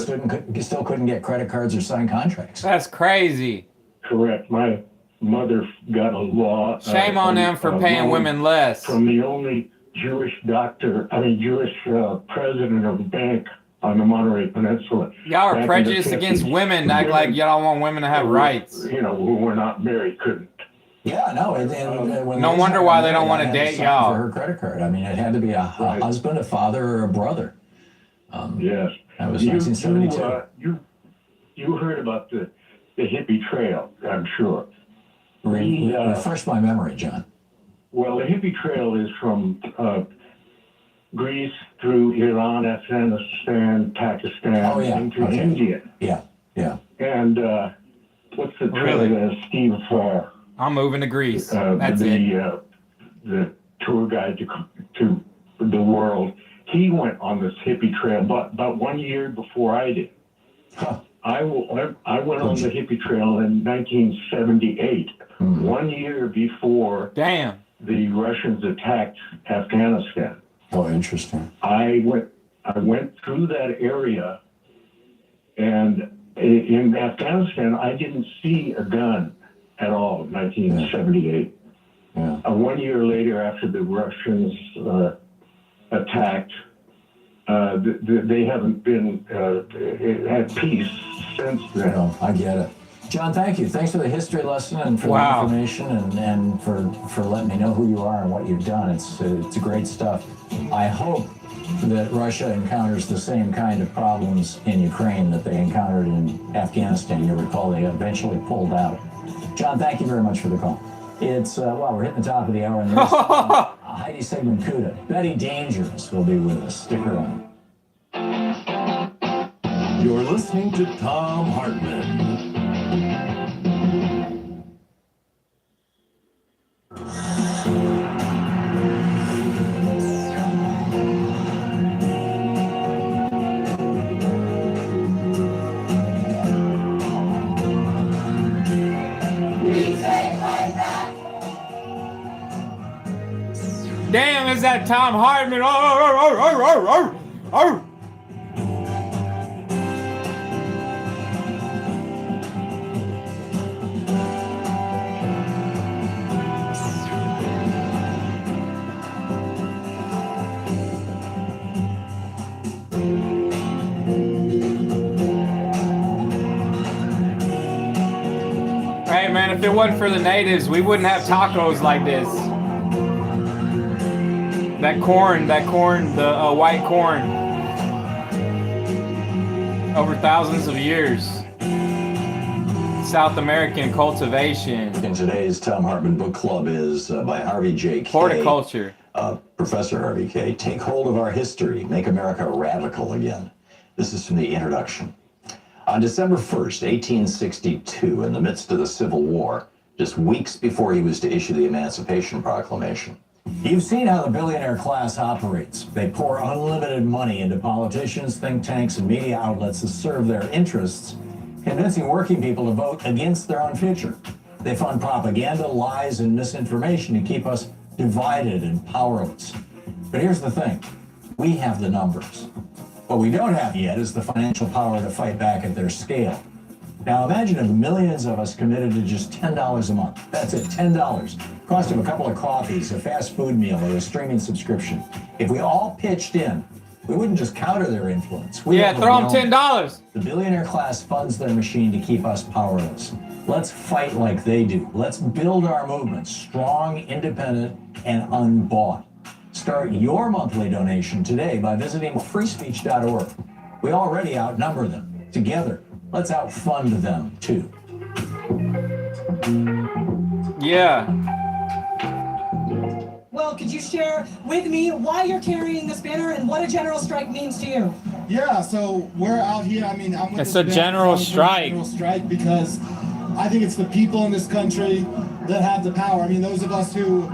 still couldn't get credit cards or sign contracts. That's crazy. Correct. My mother got a law. Shame on them for paying women less. From the only Jewish president of a bank on the Monterey Peninsula. Y'all are prejudiced against women, act like y'all don't want women to have rights. You know, who were not married couldn't. Yeah, no. When no wonder why they don't want to date y'all. For her credit card. I mean, it had to be a husband, a father, or a brother. Yes. That was 1972. You heard about the hippie trail, I'm sure. Refresh my memory, John. Well, the hippie trail is from Greece through Iran, Afghanistan, Pakistan, into India. Yeah. And what's the trail? Steve. I'm moving to Greece. That's it. The tour guide to the world. He went on this hippie trail, but about 1 year before I did. Huh. I went on the hippie trail in 1978, 1 year before the Russians attacked Afghanistan. Oh, interesting. I went through that area, and in Afghanistan, I didn't see a gun at all in 1978. Yeah. 1 year later, after the Russians attacked, they haven't been at peace since then. No, I get it. John, thank you. Thanks for the history lesson and for the information and for letting me know who you are and what you've done. It's great stuff. I hope that Russia encounters the same kind of problems in Ukraine that they encountered in Afghanistan. You recall they eventually pulled out. John, thank you very much for the call. It's, we're hitting the top of the hour. And Heidi Segman-Kuda, Betty Dangerous will be with us. Stick around. You're listening to Thom Hartmann. Damn, is that Thom Hartmann? Oh. Hey man, if it wasn't for the natives, we wouldn't have tacos like this. That corn, the white corn, over thousands of years. South American cultivation. In today's Thom Hartmann Book Club is by Harvey J. Kaye. Horticulture. Professor Harvey Kaye. Take hold of our history. Make America radical again. This is from the introduction. On December 1st, 1862, in the midst of the Civil War, just weeks before he was to issue the Emancipation Proclamation, You've seen how the billionaire class operates. They pour unlimited money into politicians, think tanks, and media outlets to serve their interests, convincing working people to vote against their own future. They fund propaganda, lies, and misinformation to keep us divided and powerless. But here's the thing. We have the numbers. What we don't have yet is the financial power to fight back at their scale. Now imagine if millions of us committed to just $10 a month. That's it, $10. Cost of a couple of coffees, a fast food meal, or a streaming subscription. If we all pitched in, we wouldn't just counter their influence. Yeah, throw them $10. The billionaire class funds their machine to keep us powerless. Let's fight like they do. Let's build our movement strong, independent, and unbought. Start your monthly donation today by visiting freespeech.org. We already outnumber them. Together, let's outfund them too. Yeah. Well, could you share with me why you're carrying this banner and what a general strike means to you? Yeah, so we're out here. I mean, I'm with It's this a band, general I'm with strike. General strike because I think it's the people in this country that have the power. I mean, those of us who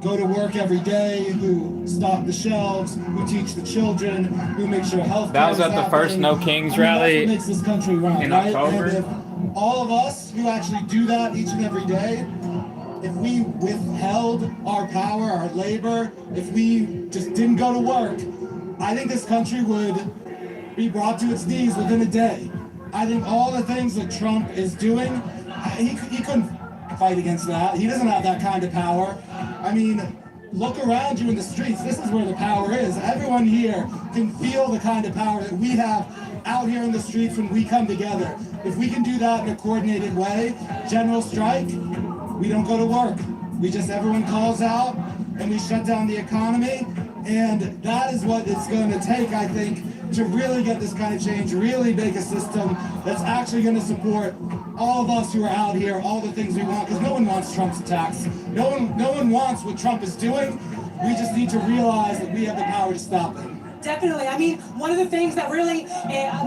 go to work every day, who stock the shelves, who teach the children, who make sure health. That was at the first No Kings rally that's what makes this country run, in right? October. And if all of us who actually do that each and every day, if we withheld our power, our labor, if we just didn't go to work, I think this country would be brought to its knees within a day. I think all the things that Trump is doing, he couldn't fight against that. He doesn't have that kind of power. I mean, look around you in the streets. This is where the power is. Everyone here can feel the kind of power that we have out here in the streets when we come together. If we can do that in a coordinated way, general strike, we don't go to work. We just, everyone calls out and we shut down the economy. And that is what it's going to take, I think, to really get this kind of change, really make a system that's actually going to support all of us who are out here, all the things we want, because no one wants Trump's attacks. No one wants what Trump is doing. We just need to realize that we have the power to stop it. Definitely. I mean, one of the things that really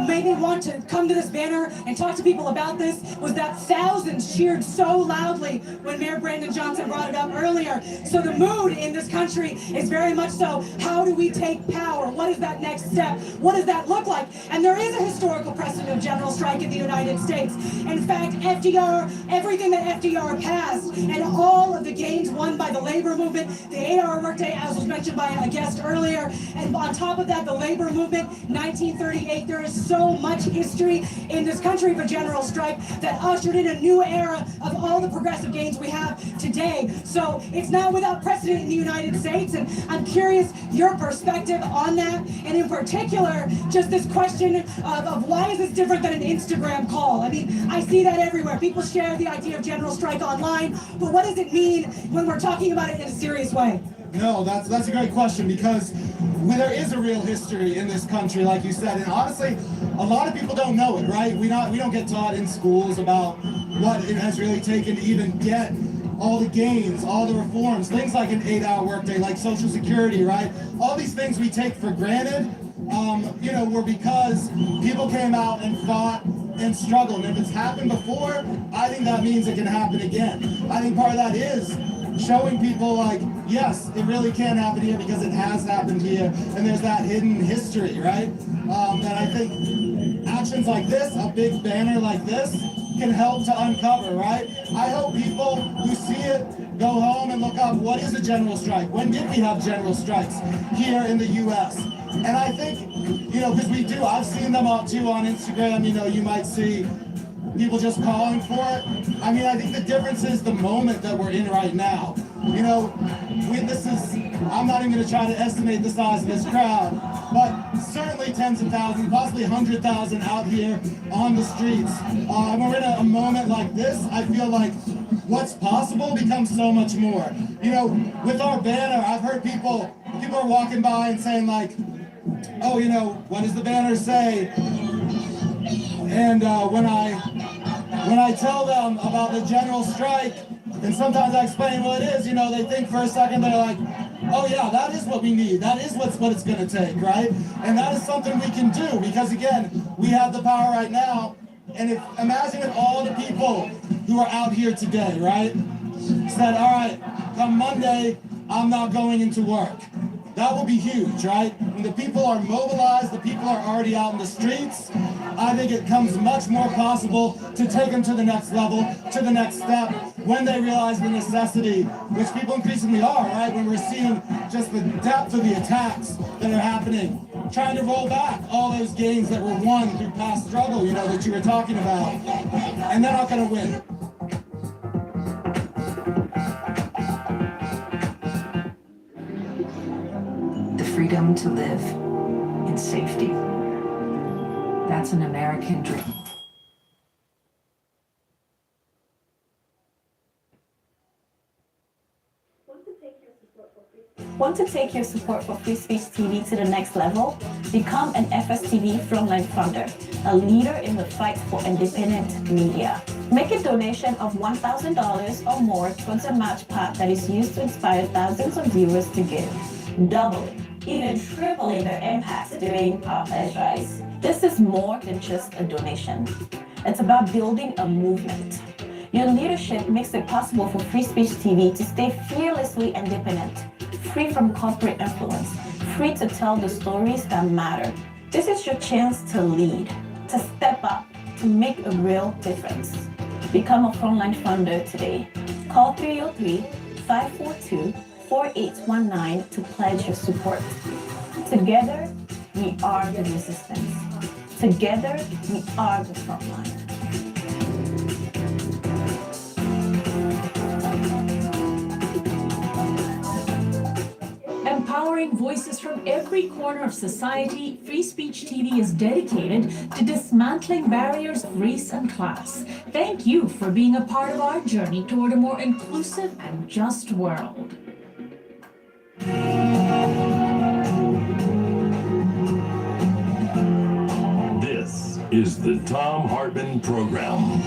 made me want to come to this banner and talk to people about this was that thousands cheered so loudly when Mayor Brandon Johnson brought it up earlier. So the mood in this country is very much so, how do we take power? What is that next step? What does that look like? And there is a historical precedent of general strike in the United States. In fact, FDR, everything that FDR passed, and all of the gains won by the labor movement, the 8-hour workday, as was mentioned by a guest earlier, and on top of that, the labor movement, 1938, there is so much history in this country for general strike that ushered in a new era of all the progressive gains we have today. So it's not without precedent in the United States, and I'm curious your perspective on that, and in particular, just this question of why is this different than an Instagram call? I mean, I see that everywhere. People share the idea of general strike online, but what does it mean when we're talking about it in a serious way? No, that's a great question, because there is a real history in this country, like you said, and honestly, a lot of people don't know it, right? We don't get taught in schools about what it has really taken to even get all the gains, all the reforms, things like an 8-hour workday, like Social Security, right? All these things we take for granted, were because people came out and fought and struggled. And if it's happened before, I think that means it can happen again. I think part of that is showing people like, yes, it really can happen here because it has happened here, and there's that hidden history, right? That I think actions like this, a big banner like this, can help to uncover, right? I hope people who see it go home and look up, what is a general strike? When did we have general strikes here in the U.S.? And I think, because we do, I've seen them all too on Instagram, you might see people just calling for it. I mean, I think the difference is the moment that we're in right now. I'm not even going to try to estimate the size of this crowd, but certainly tens of thousands, possibly 100,000 out here on the streets. When we're in a moment like this, I feel like what's possible becomes so much more. With our banner, I've heard people are walking by and saying like, oh, what does the banner say? And when I tell them about the general strike, and sometimes I explain what it is, they think for a second, they're like, oh yeah, that is what we need. That is what it's going to take, right? And that is something we can do because, again, we have the power right now. And imagine if all the people who are out here today, right, said, all right, come Monday, I'm not going into work. That will be huge, right? When the people are mobilized, the people are already out in the streets, I think it becomes much more possible to take them to the next level, to the next step, when they realize the necessity, which people increasingly are, right? When we're seeing just the depth of the attacks that are happening, trying to roll back all those gains that were won through past struggle, you know, that you were talking about. And they're not gonna win. Freedom to live in safety. That's an American dream. Want to take your support for Free Speech TV to the next level? Become an FSTV Frontline Funder, a leader in the fight for independent media. Make a donation of $1,000 or more towards a match pot that is used to inspire thousands of viewers to give, doubling, even tripling their impact during our pledge rise. This is more than just a donation. It's about building a movement. Your leadership makes it possible for Free Speech TV to stay fearlessly independent, free from corporate influence, free to tell the stories that matter. This is your chance to lead, to step up, to make a real difference. Become a Frontline Funder today. Call 303-542-4819 to pledge your support. Together, we are the resistance. Together, we are the frontline. Empowering voices from every corner of society, Free Speech TV is dedicated to dismantling barriers of race and class. Thank you for being a part of our journey toward a more inclusive and just world. This is the Thom Hartmann Program.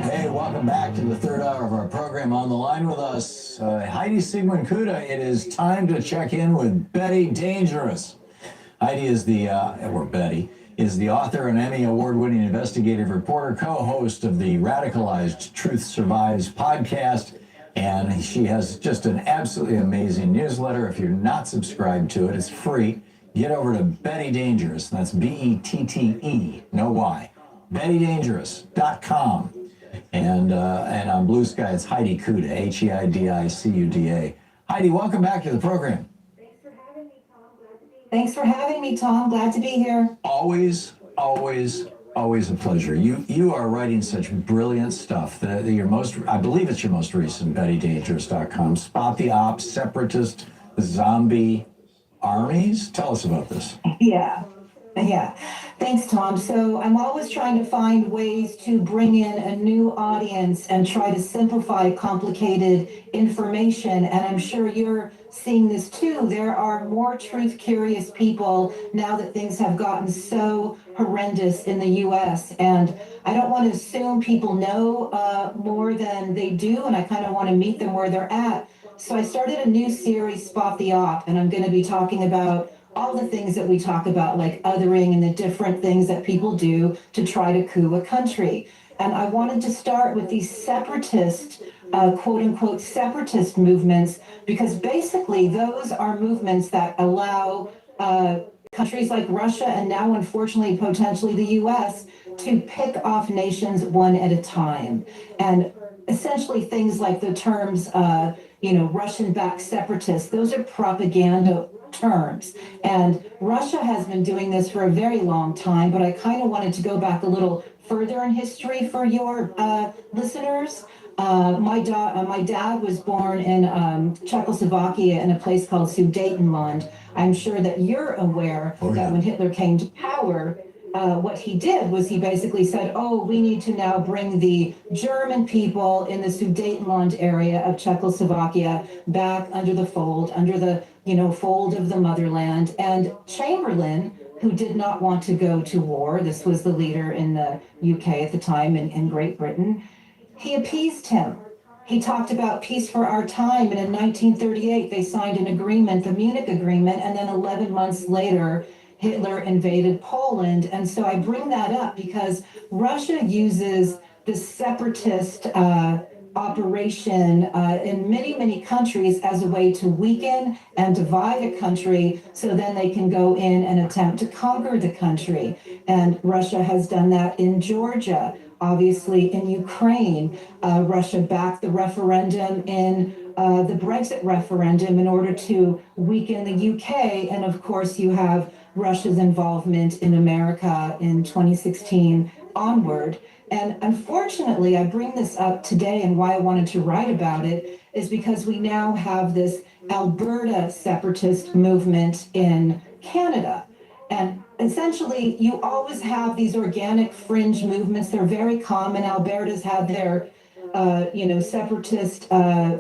Hey, welcome back to the third hour of our program. On the line with us, Heidi Sigmund Kuda. It is time to check in with Betty Dangerous. Heidi is Betty is the author and Emmy Award-winning investigative reporter, co-host of the Radicalized Truth Survives podcast, and she has just an absolutely amazing newsletter. If you're not subscribed to it, it's free. Get over to Betty Dangerous. That's BETTE, no Y. BettyDangerous.com. And on Blue Sky, it's Heidi Kuda, HEIDICUDA. Heidi, welcome back to the program. Thanks for having me, Tom. Glad to be here. Always a pleasure. You are writing such brilliant stuff. I believe it's your most recent, BettyDangerous.com. Spot the Ops, Separatist, Zombie Armies. Tell us about this. Yeah. Thanks, Tom. So I'm always trying to find ways to bring in a new audience and try to simplify complicated information. And I'm sure you're seeing this too. There are more truth-curious people now that things have gotten so horrendous in the U.S. And I don't want to assume people know more than they do, and I kind of want to meet them where they're at. So I started a new series, Spot the Op, and I'm going to be talking about all the things that we talk about, like othering and the different things that people do to try to coup a country. And I wanted to start with these separatist, quote unquote, separatist movements, because basically those are movements that allow countries like Russia and now, unfortunately, potentially the US to pick off nations one at a time. And essentially things like the terms, Russian-backed separatists, those are propaganda terms. And Russia has been doing this for a very long time, but I kind of wanted to go back a little further in history for your listeners. My dad was born in Czechoslovakia in a place called Sudetenland. I'm sure that you're aware that when Hitler came to power, what he did was he basically said, we need to now bring the German people in the Sudetenland area of Czechoslovakia back under the fold, fold of the motherland. And Chamberlain, who did not want to go to war, this was the leader in the UK at the time in Great Britain, he appeased him. He talked about peace for our time, and in 1938 they signed an agreement, the Munich Agreement, and then 11 months later Hitler invaded Poland. And so I bring that up because Russia uses the separatist operation in many, many countries as a way to weaken and divide a country so then they can go in and attempt to conquer the country. And Russia has done that in Georgia. Obviously, in Ukraine, Russia backed the referendum in the Brexit referendum in order to weaken the UK. And of course, you have Russia's involvement in America in 2016 onward. And unfortunately, I bring this up today, and why I wanted to write about it is because we now have this Alberta separatist movement in Canada. And essentially, you always have these organic fringe movements. They're very common. Alberta's had their, separatist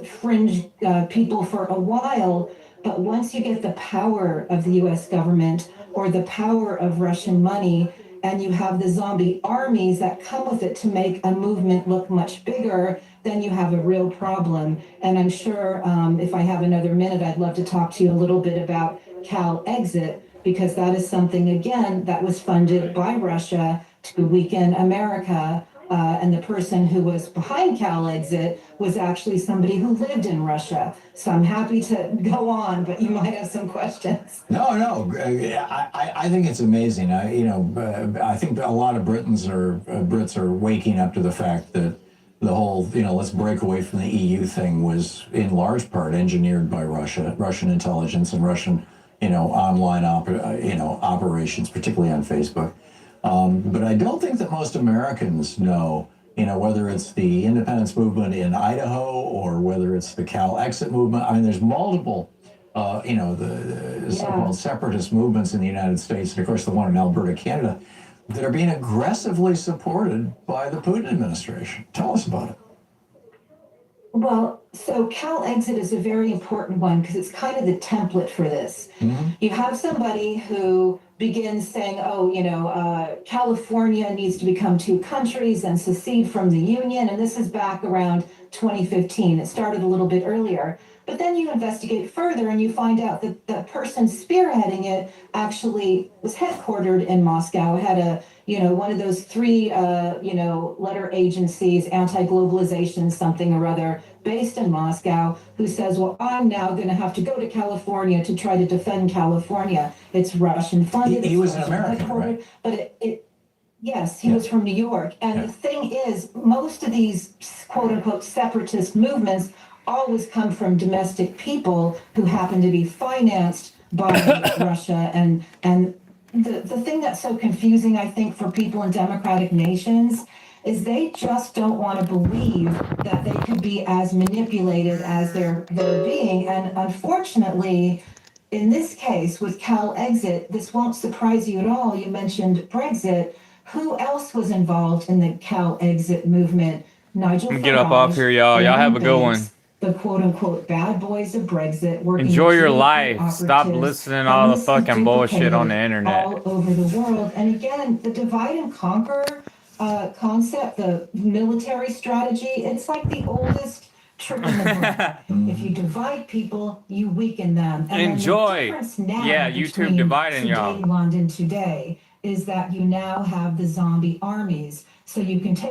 fringe people for a while. But once you get the power of the U.S. government or the power of Russian money, and you have the zombie armies that come with it to make a movement look much bigger, then you have a real problem. And I'm sure if I have another minute, I'd love to talk to you a little bit about CalExit, because that is something, again, that was funded by Russia to weaken America. And the person who was behind CalExit was actually somebody who lived in Russia. So I'm happy to go on, but you might have some questions. No. I think it's amazing. I think a lot of Brits are waking up to the fact that the whole, let's break away from the EU thing was in large part engineered by Russia, Russian intelligence and Russian, online operations, particularly on Facebook. But I don't think that most Americans know, whether it's the independence movement in Idaho or whether it's the CalExit movement. I mean, there's multiple, the so-called separatist movements in the United States, and of course the one in Alberta, Canada, that are being aggressively supported by the Putin administration. Tell us about it. Well, so CalExit is a very important one because it's kind of the template for this. Mm-hmm. You have somebody who begins saying, California needs to become two countries and secede from the Union. And this is back around 2015. It started a little bit earlier. But then you investigate further and you find out that the person spearheading it actually was headquartered in Moscow, had one of those three, letter agencies, anti-globalization, something or other, based in Moscow, who says, well, I'm now going to have to go to California to try to defend California. It's Russian funded. He was an American, right? But yes, he was from New York. And the thing is, most of these quote unquote separatist movements always come from domestic people who happen to be financed by Russia. And the thing that's so confusing, I think, for people in democratic nations is they just don't want to believe that they could be as manipulated as they're being. And unfortunately, in this case with CalExit, this won't surprise you at all. You mentioned Brexit. Who else was involved in the CalExit movement? Nigel Farage. Get up off here, y'all. Y'all have a good one. The quote-unquote bad boys of Brexit. Enjoy your life. Stop listening to all the fucking bullshit on the internet. All over the world. And again, the divide and conquer concept, the military strategy, it's like the oldest trick in the book. If you divide people, you weaken them. And enjoy. The difference now YouTube dividing y'all. London today is that you now have the zombie armies. So you can take